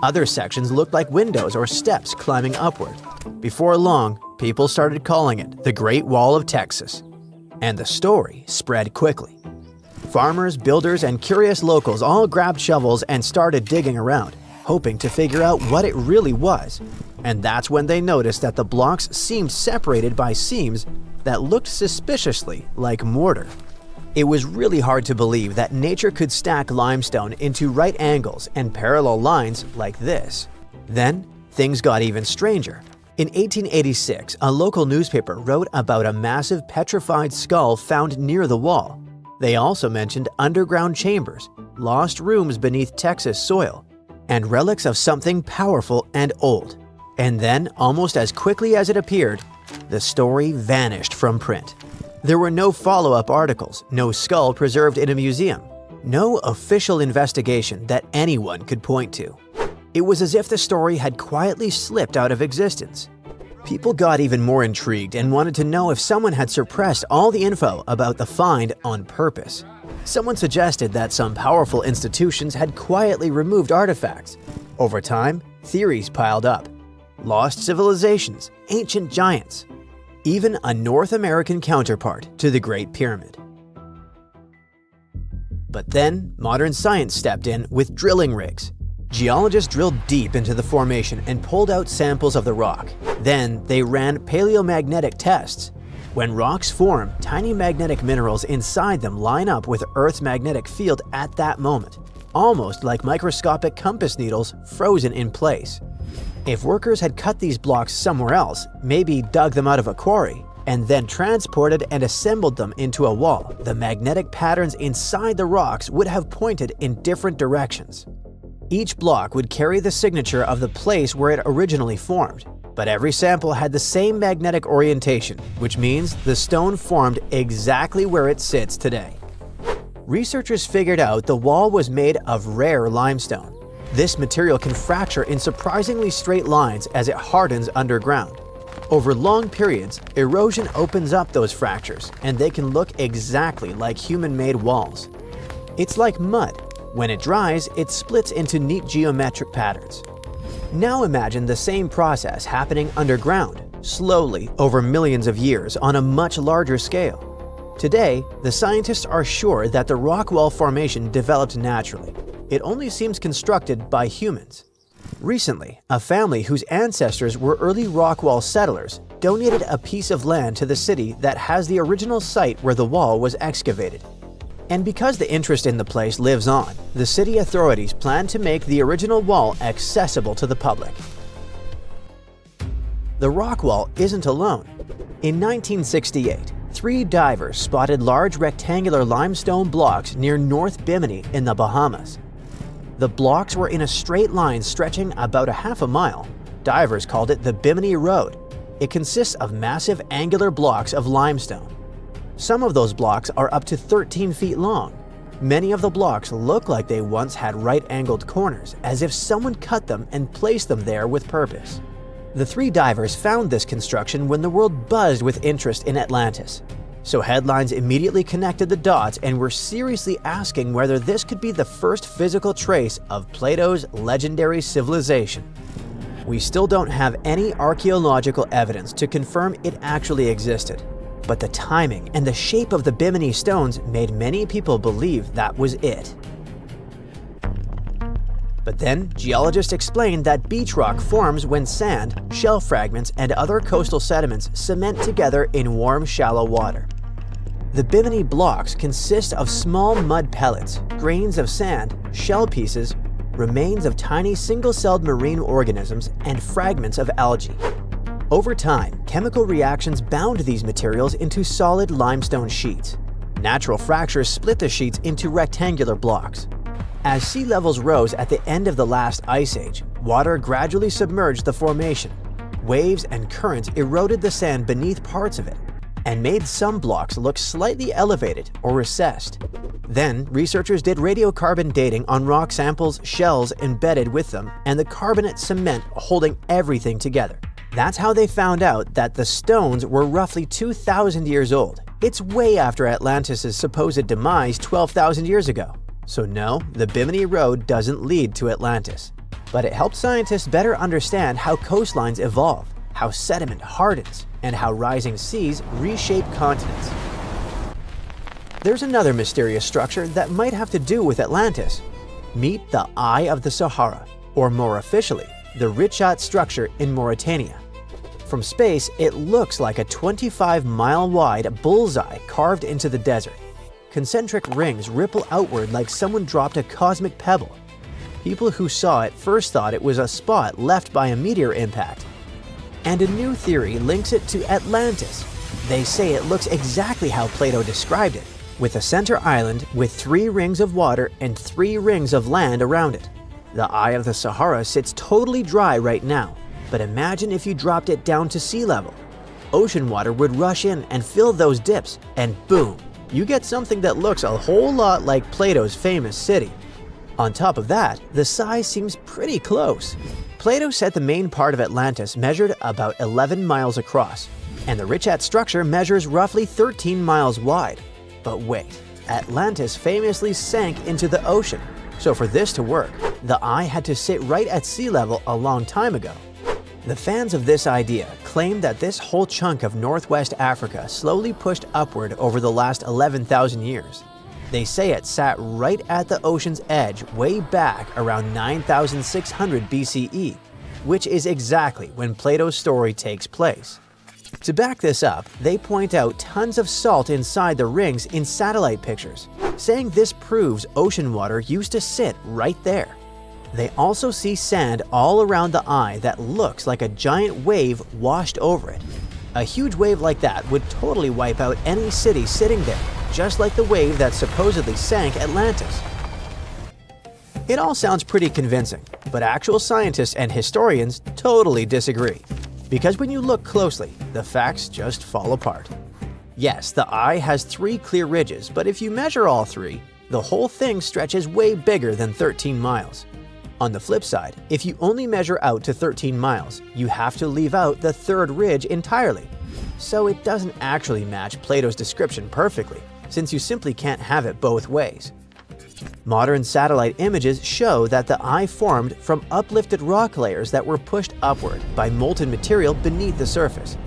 Speaker 3: Other sections looked like windows or steps climbing upward. Before long, people started calling it the Great Wall of Texas. And the story spread quickly. Farmers, builders, and curious locals all grabbed shovels and started digging around, hoping to figure out what it really was. And that's when they noticed that the blocks seemed separated by seams that looked suspiciously like mortar. It was really hard to believe that nature could stack limestone into right angles and parallel lines like this. Then, things got even stranger. In 1886, a local newspaper wrote about a massive petrified skull found near the wall. They also mentioned underground chambers, lost rooms beneath Texas soil, and relics of something powerful and old. And then, almost as quickly as it appeared, the story vanished from print. There were no follow-up articles, no skull preserved in a museum, no official investigation that anyone could point to. It was as if the story had quietly slipped out of existence. People got even more intrigued and wanted to know if someone had suppressed all the info about the find on purpose. Someone suggested that some powerful institutions had quietly removed artifacts. Over time, theories piled up. Lost civilizations, ancient giants, even a North American counterpart to the Great Pyramid. But then, modern science stepped in with drilling rigs. Geologists drilled deep into the formation and pulled out samples of the rock. Then, they ran paleomagnetic tests. When rocks form, tiny magnetic minerals inside them line up with Earth's magnetic field at that moment, almost like microscopic compass needles frozen in place. If workers had cut these blocks somewhere else, maybe dug them out of a quarry, and then transported and assembled them into a wall, the magnetic patterns inside the rocks would have pointed in different directions. Each block would carry the signature of the place where it originally formed, but every sample had the same magnetic orientation, which means the stone formed exactly where it sits today. Researchers figured out the wall was made of rare limestone. This material can fracture in surprisingly straight lines as it hardens underground. Over long periods, erosion opens up those fractures, and they can look exactly like human-made walls. It's like mud. When it dries, it splits into neat geometric patterns. Now imagine the same process happening underground, slowly over millions of years on a much larger scale. Today, the scientists are sure that the rock wall formation developed naturally. It only seems constructed by humans. Recently, a family whose ancestors were early rock wall settlers donated a piece of land to the city that has the original site where the wall was excavated. And because the interest in the place lives on, the city authorities plan to make the original wall accessible to the public. The rock wall isn't alone. In 1968, 3 divers spotted large rectangular limestone blocks near North Bimini in the Bahamas. The blocks were in a straight line stretching about a half a mile. Divers called it the Bimini Road. It consists of massive angular blocks of limestone. Some of those blocks are up to 13 feet long. Many of the blocks look like they once had right-angled corners, as if someone cut them and placed them there with purpose. The 3 divers found this construction when the world buzzed with interest in Atlantis. So headlines immediately connected the dots and were seriously asking whether this could be the first physical trace of Plato's legendary civilization. We still don't have any archaeological evidence to confirm it actually existed, but the timing and the shape of the Bimini stones made many people believe that was it. But then, geologists explained that beach rock forms when sand, shell fragments, and other coastal sediments cement together in warm, shallow water. The Bimini blocks consist of small mud pellets, grains of sand, shell pieces, remains of tiny single-celled marine organisms, and fragments of algae. Over time, chemical reactions bound these materials into solid limestone sheets. Natural fractures split the sheets into rectangular blocks. As sea levels rose at the end of the last ice age, water gradually submerged the formation. Waves and currents eroded the sand beneath parts of it and made some blocks look slightly elevated or recessed. Then, researchers did radiocarbon dating on rock samples, shells embedded with them, and the carbonate cement holding everything together. That's how they found out that the stones were roughly 2,000 years old. It's way after Atlantis' supposed demise 12,000 years ago. So no, the Bimini Road doesn't lead to Atlantis. But it helped scientists better understand how coastlines evolve, how sediment hardens, and how rising seas reshape continents. There's another mysterious structure that might have to do with Atlantis. Meet the Eye of the Sahara, or more officially, the Richat structure in Mauritania. From space, it looks like a 25-mile-wide bullseye carved into the desert. Concentric rings ripple outward like someone dropped a cosmic pebble. People who saw it first thought it was a spot left by a meteor impact. And a new theory links it to Atlantis. They say it looks exactly how Plato described it, with a center island with 3 rings of water and 3 rings of land around it. The Eye of the Sahara sits totally dry right now, but imagine if you dropped it down to sea level. Ocean water would rush in and fill those dips, and boom, you get something that looks a whole lot like Plato's famous city. On top of that, the size seems pretty close. Plato said the main part of Atlantis measured about 11 miles across, and the Richat structure measures roughly 13 miles wide. But wait, Atlantis famously sank into the ocean, so for this to work, the eye had to sit right at sea level a long time ago. The fans of this idea claim that this whole chunk of northwest Africa slowly pushed upward over the last 11,000 years. They say it sat right at the ocean's edge way back around 9,600 BCE, which is exactly when Plato's story takes place. To back this up, they point out tons of salt inside the rings in satellite pictures, saying this proves ocean water used to sit right there. They also see sand all around the eye that looks like a giant wave washed over it. A huge wave like that would totally wipe out any city sitting there, just like the wave that supposedly sank Atlantis. It all sounds pretty convincing, but actual scientists and historians totally disagree. Because when you look closely, the facts just fall apart. Yes, the eye has 3 clear ridges, but if you measure all 3, the whole thing stretches way bigger than 13 miles. On the flip side, if you only measure out to 13 miles, you have to leave out the 3rd ridge entirely. So it doesn't actually match Plato's description perfectly, since you simply can't have it both ways. Modern satellite images show that the eye formed from uplifted rock layers that were pushed upward by molten material beneath the surface.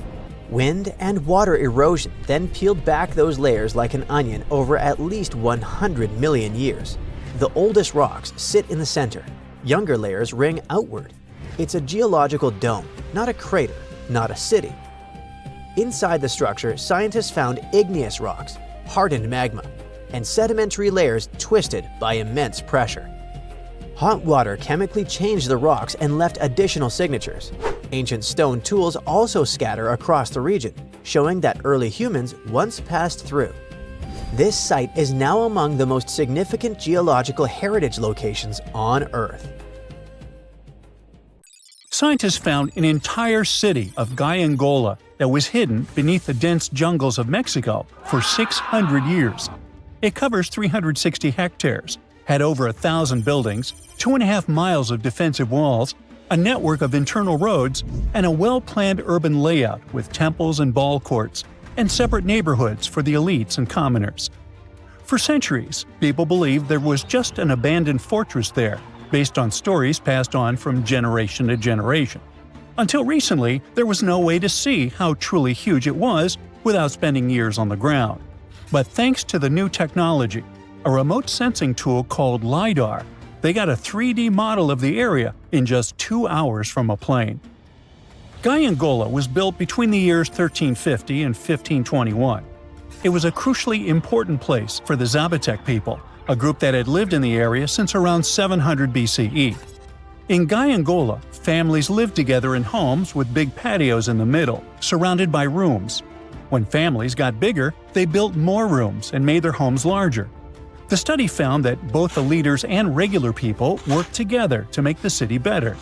Speaker 3: Wind and water erosion then peeled back those layers like an onion over at least 100 million years. The oldest rocks sit in the center. Younger layers ring outward. It's a geological dome, not a crater, not a city. Inside the structure, scientists found igneous rocks, hardened magma, and sedimentary layers twisted by immense pressure. Hot water chemically changed the rocks and left additional signatures. Ancient stone tools also scatter across the region, showing that early humans once passed through. This site is now among the most significant geological heritage locations on Earth.
Speaker 2: Scientists found an entire city of Gaiangola that was hidden beneath the dense jungles of Mexico for 600 years. It covers 360 hectares, had over 1,000 buildings, 2.5 miles of defensive walls, a network of internal roads, and a well-planned urban layout with temples and ball courts, and separate neighborhoods for the elites and commoners. For centuries, people believed there was just an abandoned fortress there, based on stories passed on from generation to generation. Until recently, there was no way to see how truly huge it was without spending years on the ground. But thanks to the new technology, a remote sensing tool called LiDAR, they got a 3D model of the area in just 2 hours from a plane. Gaiangola was built between the years 1350 and 1521. It was a crucially important place for the Zapotec people, a group that had lived in the area since around 700 BCE. In Gaiangola, Families lived together in homes with big patios in the middle, surrounded by rooms. When families got bigger, they built more rooms and made their homes larger. The study found that both the leaders and regular people worked together to make the city better.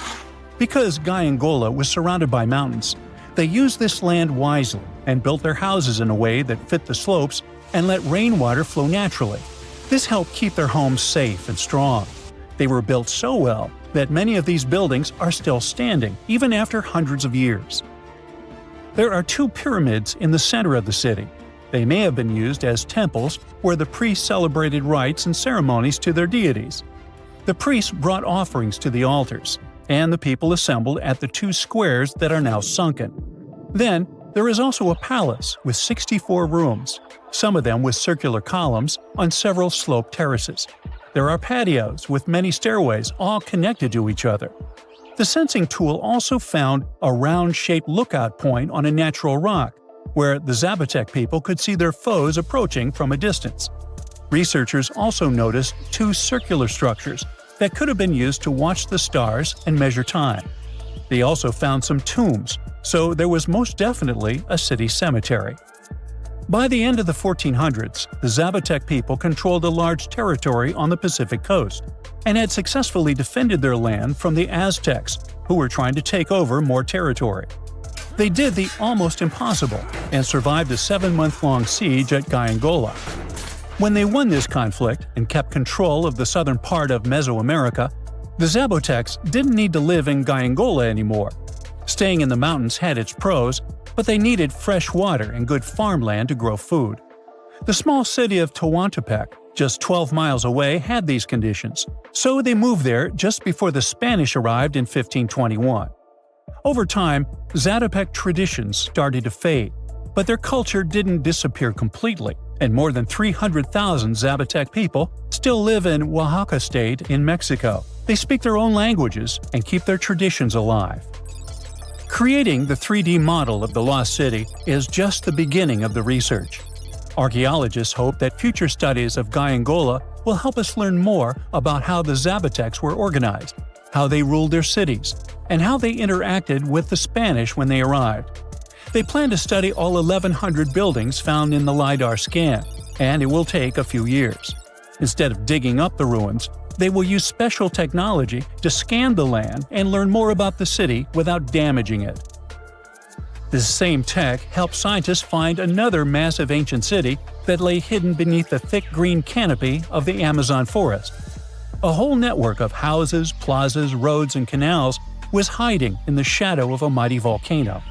Speaker 2: Because Gyangola was surrounded by mountains, they used this land wisely and built their houses in a way that fit the slopes and let rainwater flow naturally. This helped keep their homes safe and strong. They were built so well that many of these buildings are still standing, even after hundreds of years. There are 2 pyramids in the center of the city. They may have been used as temples where the priests celebrated rites and ceremonies to their deities. The priests brought offerings to the altars, and the people assembled at the 2 squares that are now sunken. Then, there is also a palace with 64 rooms, some of them with circular columns on several sloped terraces. There are patios with many stairways all connected to each other. The sensing tool also found a round-shaped lookout point on a natural rock, where the Zapotec people could see their foes approaching from a distance. Researchers also noticed 2 circular structures that could have been used to watch the stars and measure time. They also found some tombs, so there was most definitely a city cemetery. By the end of the 1400s, the Zapotec people controlled a large territory on the Pacific coast and had successfully defended their land from the Aztecs, who were trying to take over more territory. They did the almost impossible and survived a 7-month-long siege at Gyangola. When they won this conflict and kept control of the southern part of Mesoamerica, the Zapotecs didn't need to live in Gyangola anymore. Staying in the mountains had its pros, but they needed fresh water and good farmland to grow food. The small city of Tehuantepec, just 12 miles away, had these conditions, so they moved there just before the Spanish arrived in 1521. Over time, Zapotec traditions started to fade, but their culture didn't disappear completely, and more than 300,000 Zapotec people still live in Oaxaca state in Mexico. They speak their own languages and keep their traditions alive. Creating the 3D model of the lost city is just the beginning of the research. Archaeologists hope that future studies of Gyangola will help us learn more about how the Zapotecs were organized, how they ruled their cities, and how they interacted with the Spanish when they arrived. They plan to study all 1,100 buildings found in the LiDAR scan, and it will take a few years. Instead of digging up the ruins, they will use special technology to scan the land and learn more about the city without damaging it. This same tech helped scientists find another massive ancient city that lay hidden beneath the thick green canopy of the Amazon forest. A whole network of houses, plazas, roads, and canals was hiding in the shadow of a mighty volcano.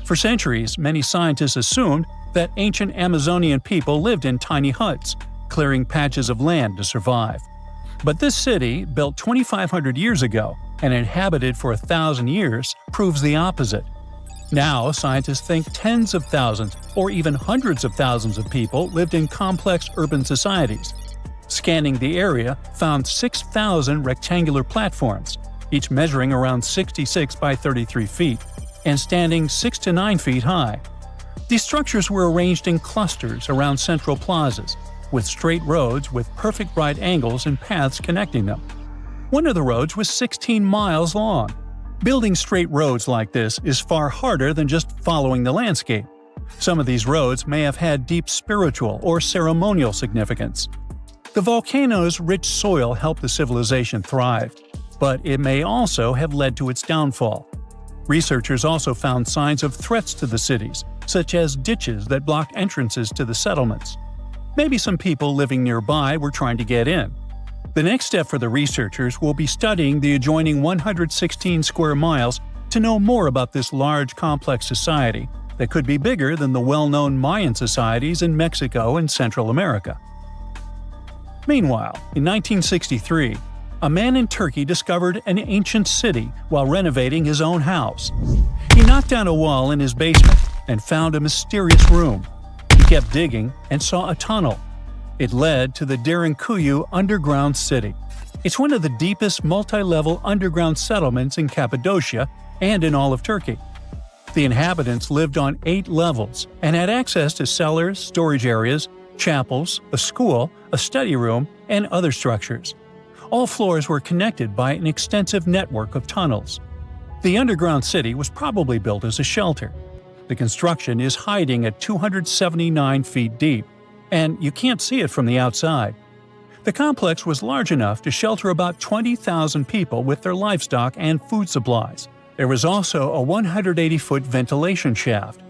Speaker 2: For centuries, many scientists assumed that ancient Amazonian people lived in tiny huts, clearing patches of land to survive. But this city, built 2,500 years ago and inhabited for 1,000 years, proves the opposite. Now, scientists think tens of thousands or even hundreds of thousands of people lived in complex urban societies. Scanning the area found 6,000 rectangular platforms, each measuring around 66 by 33 feet, and standing 6 to 9 feet high. These structures were arranged in clusters around central plazas, with straight roads with perfect right angles and paths connecting them. One of the roads was 16 miles long. Building straight roads like this is far harder than just following the landscape. Some of these roads may have had deep spiritual or ceremonial significance. The volcano's rich soil helped the civilization thrive, but it may also have led to its downfall. Researchers also found signs of threats to the cities, such as ditches that blocked entrances to the settlements. Maybe some people living nearby were trying to get in. The next step for the researchers will be studying the adjoining 116 square miles to know more about this large, complex society that could be bigger than the well-known Mayan societies in Mexico and Central America. Meanwhile, in 1963, a man in Turkey discovered an ancient city while renovating his own house. He knocked down a wall in his basement and found a mysterious room. He kept digging and saw a tunnel. It led to the Derinkuyu underground city. It's one of the deepest multi-level underground settlements in Cappadocia and in all of Turkey. The inhabitants lived on 8 levels and had access to cellars, storage areas, chapels, a school, a study room, and other structures. All floors were connected by an extensive network of tunnels. The underground city was probably built as a shelter. The construction is hiding at 279 feet deep, and you can't see it from the outside. The complex was large enough to shelter about 20,000 people with their livestock and food supplies. There was also a 180-foot ventilation shaft.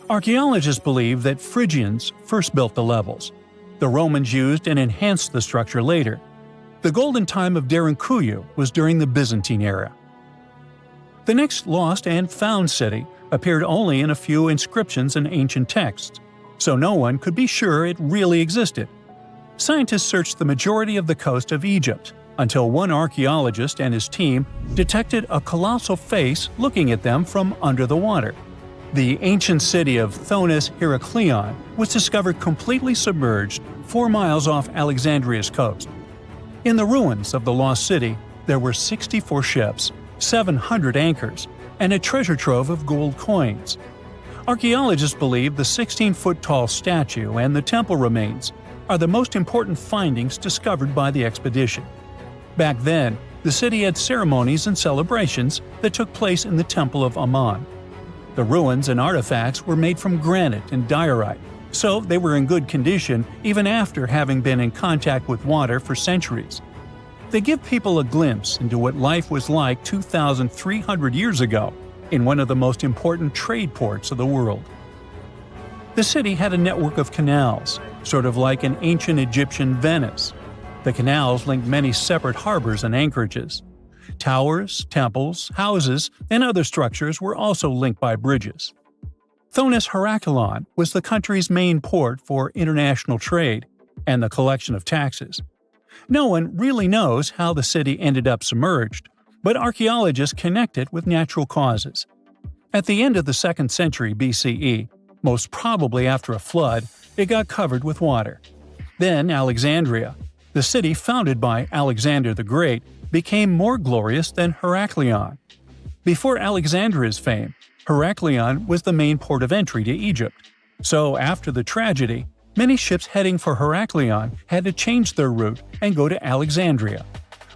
Speaker 2: Archaeologists believe that Phrygians first built the levels. The Romans used and enhanced the structure later. The golden time of Derinkuyu was during the Byzantine era. The next lost and found city appeared only in a few inscriptions and ancient texts, so no one could be sure it really existed. Scientists searched the majority of the coast of Egypt until one archaeologist and his team detected a colossal face looking at them from under the water. The ancient city of Thonis Heraklion was discovered completely submerged 4 miles off Alexandria's coast. In the ruins of the lost city, there were 64 ships, 700 anchors, and a treasure trove of gold coins. Archaeologists believe the 16-foot-tall statue and the temple remains are the most important findings discovered by the expedition. Back then, the city had ceremonies and celebrations that took place in the Temple of Ammon. The ruins and artifacts were made from granite and diorite, so they were in good condition even after having been in contact with water for centuries. They give people a glimpse into what life was like 2,300 years ago in one of the most important trade ports of the world. The city had a network of canals, sort of like an ancient Egyptian Venice. The canals linked many separate harbors and anchorages. Towers, temples, houses, and other structures were also linked by bridges. Thonis Heraklion was the country's main port for international trade and the collection of taxes. No one really knows how the city ended up submerged, but archaeologists connect it with natural causes. At the end of the 2nd century BCE, most probably after a flood, it got covered with water. Then Alexandria, the city founded by Alexander the Great, became more glorious than Heraklion. Before Alexandria's fame, Heraklion was the main port of entry to Egypt. So after the tragedy, many ships heading for Heraklion had to change their route and go to Alexandria.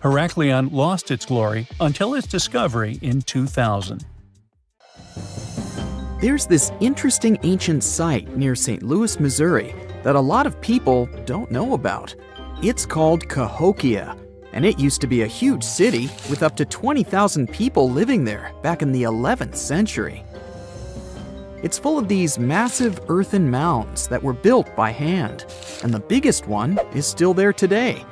Speaker 2: Heraklion lost its glory until its discovery in 2000.
Speaker 1: There's this interesting ancient site near St. Louis, Missouri, that a lot of people don't know about. It's called Cahokia, and it used to be a huge city with up to 20,000 people living there back in the 11th century. It's full of these massive earthen mounds that were built by hand, and the biggest one is still there today,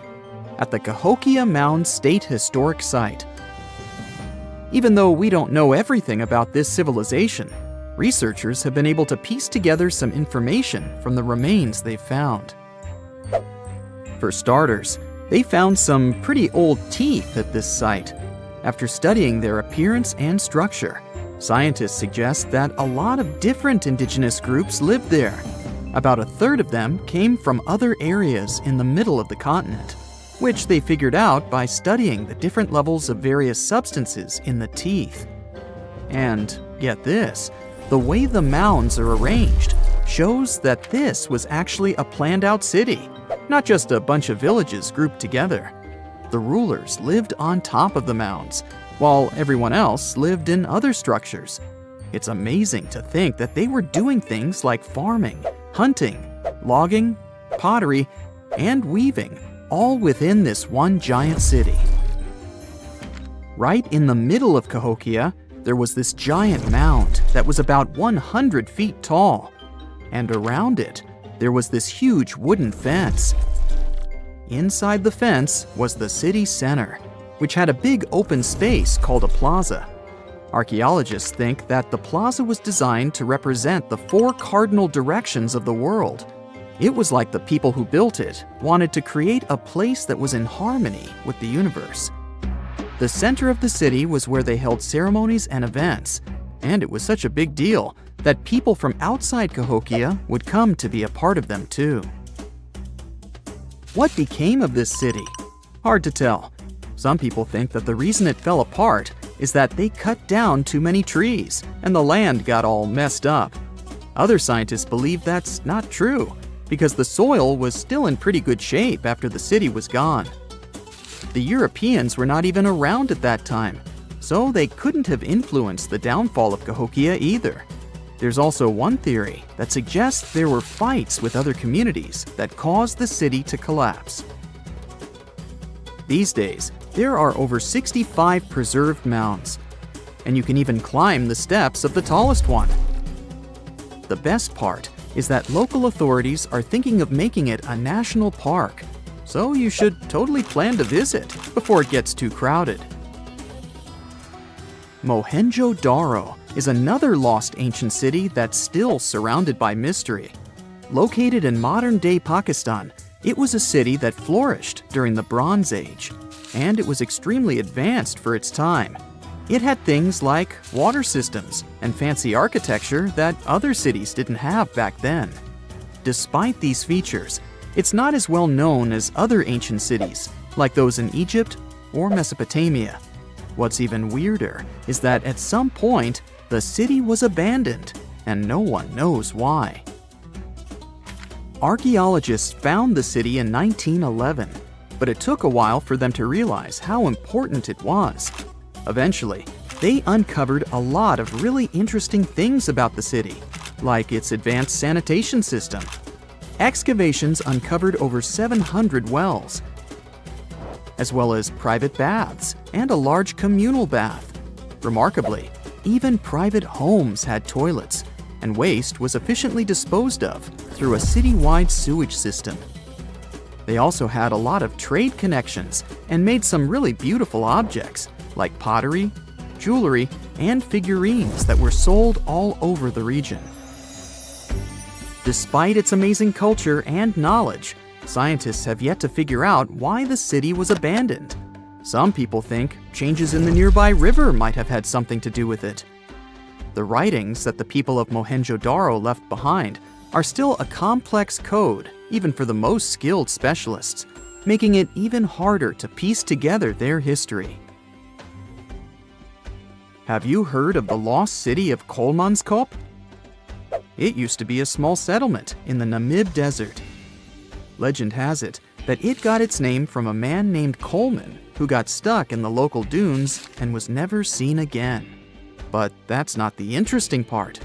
Speaker 1: at the Cahokia Mound State Historic Site. Even though we don't know everything about this civilization, researchers have been able to piece together some information from the remains they've found. For starters, they found some pretty old teeth at this site. After studying their appearance and structure, scientists suggest that a lot of different indigenous groups lived there. About a third of them came from other areas in the middle of the continent, which they figured out by studying the different levels of various substances in the teeth. And get this, the way the mounds are arranged shows that this was actually a planned-out city, not just a bunch of villages grouped together. The rulers lived on top of the mounds, while everyone else lived in other structures. It's amazing to think that they were doing things like farming, hunting, logging, pottery, and weaving, all within this one giant city. Right in the middle of Cahokia, there was this giant mound that was about 100 feet tall, and around it, there was this huge wooden fence. Inside the fence was the city center, which had a big open space called a plaza. Archaeologists think that the plaza was designed to represent the 4 cardinal directions of the world. It was like the people who built it wanted to create a place that was in harmony with the universe. The center of the city was where they held ceremonies and events, and it was such a big deal that people from outside Cahokia would come to be a part of them too. What became of this city? Hard to tell. Some people think that the reason it fell apart is that they cut down too many trees and the land got all messed up. Other scientists believe that's not true because the soil was still in pretty good shape after the city was gone. The Europeans were not even around at that time, so they couldn't have influenced the downfall of Cahokia either. There's also one theory that suggests there were fights with other communities that caused the city to collapse. These days, there are over 65 preserved mounds, and you can even climb the steps of the tallest one. The best part is that local authorities are thinking of making it a national park, so you should totally plan to visit before it gets too crowded. Mohenjo-Daro is another lost ancient city that's still surrounded by mystery. Located in modern-day Pakistan, it was a city that flourished during the Bronze Age, and it was extremely advanced for its time. It had things like water systems and fancy architecture that other cities didn't have back then. Despite these features, it's not as well known as other ancient cities, like those in Egypt or Mesopotamia. What's even weirder is that at some point, the city was abandoned, and no one knows why. Archaeologists found the city in 1911, but it took a while for them to realize how important it was. Eventually, they uncovered a lot of really interesting things about the city, like its advanced sanitation system. Excavations uncovered over 700 wells, as well as private baths and a large communal bath. Remarkably, even private homes had toilets, and waste was efficiently disposed of through a citywide sewage system. They also had a lot of trade connections and made some really beautiful objects, like pottery, jewelry, and figurines that were sold all over the region. Despite its amazing culture and knowledge, scientists have yet to figure out why the city was abandoned. Some people think changes in the nearby river might have had something to do with it. The writings that the people of Mohenjo-Daro left behind are still a complex code, even for the most skilled specialists, making it even harder to piece together their history. Have you heard of the lost city of Kolmanskop? It used to be a small settlement in the Namib Desert. Legend has it that it got its name from a man named Coleman who got stuck in the local dunes and was never seen again. But that's not the interesting part.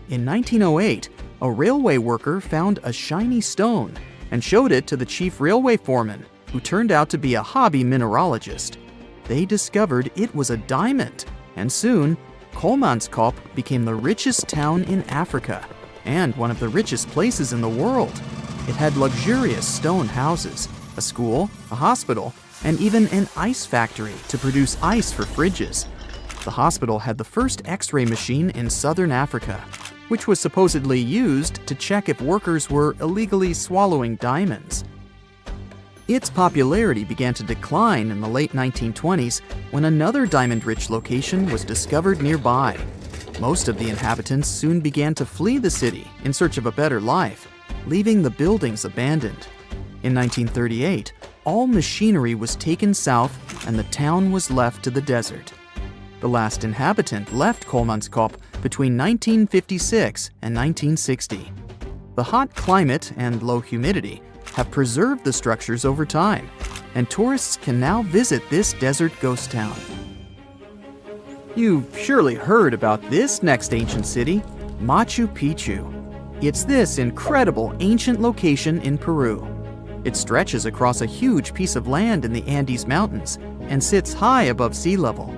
Speaker 1: In 1908, a railway worker found a shiny stone and showed it to the chief railway foreman, who turned out to be a hobby mineralogist. They discovered it was a diamond, and soon, Kolmanskop became the richest town in Africa and one of the richest places in the world. It had luxurious stone houses, a school, a hospital, and even an ice factory to produce ice for fridges. The hospital had the first X-ray machine in southern Africa, which was supposedly used to check if workers were illegally swallowing diamonds. Its popularity began to decline in the late 1920s when another diamond-rich location was discovered nearby. Most of the inhabitants soon began to flee the city in search of a better life, leaving the buildings abandoned. In 1938, all machinery was taken south and the town was left to the desert. The last inhabitant left Kolmanskop between 1956 and 1960. The hot climate and low humidity have preserved the structures over time, and tourists can now visit this desert ghost town. You've surely heard about this next ancient city, Machu Picchu. It's this incredible ancient location in Peru. It stretches across a huge piece of land in the Andes Mountains and sits high above sea level.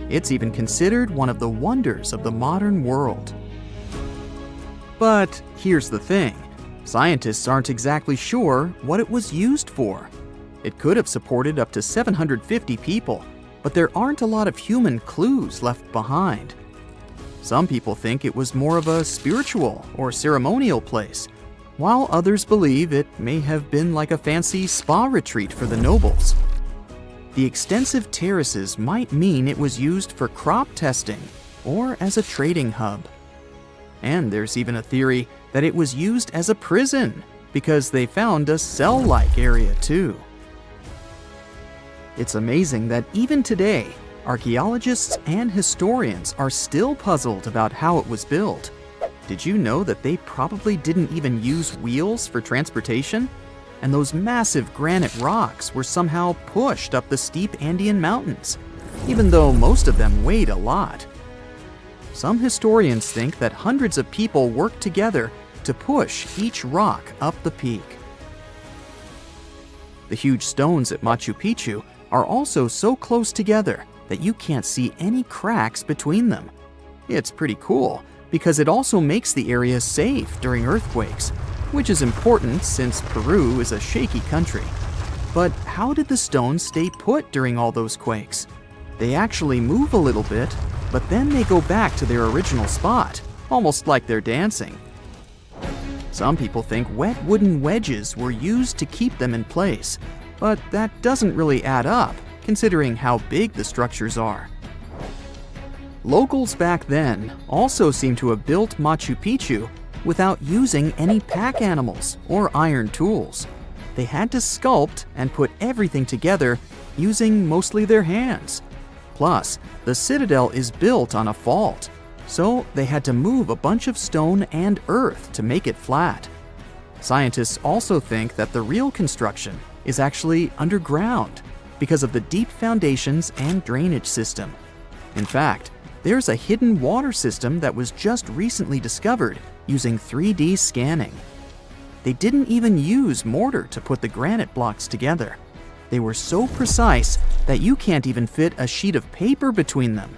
Speaker 1: It's even considered one of the wonders of the modern world. But here's the thing. Scientists aren't exactly sure what it was used for. It could have supported up to 750 people, but there aren't a lot of human clues left behind. Some people think it was more of a spiritual or ceremonial place, while others believe it may have been like a fancy spa retreat for the nobles. The extensive terraces might mean it was used for crop testing or as a trading hub. And there's even a theory that it was used as a prison because they found a cell-like area too. It's amazing that even today, archaeologists and historians are still puzzled about how it was built. Did you know that they probably didn't even use wheels for transportation? And those massive granite rocks were somehow pushed up the steep Andean mountains. even though most of them weighed a lot. Some historians think that hundreds of people worked together to push each rock up the peak. The huge stones at Machu Picchu are also so close together that you can't see any cracks between them. It's pretty cool because it also makes the area safe during earthquakes, which is important since Peru is a shaky country. But how did the stones stay put during all those quakes? They actually move a little bit, but then they go back to their original spot, almost like they're dancing. Some people think wet wooden wedges were used to keep them in place, but that doesn't really add up, considering how big the structures are. Locals back then also seem to have built Machu Picchu without using any pack animals or iron tools. They had to sculpt and put everything together using mostly their hands. Plus, the citadel is built on a fault, so they had to move a bunch of stone and earth to make it flat. Scientists also think that the real construction is actually underground because of the deep foundations and drainage system. In fact, there's a hidden water system that was just recently discovered using 3D scanning. They didn't even use mortar to put the granite blocks together. They were so precise that you can't even fit a sheet of paper between them.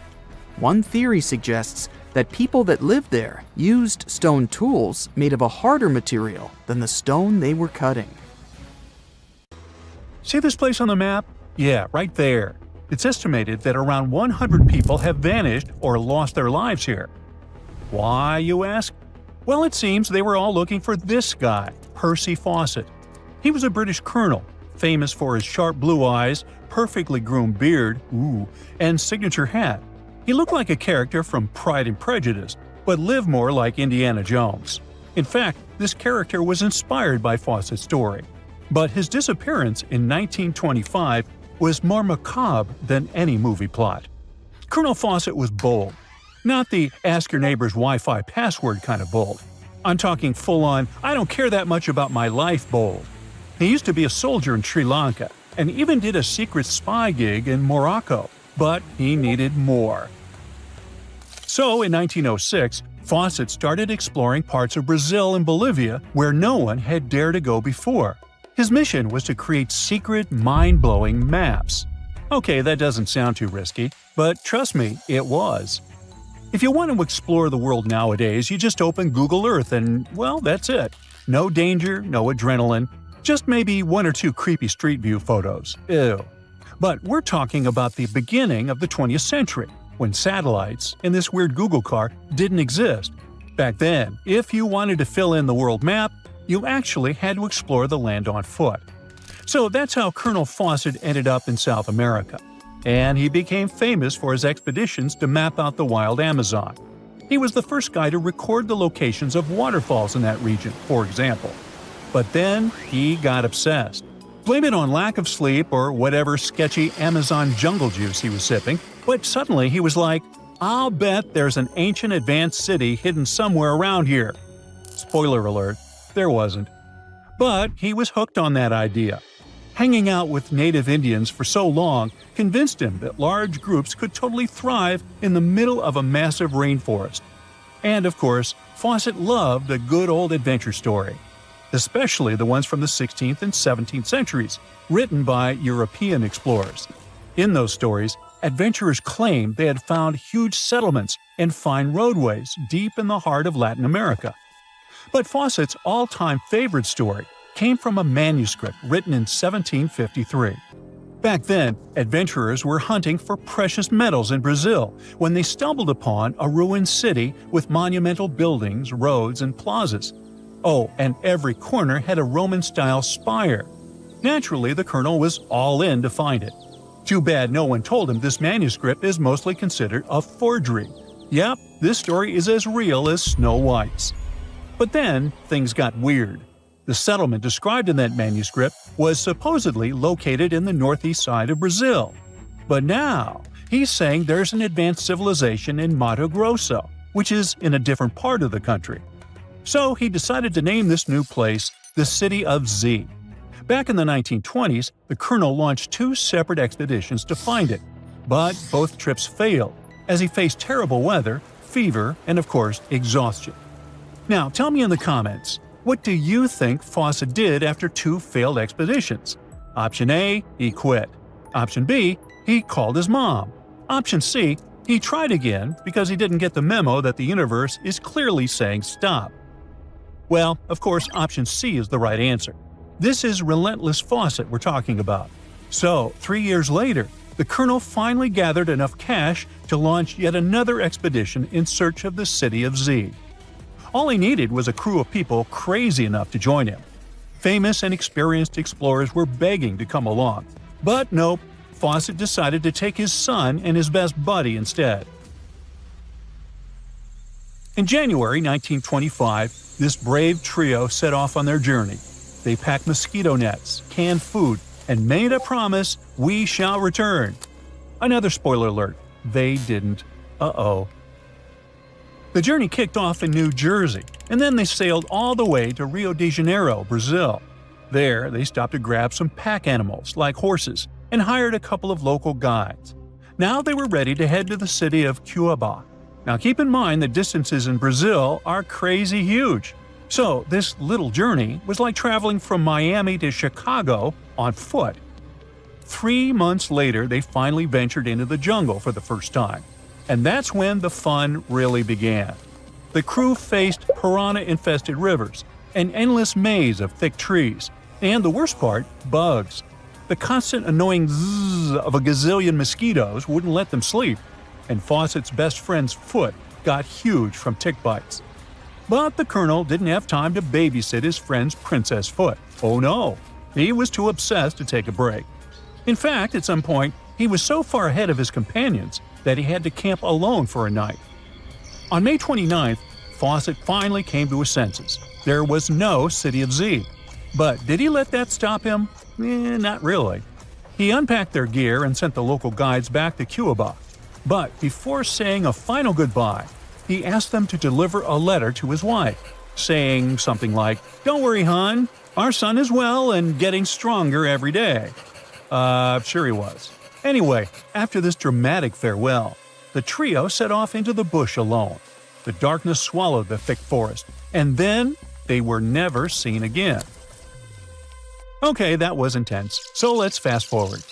Speaker 1: One theory suggests that people that lived there used stone tools made of a harder material than the stone they were cutting.
Speaker 2: See this place on the map? Yeah, right there. It's estimated that around 100 people have vanished or lost their lives here. Why, you ask? Well, it seems they were all looking for this guy, Percy Fawcett. He was a British colonel, famous for his sharp blue eyes, perfectly groomed beard, and signature hat. He looked like a character from Pride and Prejudice, but lived more like Indiana Jones. In fact, this character was inspired by Fawcett's story. But his disappearance in 1925 was more macabre than any movie plot. Colonel Fawcett was bold. Not the ask your neighbor's Wi-Fi password kind of bold. I'm talking full-on, I don't care that much about my life bold. He used to be a soldier in Sri Lanka and even did a secret spy gig in Morocco, but he needed more. So in 1906, Fawcett started exploring parts of Brazil and Bolivia where no one had dared to go before. His mission was to create secret, mind-blowing maps. Okay, that doesn't sound too risky, but trust me, it was. If you want to explore the world nowadays, you just open Google Earth and, well, that's it. No danger, no adrenaline, just maybe one or two creepy street view photos. Ew. But we're talking about the beginning of the 20th century, when satellites and this weird Google car didn't exist. Back then, if you wanted to fill in the world map, you actually had to explore the land on foot. So that's how Colonel Fawcett ended up in South America. And he became famous for his expeditions to map out the wild Amazon. He was the first guy to record the locations of waterfalls in that region, for example. But then he got obsessed. Blame it on lack of sleep or whatever sketchy Amazon jungle juice he was sipping, but suddenly he was like, I'll bet there's an ancient advanced city hidden somewhere around here. Spoiler alert, there wasn't. But he was hooked on that idea. Hanging out with native Indians for so long convinced him that large groups could totally thrive in the middle of a massive rainforest. And of course, Fawcett loved a good old adventure story, especially the ones from the 16th and 17th centuries, written by European explorers. In those stories, adventurers claimed they had found huge settlements and fine roadways deep in the heart of Latin America. But Fawcett's all-time favorite story came from a manuscript written in 1753. Back then, adventurers were hunting for precious metals in Brazil when they stumbled upon a ruined city with monumental buildings, roads, and plazas. Oh, and every corner had a Roman-style spire. Naturally, the colonel was all in to find it. Too bad no one told him this manuscript is mostly considered a forgery. Yep, this story is as real as Snow White's. But then, things got weird. The settlement described in that manuscript was supposedly located in the northeast side of Brazil. But now, he's saying there's an advanced civilization in Mato Grosso, which is in a different part of the country. So he decided to name this new place the City of Z. Back in the 1920s, the colonel launched two separate expeditions to find it. But both trips failed, as he faced terrible weather, fever, and of course, exhaustion. Now, tell me in the comments, what do you think Fawcett did after 2 failed expeditions? Option A, he quit. Option B, he called his mom. Option C, he tried again because he didn't get the memo that the universe is clearly saying stop. Well, of course, option C is the right answer. This is relentless Fawcett we're talking about. So, 3 years later, the colonel finally gathered enough cash to launch yet another expedition in search of the city of Z. All he needed was a crew of people crazy enough to join him. Famous and experienced explorers were begging to come along. But nope, Fawcett decided to take his son and his best buddy instead. In January 1925, this brave trio set off on their journey. They packed mosquito nets, canned food, and made a promise, "We shall return." Another spoiler alert, they didn't. Uh-oh. The journey kicked off in New Jersey, and then they sailed all the way to Rio de Janeiro, Brazil. There, they stopped to grab some pack animals, like horses, and hired a couple of local guides. Now they were ready to head to the city of Cuiabá. Now keep in mind the distances in Brazil are crazy huge. So this little journey was like traveling from Miami to Chicago on foot. 3 months later, they finally ventured into the jungle for the first time. And that's when the fun really began. The crew faced piranha-infested rivers, an endless maze of thick trees, and the worst part, bugs. The constant annoying zzz of a gazillion mosquitoes wouldn't let them sleep, and Fawcett's best friend's foot got huge from tick bites. But the colonel didn't have time to babysit his friend's princess foot. Oh no, he was too obsessed to take a break. In fact, at some point, he was so far ahead of his companions that he had to camp alone for a night. On May 29th, Fawcett finally came to his senses. There was no City of Z. But did he let that stop him? Not really. He unpacked their gear and sent the local guides back to Cuiabá. But before saying a final goodbye, he asked them to deliver a letter to his wife, saying something like, "Don't worry, hon, our son is well and getting stronger every day." Sure he was. Anyway, after this dramatic farewell, the trio set off into the bush alone. The darkness swallowed the thick forest, and then they were never seen again. Okay, that was intense, so let's fast forward.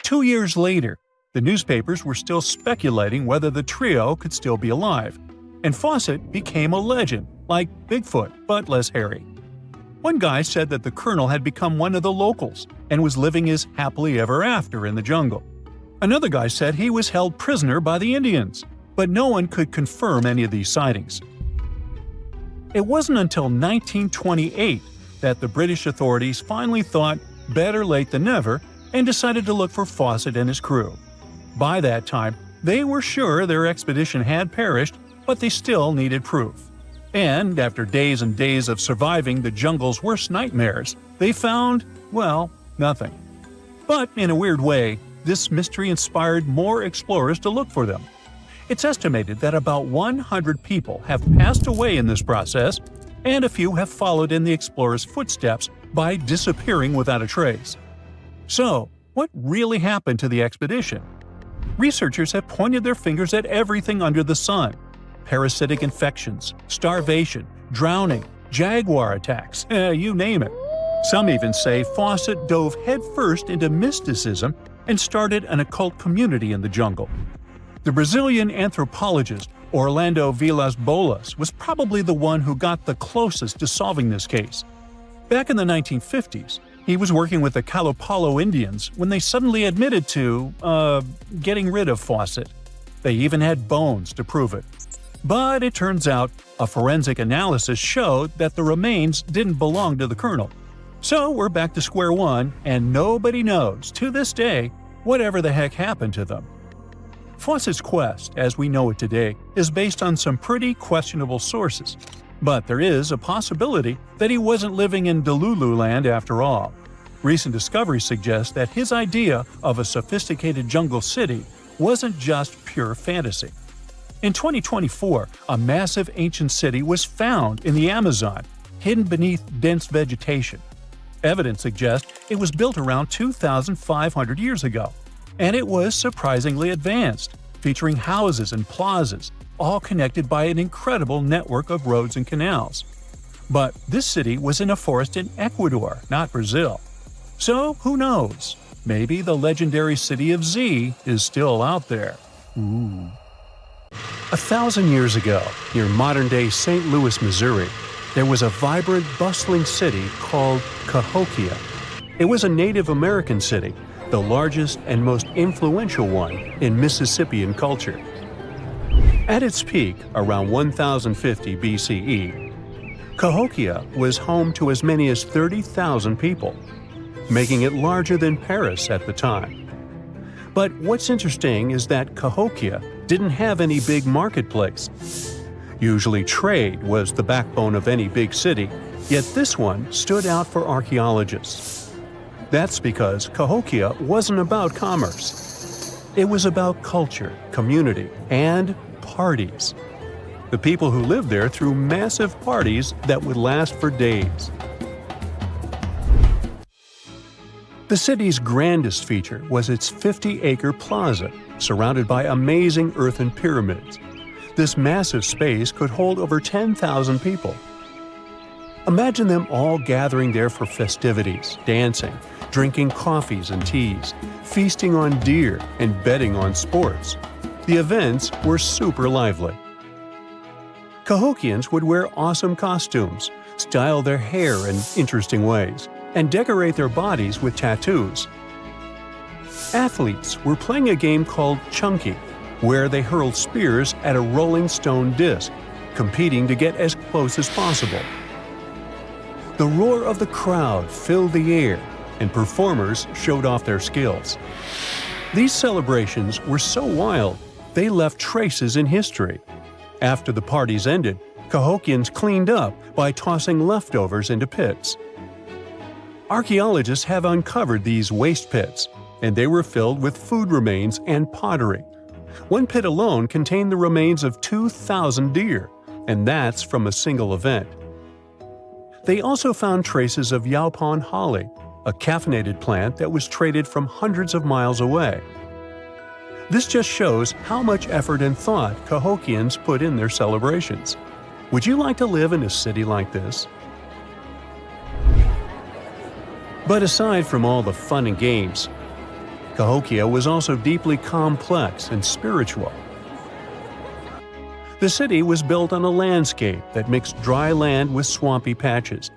Speaker 2: 2 years later, the newspapers were still speculating whether the trio could still be alive, and Fawcett became a legend, like Bigfoot, but less hairy. One guy said that the colonel had become one of the locals and was living his happily ever after in the jungle. Another guy said he was held prisoner by the Indians, but no one could confirm any of these sightings. It wasn't until 1928 that the British authorities finally thought better late than never and decided to look for Fawcett and his crew. By that time, they were sure their expedition had perished, but they still needed proof. And after days and days of surviving the jungle's worst nightmares, they found, well, nothing. But in a weird way, this mystery inspired more explorers to look for them. It's estimated that about 100 people have passed away in this process, and a few have followed in the explorers' footsteps by disappearing without a trace. So, what really happened to the expedition? Researchers have pointed their fingers at everything under the sun. Parasitic infections, starvation, drowning, jaguar attacks, you name it. Some even say Fawcett dove headfirst into mysticism and started an occult community in the jungle. The Brazilian anthropologist Orlando Vilas-Boas was probably the one who got the closest to solving this case. Back in the 1950s, he was working with the Kalapalo Indians when they suddenly admitted to, getting rid of Fawcett. They even had bones to prove it. But it turns out a forensic analysis showed that the remains didn't belong to the colonel. So we're back to square one, and nobody knows, to this day, whatever the heck happened to them. Fawcett's quest, as we know it today, is based on some pretty questionable sources. But there is a possibility that he wasn't living in Delulu land after all. Recent discoveries suggest that his idea of a sophisticated jungle city wasn't just pure fantasy. In 2024, a massive ancient city was found in the Amazon, hidden beneath dense vegetation. Evidence suggests it was built around 2,500 years ago. And it was surprisingly advanced, featuring houses and plazas, all connected by an incredible network of roads and canals. But this city was in a forest in Ecuador, not Brazil. So who knows? Maybe the legendary city of Z is still out there. 1,000 years ago, near modern-day St. Louis, Missouri, there was a vibrant, bustling city called Cahokia. It was a Native American city, the largest and most influential one in Mississippian culture. At its peak, around 1050 BCE, Cahokia was home to as many as 30,000 people, making it larger than Paris at the time. But what's interesting is that Cahokia didn't have any big marketplace. Usually trade was the backbone of any big city, yet this one stood out for archaeologists. That's because Cahokia wasn't about commerce. It was about culture, community, and parties. The people who lived there threw massive parties that would last for days. The city's grandest feature was its 50-acre plaza, surrounded by amazing earthen pyramids. This massive space could hold over 10,000 people. Imagine them all gathering there for festivities, dancing, drinking coffees and teas, feasting on deer, and betting on sports. The events were super lively. Cahokians would wear awesome costumes, style their hair in interesting ways, and decorate their bodies with tattoos. Athletes were playing a game called Chunky, where they hurled spears at a rolling stone disc, competing to get as close as possible. The roar of the crowd filled the air, and performers showed off their skills. These celebrations were so wild, they left traces in history. After the parties ended, Cahokians cleaned up by tossing leftovers into pits. Archaeologists have uncovered these waste pits, and they were filled with food remains and pottery. One pit alone contained the remains of 2,000 deer, and that's from a single event. They also found traces of yaupon holly, a caffeinated plant that was traded from hundreds of miles away. This just shows how much effort and thought Cahokians put in their celebrations. Would you like to live in a city like this? But aside from all the fun and games, Cahokia was also deeply complex and spiritual. The city was built on a landscape that mixed dry land with swampy patches.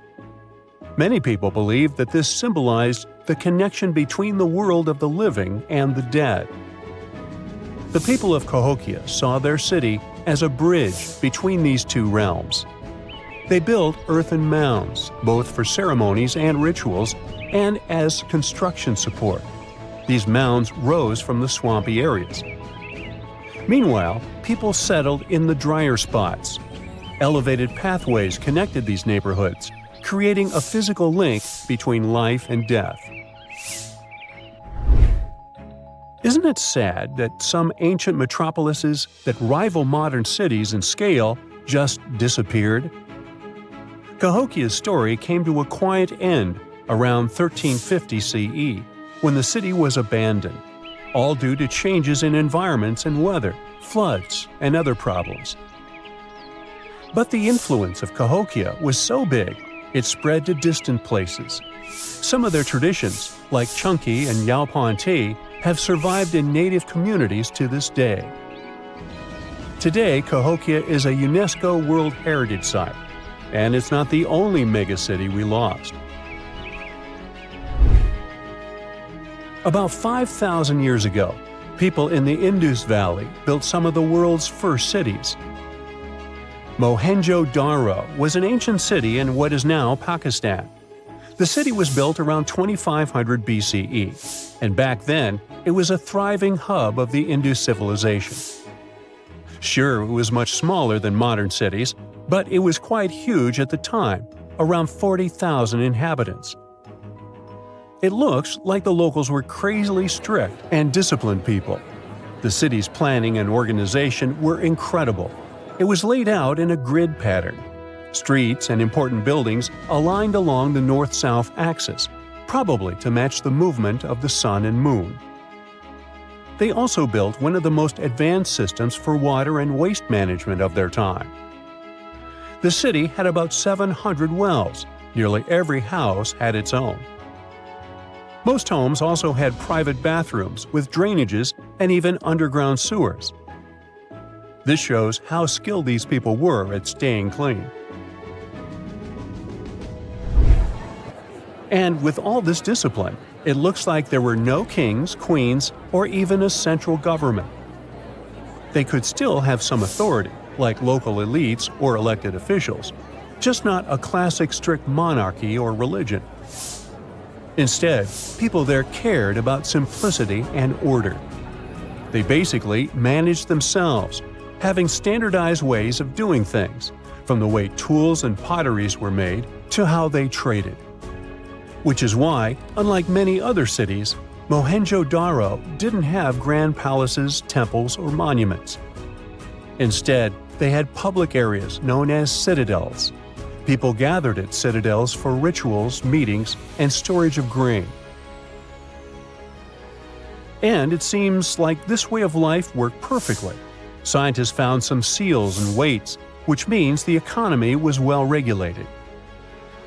Speaker 2: Many people believe that this symbolized the connection between the world of the living and the dead. The people of Cahokia saw their city as a bridge between these two realms. They built earthen mounds, both for ceremonies and rituals, and as construction support. These mounds rose from the swampy areas. Meanwhile, people settled in the drier spots. Elevated pathways connected these neighborhoods, creating a physical link between life and death. Isn't it sad that some ancient metropolises that rival modern cities in scale just disappeared? Cahokia's story came to a quiet end around 1350 CE, when the city was abandoned, all due to changes in environments and weather, floods, and other problems. But the influence of Cahokia was so big, it spread to distant places. Some of their traditions, like Chunky and Yaupon tea, have survived in native communities to this day. Today, Cahokia is a UNESCO World Heritage Site, and it's not the only megacity we lost. About 5,000 years ago, people in the Indus Valley built some of the world's first cities. Mohenjo-Daro was an ancient city in what is now Pakistan. The city was built around 2500 BCE, and back then, it was a thriving hub of the Indus civilization. Sure, it was much smaller than modern cities, but it was quite huge at the time, around 40,000 inhabitants. It looks like the locals were crazily strict and disciplined people. The city's planning and organization were incredible. It was laid out in a grid pattern. Streets and important buildings aligned along the north-south axis, probably to match the movement of the sun and moon. They also built one of the most advanced systems for water and waste management of their time. The city had about 700 wells. Nearly every house had its own. Most homes also had private bathrooms with drainages and even underground sewers. This shows how skilled these people were at staying clean. And with all this discipline, it looks like there were no kings, queens, or even a central government. They could still have some authority, like local elites or elected officials, just not a classic strict monarchy or religion. Instead, people there cared about simplicity and order. They basically managed themselves, having standardized ways of doing things, from the way tools and potteries were made to how they traded. Which is why, unlike many other cities, Mohenjo-Daro didn't have grand palaces, temples, or monuments. Instead, they had public areas known as citadels. People gathered at citadels for rituals, meetings, and storage of grain. And it seems like this way of life worked perfectly. Scientists found some seals and weights, which means the economy was well regulated.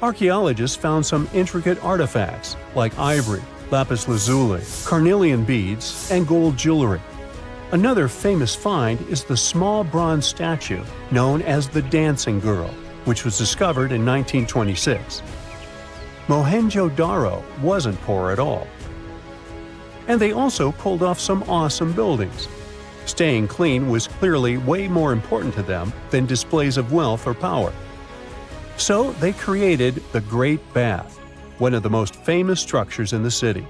Speaker 2: Archaeologists found some intricate artifacts like ivory, lapis lazuli, carnelian beads, and gold jewelry. Another famous find is the small bronze statue known as the Dancing Girl, which was discovered in 1926. Mohenjo-Daro wasn't poor at all. And they also pulled off some awesome buildings. Staying clean was clearly way more important to them than displays of wealth or power. So they created the Great Bath, one of the most famous structures in the city.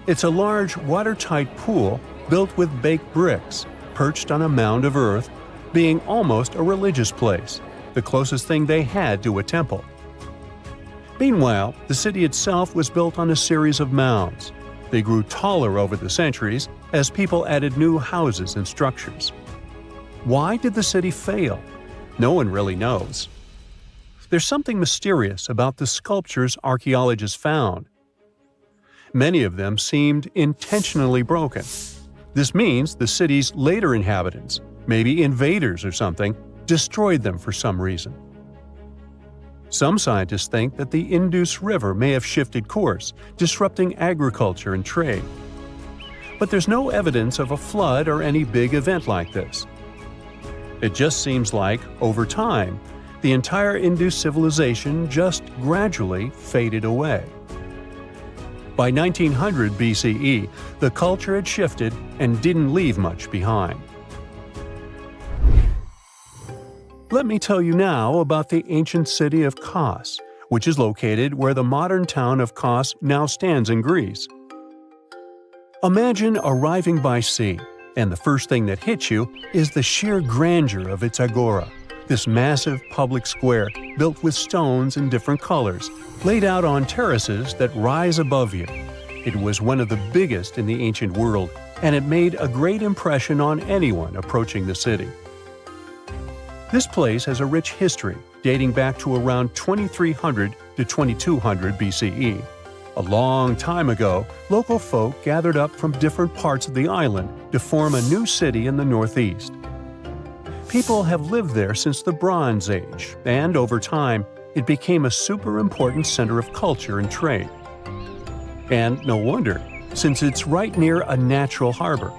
Speaker 2: It's a large, watertight pool built with baked bricks, perched on a mound of earth, being almost a religious place, the closest thing they had to a temple. Meanwhile, the city itself was built on a series of mounds. They grew taller over the centuries as people added new houses and structures. Why did the city fail? No one really knows. There's something mysterious about the sculptures archaeologists found. Many of them seemed intentionally broken. This means the city's later inhabitants, maybe invaders or something, destroyed them for some reason. Some scientists think that the Indus River may have shifted course, disrupting agriculture and trade. But there's no evidence of a flood or any big event like this. It just seems like, over time, the entire Indus civilization just gradually faded away. By 1900 BCE, the culture had shifted and didn't leave much behind. Let me tell you now about the ancient city of Kos, which is located where the modern town of Kos now stands in Greece. Imagine arriving by sea, and the first thing that hits you is the sheer grandeur of its agora, this massive public square built with stones in different colors, laid out on terraces that rise above you. It was one of the biggest in the ancient world, and it made a great impression on anyone approaching the city. This place has a rich history dating back to around 2300 to 2200 BCE. A long time ago, local folk gathered up from different parts of the island to form a new city in the northeast. People have lived there since the Bronze Age, and over time, it became a super important center of culture and trade. And no wonder, since it's right near a natural harbor.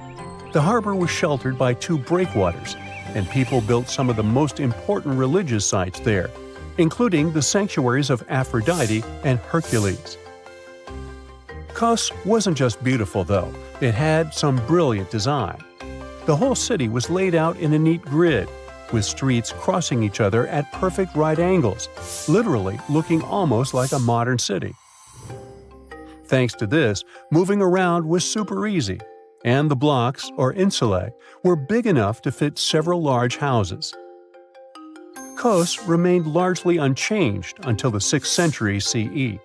Speaker 2: The harbor was sheltered by two breakwaters, and people built some of the most important religious sites there, including the sanctuaries of Aphrodite and Hercules. Kos wasn't just beautiful, though. It had some brilliant design. The whole city was laid out in a neat grid, with streets crossing each other at perfect right angles, literally looking almost like a modern city. Thanks to this, moving around was super easy, and the blocks, or insulae, were big enough to fit several large houses. Kos remained largely unchanged until the 6th century CE.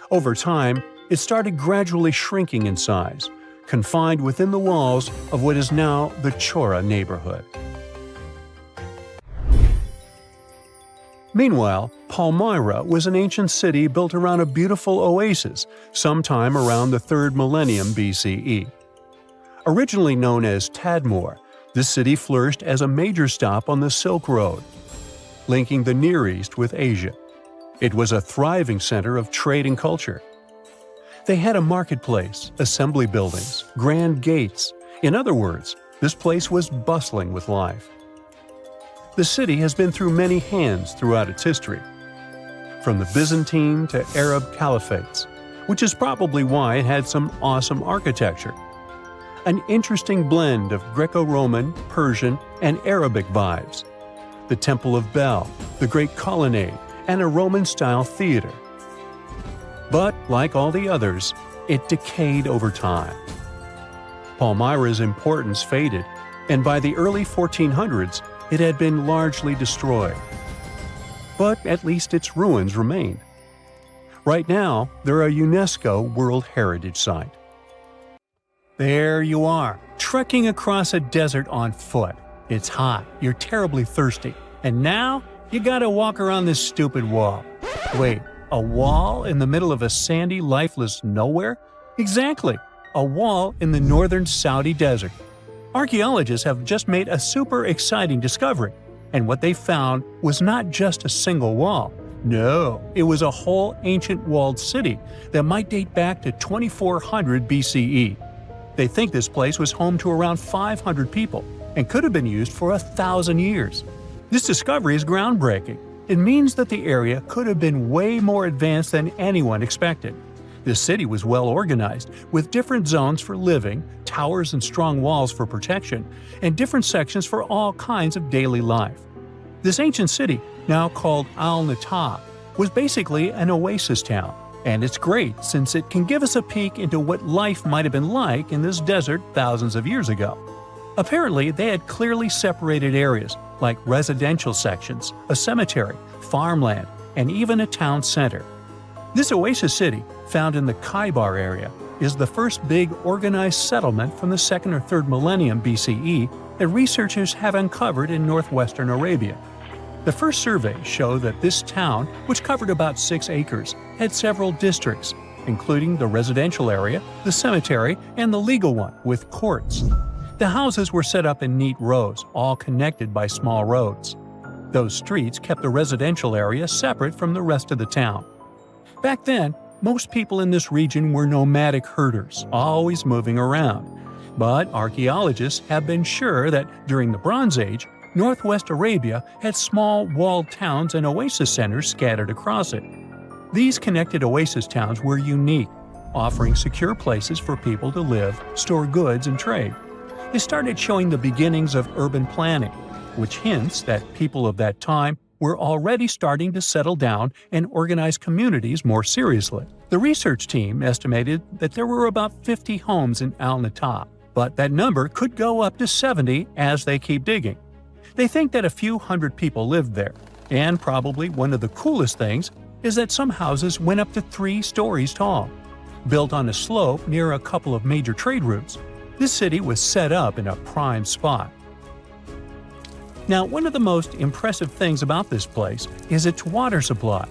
Speaker 2: Over time, it started gradually shrinking in size, confined within the walls of what is now the Chora neighborhood. Meanwhile, Palmyra was an ancient city built around a beautiful oasis sometime around the 3rd millennium BCE. Originally known as Tadmor, this city flourished as a major stop on the Silk Road, linking the Near East with Asia. It was a thriving center of trade and culture. They had a marketplace, assembly buildings, grand gates. In other words, this place was bustling with life. The city has been through many hands throughout its history, from the Byzantine to Arab caliphates, which is probably why it had some awesome architecture. An interesting blend of Greco-Roman, Persian, and Arabic vibes. The Temple of Bel, the Great Colonnade, and a Roman-style theater. But, like all the others, it decayed over time. Palmyra's importance faded, and by the early 1400s, it had been largely destroyed. But at least its ruins remained. Right now, they're a UNESCO World Heritage Site. There you are, trekking across a desert on foot. It's hot, you're terribly thirsty, and now you gotta walk around this stupid wall. Wait, a wall in the middle of a sandy, lifeless nowhere? Exactly, a wall in the northern Saudi desert. Archaeologists have just made a super exciting discovery, and what they found was not just a single wall. No, it was a whole ancient walled city that might date back to 2400 BCE. They think this place was home to around 500 people and could have been used for 1,000 years. This discovery is groundbreaking. It means that the area could have been way more advanced than anyone expected. This city was well organized, with different zones for living, towers and strong walls for protection, and different sections for all kinds of daily life. This ancient city, now called Al-Natta, was basically an oasis town, and it's great since it can give us a peek into what life might have been like in this desert thousands of years ago. Apparently, they had clearly separated areas, like residential sections, a cemetery, farmland, and even a town center. This oasis city, found in the Khaybar area, is the first big organized settlement from the 2nd or 3rd millennium BCE that researchers have uncovered in northwestern Arabia. The first surveys show that this town, which covered about 6 acres, had several districts, including the residential area, the cemetery, and the legal one, with courts. The houses were set up in neat rows, all connected by small roads. Those streets kept the residential area separate from the rest of the town. Back then, most people in this region were nomadic herders, always moving around. But archaeologists have been sure that during the Bronze Age, northwest Arabia had small walled towns and oasis centers scattered across it. These connected oasis towns were unique, offering secure places for people to live, store goods, and trade. They started showing the beginnings of urban planning, which hints that people of that time were already starting to settle down and organize communities more seriously. The research team estimated that there were about 50 homes in Al-Natta, but that number could go up to 70 as they keep digging. They think that a few hundred people lived there, and probably one of the coolest things is that some houses went up to 3 stories tall. Built on a slope near a couple of major trade routes, this city was set up in a prime spot. Now, one of the most impressive things about this place is its water supply.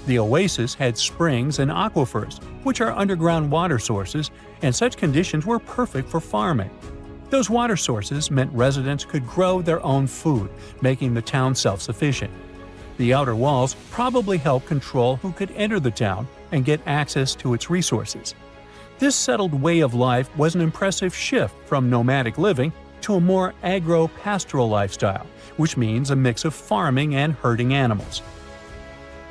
Speaker 2: The oasis had springs and aquifers, which are underground water sources, and such conditions were perfect for farming. Those water sources meant residents could grow their own food, making the town self-sufficient. The outer walls probably helped control who could enter the town and get access to its resources. This settled way of life was an impressive shift from nomadic living to a more agro-pastoral lifestyle, which means a mix of farming and herding animals.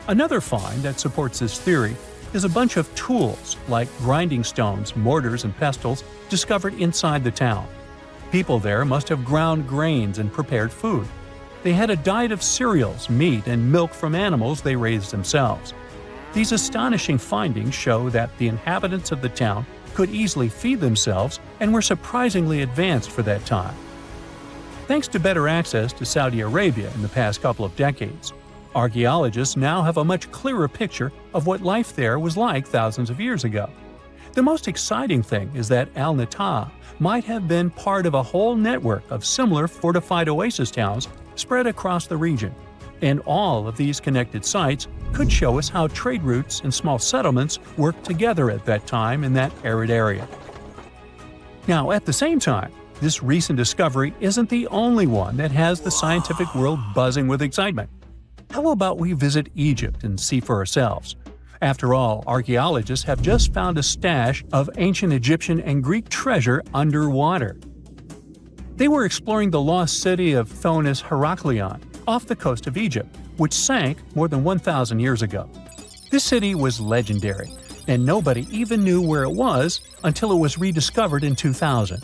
Speaker 2: Another find that supports this theory is a bunch of tools, like grinding stones, mortars, and pestles, discovered inside the town. People there must have ground grains and prepared food. They had a diet of cereals, meat, and milk from animals they raised themselves. These astonishing findings show that the inhabitants of the town could easily feed themselves and were surprisingly advanced for that time. Thanks to better access to Saudi Arabia in the past couple of decades, archaeologists now have a much clearer picture of what life there was like thousands of years ago. The most exciting thing is that Al-Natta might have been part of a whole network of similar fortified oasis towns spread across the region, and all of these connected sites could show us how trade routes and small settlements worked together at that time in that arid area. Now, at the same time, this recent discovery isn't the only one that has the scientific world buzzing with excitement. How about we visit Egypt and see for ourselves? After all, archaeologists have just found a stash of ancient Egyptian and Greek treasure underwater. They were exploring the lost city of Thonis Heraklion off the coast of Egypt, which sank more than 1,000 years ago. This city was legendary, and nobody even knew where it was until it was rediscovered in 2000.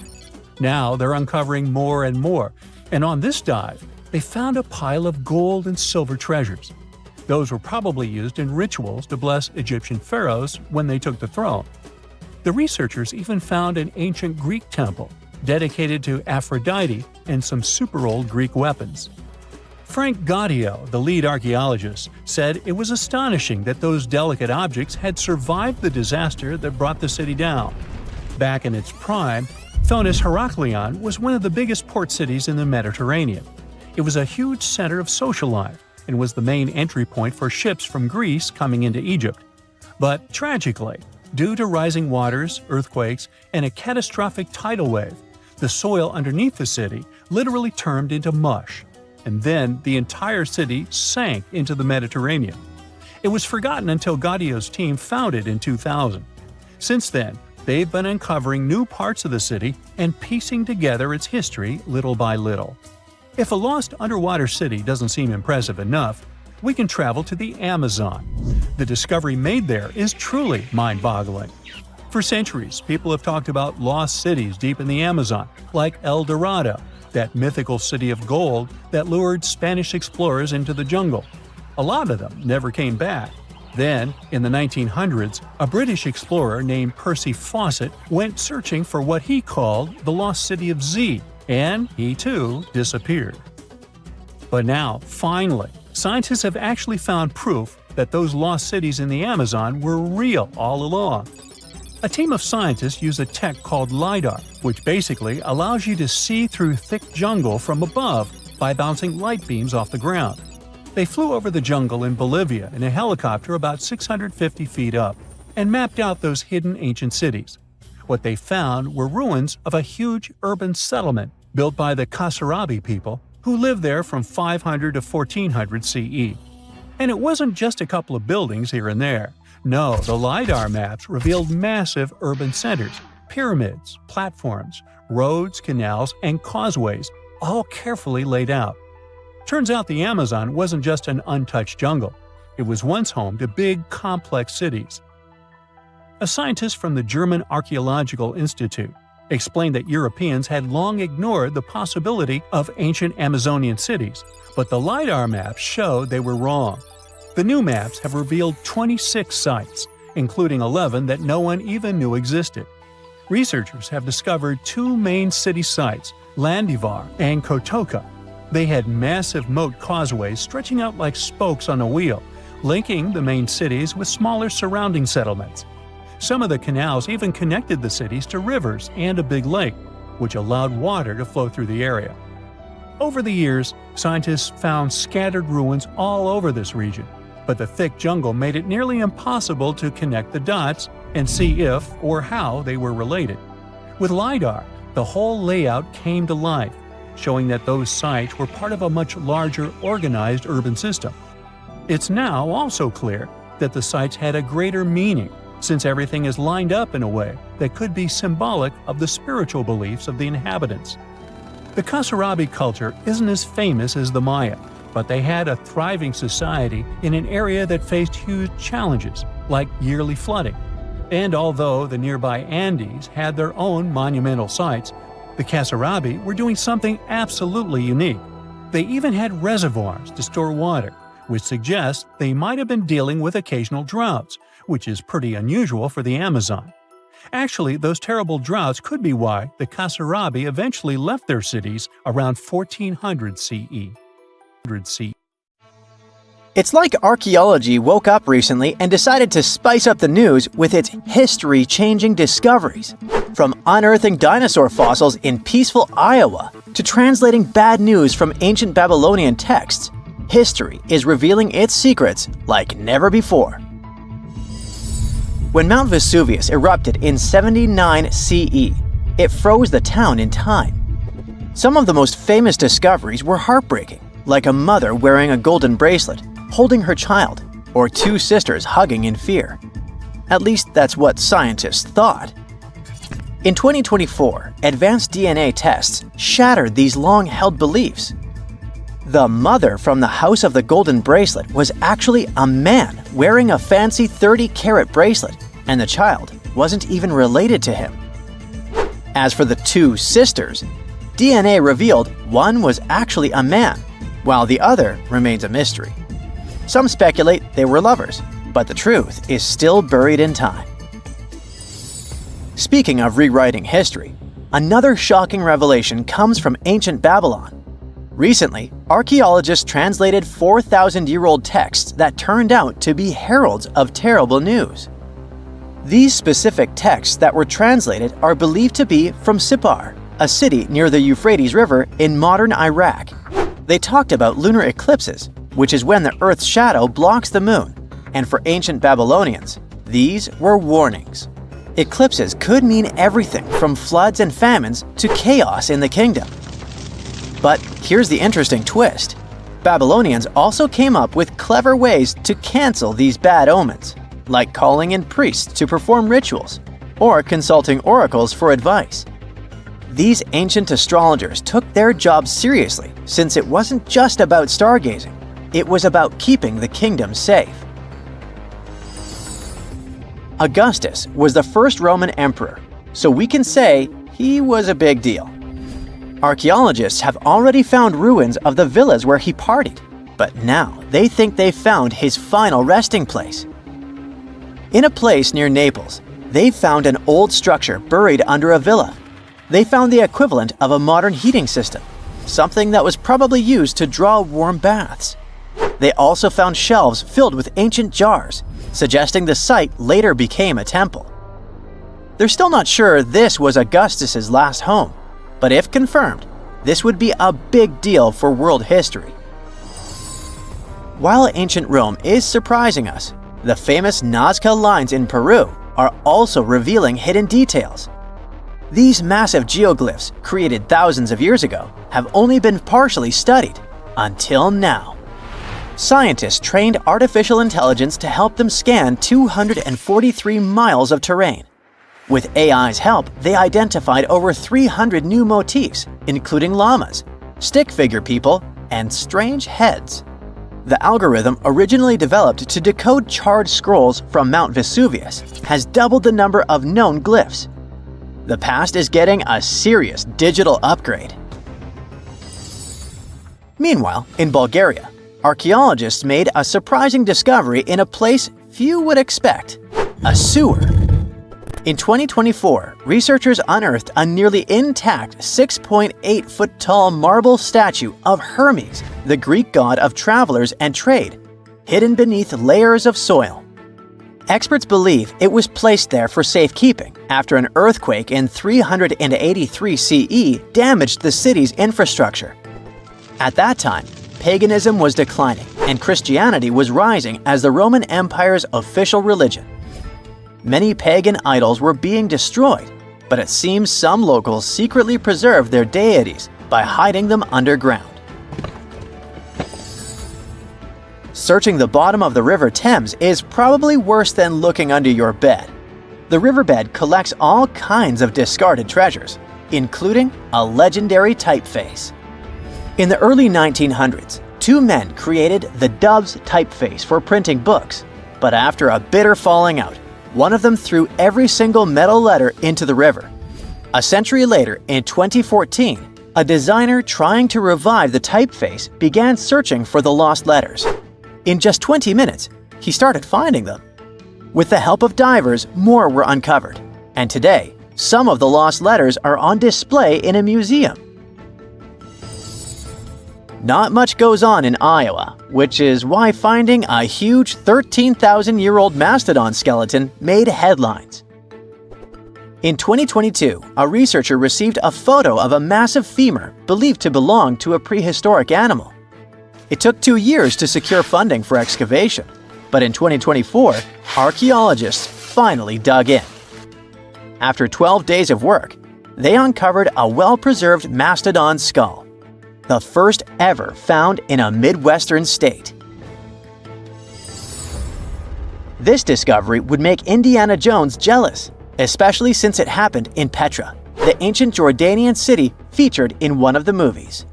Speaker 2: Now they're uncovering more and more, and on this dive, they found a pile of gold and silver treasures. Those were probably used in rituals to bless Egyptian pharaohs when they took the throne. The researchers even found an ancient Greek temple dedicated to Aphrodite and some super-old Greek weapons. Frank Gaudio, the lead archaeologist, said it was astonishing that those delicate objects had survived the disaster that brought the city down. Back in its prime, Thonis Heraklion was one of the biggest port cities in the Mediterranean. It was a huge center of social life and was the main entry point for ships from Greece coming into Egypt. But tragically, due to rising waters, earthquakes, and a catastrophic tidal wave, the soil underneath the city literally turned into mush, and then the entire city sank into the Mediterranean. It was forgotten until Gaudio's team found it in 2000. Since then, they've been uncovering new parts of the city and piecing together its history little by little. If a lost underwater city doesn't seem impressive enough, we can travel to the Amazon. The discovery made there is truly mind-boggling. For centuries, people have talked about lost cities deep in the Amazon, like El Dorado, that mythical city of gold that lured Spanish explorers into the jungle. A lot of them never came back. Then, in the 1900s, a British explorer named Percy Fawcett went searching for what he called the lost city of Z, and he too disappeared. But now, finally, scientists have actually found proof that those lost cities in the Amazon were real all along. A team of scientists use a tech called LiDAR, which basically allows you to see through thick jungle from above by bouncing light beams off the ground. They flew over the jungle in Bolivia in a helicopter about 650 feet up and mapped out those hidden ancient cities. What they found were ruins of a huge urban settlement built by the Kasarabi people who lived there from 500 to 1400 CE. And it wasn't just a couple of buildings here and there. No, the LiDAR maps revealed massive urban centers, pyramids, platforms, roads, canals, and causeways, all carefully laid out. Turns out the Amazon wasn't just an untouched jungle. It was once home to big, complex cities. A scientist from the German Archaeological Institute explained that Europeans had long ignored the possibility of ancient Amazonian cities, but the LiDAR maps showed they were wrong. The new maps have revealed 26 sites, including 11 that no one even knew existed. Researchers have discovered two main city sites, Landivar and Kotoka. They had massive moat causeways stretching out like spokes on a wheel, linking the main cities with smaller surrounding settlements. Some of the canals even connected the cities to rivers and a big lake, which allowed water to flow through the area. Over the years, scientists found scattered ruins all over this region, but the thick jungle made it nearly impossible to connect the dots and see if or how they were related. With LiDAR, the whole layout came to life, showing that those sites were part of a much larger organized urban system. It's now also clear that the sites had a greater meaning, since everything is lined up in a way that could be symbolic of the spiritual beliefs of the inhabitants. The Kasarabi culture isn't as famous as the Maya, but they had a thriving society in an area that faced huge challenges, like yearly flooding. And although the nearby Andes had their own monumental sites, the Kasarabi were doing something absolutely unique. They even had reservoirs to store water, which suggests they might have been dealing with occasional droughts, which is pretty unusual for the Amazon. Actually, those terrible droughts could be why the Kasarabi eventually left their cities around 1400 CE.
Speaker 3: It's like archaeology woke up recently and decided to spice up the news with its history-changing discoveries. From unearthing dinosaur fossils in peaceful Iowa to translating bad news from ancient Babylonian texts, history is revealing its secrets like never before. When Mount Vesuvius erupted in 79 CE, It froze the town in time. Some of the most famous discoveries were heartbreaking, like a mother wearing a golden bracelet, holding her child, or two sisters hugging in fear. At least that's what scientists thought. In 2024, advanced DNA tests shattered these long-held beliefs. The mother from the House of the Golden Bracelet was actually a man wearing a fancy 30-carat bracelet, and the child wasn't even related to him. As for the two sisters, DNA revealed one was actually a man, while the other remains a mystery. Some speculate they were lovers, but the truth is still buried in time. Speaking of rewriting history, another shocking revelation comes from ancient Babylon. Recently, archaeologists translated 4,000-year-old texts that turned out to be heralds of terrible news. These specific texts that were translated are believed to be from Sippar, a city near the Euphrates River in modern Iraq. They talked about lunar eclipses, which is when the Earth's shadow blocks the moon, and for ancient Babylonians, these were warnings. Eclipses could mean everything from floods and famines to chaos in the kingdom. But here's the interesting twist. Babylonians also came up with clever ways to cancel these bad omens, like calling in priests to perform rituals, or consulting oracles for advice. These ancient astrologers took their job seriously, since it wasn't just about stargazing, it was about keeping the kingdom safe. Augustus was the first Roman emperor, so we can say he was a big deal. Archaeologists have already found ruins of the villas where he partied, but now they think they've found his final resting place. In a place near Naples, they've found an old structure buried under a villa. They found the equivalent of a modern heating system, something that was probably used to draw warm baths. They also found shelves filled with ancient jars, suggesting the site later became a temple. They're still not sure this was Augustus's last home, but if confirmed, this would be a big deal for world history. While ancient Rome is surprising us, the famous Nazca lines in Peru are also revealing hidden details. These massive geoglyphs, created thousands of years ago, have only been partially studied until now. Scientists trained artificial intelligence to help them scan 243 miles of terrain. With AI's help, they identified over 300 new motifs, including llamas, stick figure people, and strange heads. The algorithm, originally developed to decode charred scrolls from Mount Vesuvius, has doubled the number of known glyphs. The past is getting a serious digital upgrade. Meanwhile, in Bulgaria, archaeologists made a surprising discovery in a place few would expect: a sewer. In 2024, researchers unearthed a nearly intact 6.8-foot-tall marble statue of Hermes, the Greek god of travelers and trade, hidden beneath layers of soil. Experts believe it was placed there for safekeeping after an earthquake in 383 CE damaged the city's infrastructure. At that time, paganism was declining and Christianity was rising as the Roman Empire's official religion. Many pagan idols were being destroyed, but it seems some locals secretly preserved their deities by hiding them underground. Searching the bottom of the River Thames is probably worse than looking under your bed. The riverbed collects all kinds of discarded treasures, including a legendary typeface. In the early 1900s, two men created the Doves typeface for printing books, but after a bitter falling out, one of them threw every single metal letter into the river. A century later, in 2014, a designer trying to revive the typeface began searching for the lost letters. In just 20 minutes, he started finding them. With the help of divers, more were uncovered, and today, some of the lost letters are on display in a museum. Not much goes on in Iowa, which is why finding a huge 13,000-year-old mastodon skeleton made headlines. In 2022, a researcher received a photo of a massive femur believed to belong to a prehistoric animal. It took 2 years to secure funding for excavation, but in 2024, archaeologists finally dug in. After 12 days of work, they uncovered a well-preserved mastodon skull, the first ever found in a Midwestern state. This discovery would make Indiana Jones jealous, especially since it happened in Petra, the ancient Jordanian city featured in one of the movies.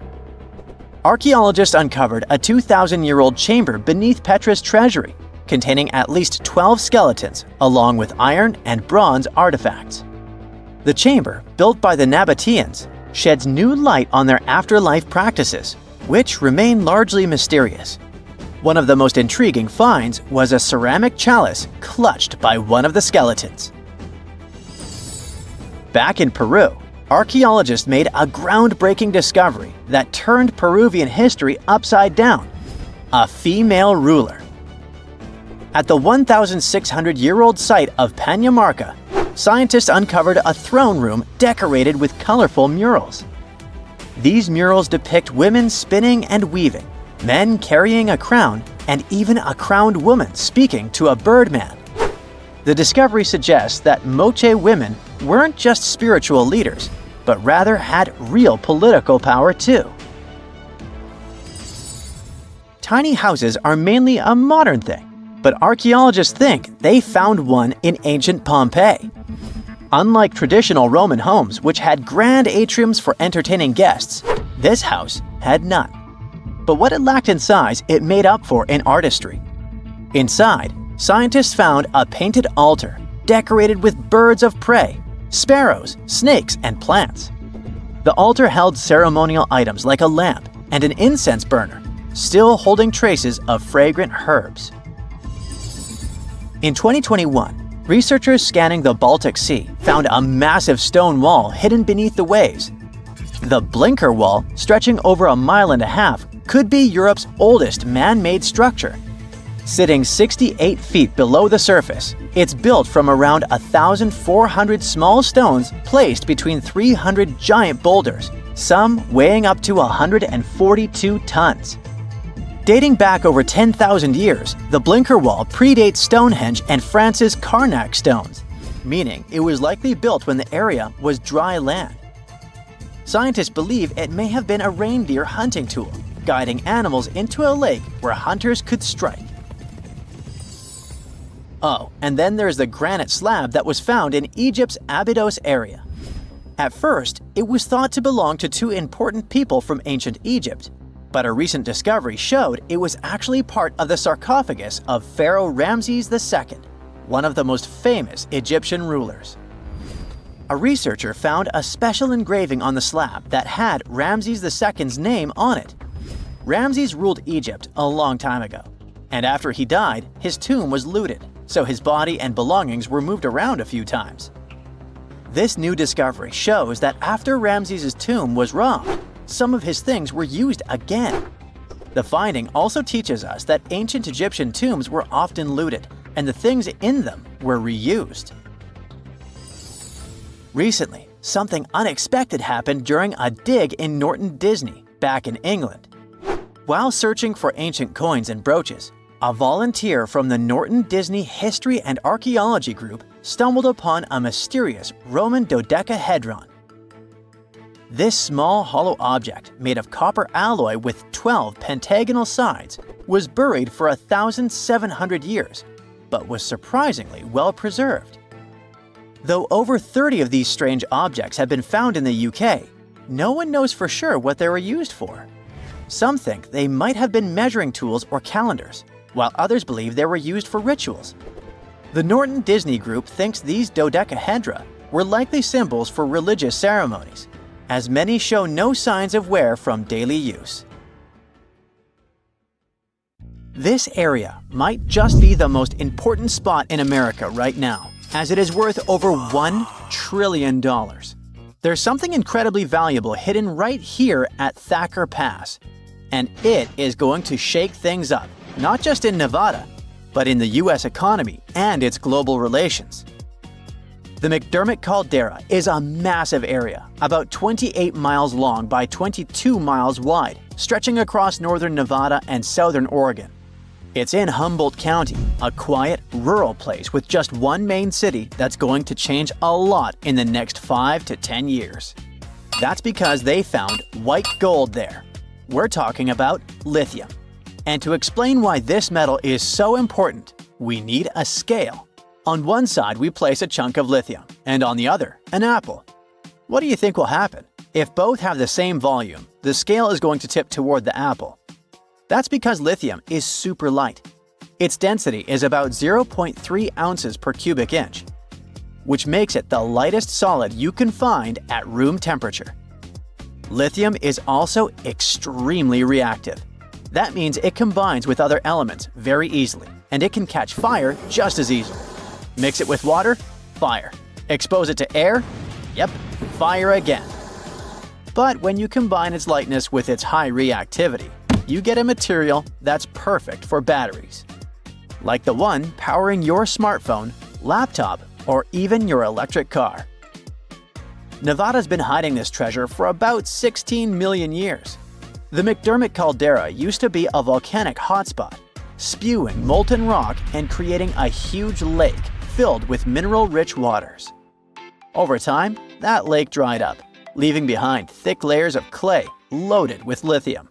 Speaker 3: Archaeologists uncovered a 2,000-year-old chamber beneath Petra's treasury, containing at least 12 skeletons, along with iron and bronze artifacts. The chamber, built by the Nabateans, sheds new light on their afterlife practices, which remain largely mysterious. One of the most intriguing finds was a ceramic chalice clutched by one of the skeletons. Back in Peru, archaeologists made a groundbreaking discovery that turned Peruvian history upside down: a female ruler. At the 1,600-year-old site of Pañamarca, scientists uncovered a throne room decorated with colorful murals. These murals depict women spinning and weaving, men carrying a crown, and even a crowned woman speaking to a birdman. The discovery suggests that Moche women weren't just spiritual leaders, but rather had real political power too. Tiny houses are mainly a modern thing, but archaeologists think they found one in ancient Pompeii. Unlike traditional Roman homes, which had grand atriums for entertaining guests, this house had none. But what it lacked in size, it made up for in artistry. Inside, scientists found a painted altar decorated with birds of prey, sparrows, snakes, and plants. The altar held ceremonial items like a lamp and an incense burner, still holding traces of fragrant herbs. In 2021, researchers scanning the Baltic Sea found a massive stone wall hidden beneath the waves. The Blinker Wall, stretching over 1.5 miles, could be Europe's oldest man-made structure. Sitting 68 feet below the surface, it's built from around 1,400 small stones placed between 300 giant boulders, some weighing up to 142 tons. Dating back over 10,000 years, the Blinker Wall predates Stonehenge and France's Karnak stones, meaning it was likely built when the area was dry land. Scientists believe it may have been a reindeer hunting tool, guiding animals into a lake where hunters could strike. Oh, and then there's the granite slab that was found in Egypt's Abydos area. At first, it was thought to belong to two important people from ancient Egypt, but a recent discovery showed it was actually part of the sarcophagus of Pharaoh Ramses II, one of the most famous Egyptian rulers. A researcher found a special engraving on the slab that had Ramses II's name on it. Ramses ruled Egypt a long time ago, and after he died, his tomb was looted, so his body and belongings were moved around a few times. This new discovery shows that after Ramses' tomb was robbed, some of his things were used again. The finding also teaches us that ancient Egyptian tombs were often looted, and the things in them were reused. Recently, something unexpected happened during a dig in Norton Disney, back in England. While searching for ancient coins and brooches, a volunteer from the Norton Disney History and Archaeology group stumbled upon a mysterious Roman dodecahedron. This small hollow object, made of copper alloy with 12 pentagonal sides, was buried for 1,700 years, but was surprisingly well preserved. Though over 30 of these strange objects have been found in the UK, no one knows for sure what they were used for. Some think they might have been measuring tools or calendars, while others believe they were used for rituals. The Norton Disney Group thinks these dodecahedra were likely symbols for religious ceremonies, as many show no signs of wear from daily use. This area might just be the most important spot in America right now, as it is worth over $1 trillion. There's something incredibly valuable hidden right here at Thacker Pass, and it is going to shake things up, not just in Nevada, but in the US economy and its global relations. The McDermott Caldera is a massive area, about 28 miles long by 22 miles wide, stretching across northern Nevada and southern Oregon. It's in Humboldt County, a quiet, rural place with just one main city that's going to change a lot in the next 5 to 10 years. That's because they found white gold there. We're talking about lithium. And to explain why this metal is so important, we need a scale. On one side, we place a chunk of lithium, and on the other, an apple. What do you think will happen? If both have the same volume, the scale is going to tip toward the apple. That's because lithium is super light. Its density is about 0.3 ounces per cubic inch, which makes it the lightest solid you can find at room temperature. Lithium is also extremely reactive. That means it combines with other elements very easily, and it can catch fire just as easily. Mix it with water, fire. Expose it to air, yep, fire again. But when you combine its lightness with its high reactivity, you get a material that's perfect for batteries. Like the one powering your smartphone, laptop, or even your electric car. Nevada's been hiding this treasure for about 16 million years. The McDermott caldera used to be a volcanic hotspot, spewing molten rock and creating a huge lake filled with mineral-rich waters. Over time, that lake dried up, leaving behind thick layers of clay loaded with lithium.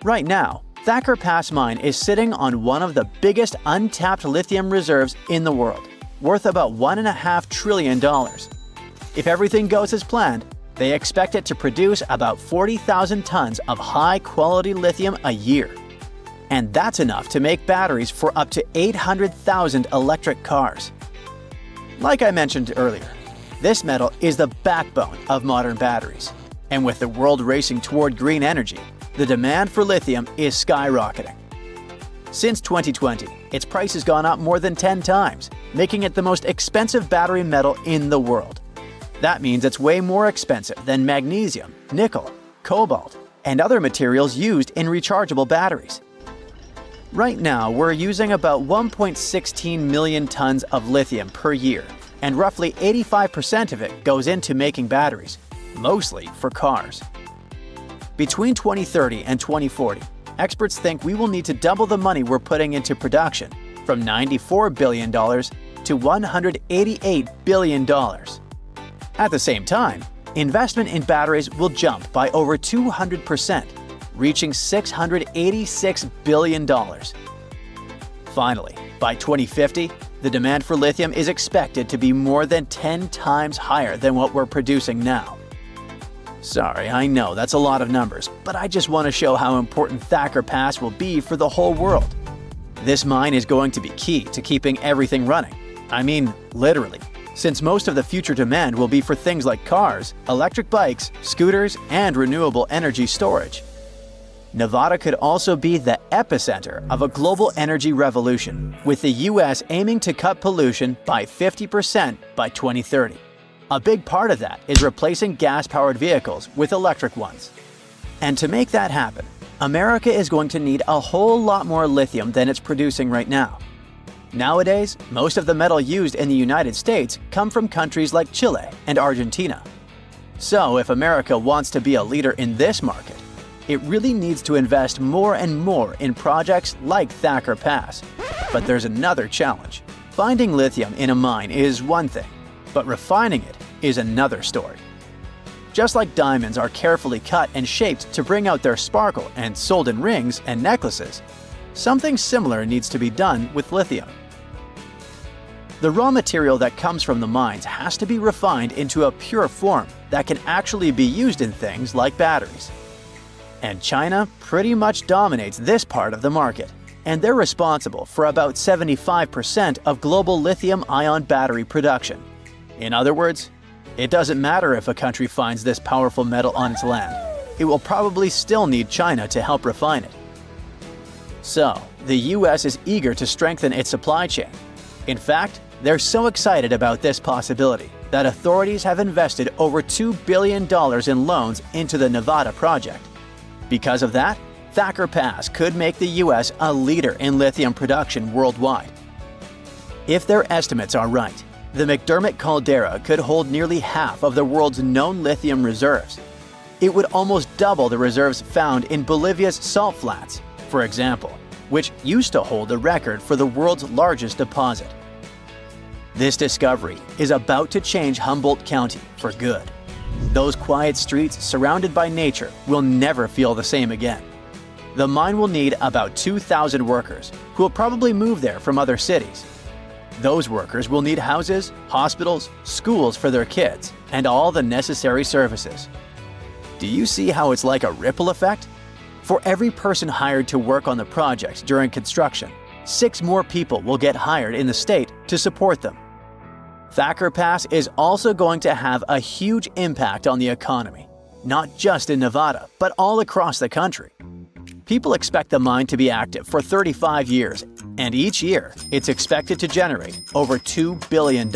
Speaker 3: Right now, Thacker Pass Mine is sitting on one of the biggest untapped lithium reserves in the world, worth about $1.5 trillion. If everything goes as planned, they expect it to produce about 40,000 tons of high-quality lithium a year. And that's enough to make batteries for up to 800,000 electric cars. Like I mentioned earlier, this metal is the backbone of modern batteries. And with the world racing toward green energy, the demand for lithium is skyrocketing. Since 2020, its price has gone up more than 10 times, making it the most expensive battery metal in the world. That means it's way more expensive than magnesium, nickel, cobalt, and other materials used in rechargeable batteries. Right now, we're using about 1.16 million tons of lithium per year, and roughly 85% of it goes into making batteries, mostly for cars. Between 2030 and 2040, experts think we will need to double the money we're putting into production, from $94 billion to $188 billion. At the same time, investment in batteries will jump by over 200%, reaching $686 billion. Finally, by 2050, the demand for lithium is expected to be more than 10 times higher than what we're producing now. Sorry, I know that's a lot of numbers, but I just want to show how important Thacker Pass will be for the whole world. This mine is going to be key to keeping everything running. I mean, literally, since most of the future demand will be for things like cars, electric bikes, scooters, and renewable energy storage. Nevada could also be the epicenter of a global energy revolution, with the US aiming to cut pollution by 50% by 2030. A big part of that is replacing gas-powered vehicles with electric ones. And to make that happen, America is going to need a whole lot more lithium than it's producing right now. Nowadays, most of the metal used in the United States come from countries like Chile and Argentina. So if America wants to be a leader in this market, it really needs to invest more and more in projects like Thacker Pass. But there's another challenge. Finding lithium in a mine is one thing, but refining it is another story. Just like diamonds are carefully cut and shaped to bring out their sparkle and sold in rings and necklaces, something similar needs to be done with lithium. The raw material that comes from the mines has to be refined into a pure form that can actually be used in things like batteries. And China pretty much dominates this part of the market, and they're responsible for about 75% of global lithium-ion battery production. In other words, it doesn't matter if a country finds this powerful metal on its land. It will probably still need China to help refine it. So, the US is eager to strengthen its supply chain. In fact, they're so excited about this possibility that authorities have invested over $2 billion in loans into the Nevada project. Because of that, Thacker Pass could make the US a leader in lithium production worldwide. If their estimates are right, the McDermott caldera could hold nearly half of the world's known lithium reserves. It would almost double the reserves found in Bolivia's salt flats, for example. which used to hold the record for the world's largest deposit. This discovery is about to change Humboldt County for good. Those quiet streets surrounded by nature will never feel the same again. The mine will need about 2,000 workers who will probably move there from other cities. Those workers will need houses, hospitals, schools for their kids, and all the necessary services. Do you see how it's like a ripple effect? For every person hired to work on the project during construction, 6 more people will get hired in the state to support them. Thacker Pass is also going to have a huge impact on the economy, not just in Nevada, but all across the country. People expect the mine to be active for 35 years, and each year it's expected to generate over $2 billion.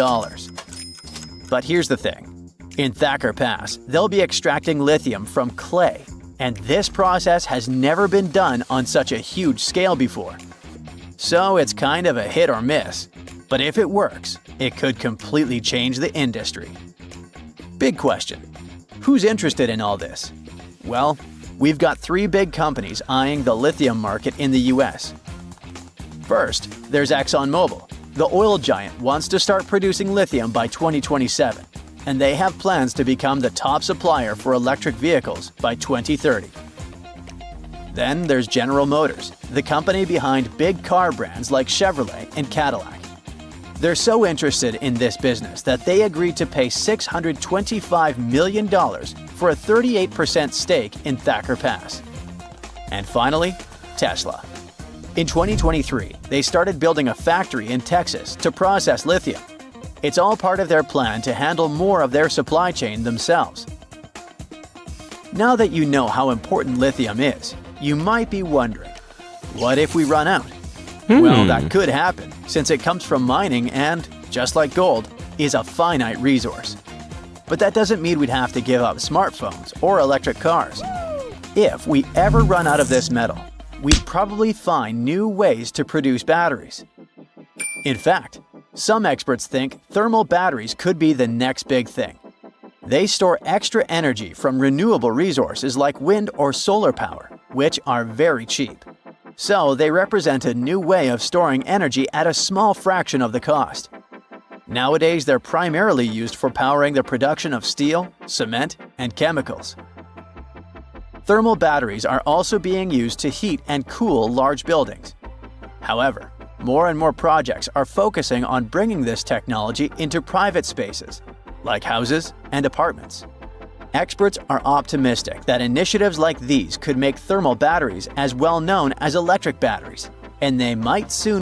Speaker 3: But here's the thing. In Thacker Pass, they'll be extracting lithium from clay, and this process has never been done on such a huge scale before. So it's kind of a hit or miss. But if it works, it could completely change the industry. Big question. Who's interested in all this? Well, we've got 3 big companies eyeing the lithium market in the US. First, there's ExxonMobil. The oil giant wants to start producing lithium by 2027, and they have plans to become the top supplier for electric vehicles by 2030. Then there's General Motors, the company behind big car brands like Chevrolet and Cadillac. They're so interested in this business that they agreed to pay $625 million for a 38% stake in Thacker Pass. And finally, Tesla. In 2023, they started building a factory in Texas to process lithium. It's all part of their plan to handle more of their supply chain themselves. Now that you know how important lithium is, you might be wondering, what if we run out? Well, that could happen, since it comes from mining and, just like gold, is a finite resource. But that doesn't mean we'd have to give up smartphones or electric cars. If we ever run out of this metal, we'd probably find new ways to produce batteries. In fact, some experts think thermal batteries could be the next big thing. They store extra energy from renewable resources like wind or solar power, which are very cheap. So they represent a new way of storing energy at a small fraction of the cost. Nowadays, they're primarily used for powering the production of steel, cement, and chemicals. Thermal batteries are also being used to heat and cool large buildings. However, more and more projects are focusing on bringing this technology into private spaces, like houses and apartments. Experts are optimistic that initiatives like these could make thermal batteries as well known as electric batteries, and they might soon